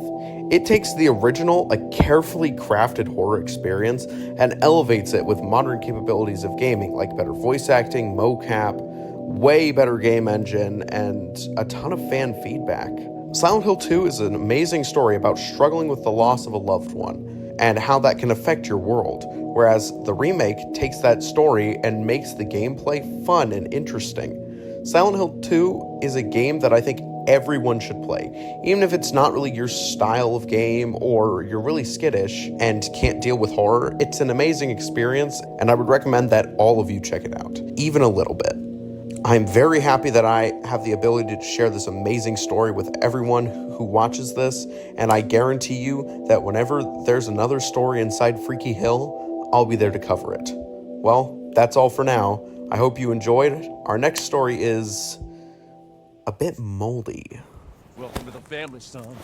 It takes the original, a carefully crafted horror experience, and elevates it with modern capabilities of gaming, like better voice acting, mocap, way better game engine, and a ton of fan feedback. Silent Hill 2 is an amazing story about struggling with the loss of a loved one, and how that can affect your world, whereas the remake takes that story and makes the gameplay fun and interesting. Silent Hill 2 is a game that I think everyone should play. Even if it's not really your style of game or you're really skittish and can't deal with horror, it's an amazing experience, and I would recommend that all of you check it out, even a little bit. I'm very happy that I have the ability to share this amazing story with everyone who watches this, and I guarantee you that whenever there's another story inside Freaky Hill, I'll be there to cover it. Well, that's all for now. I hope you enjoyed. Our next story is a bit moldy. Welcome to the family, son.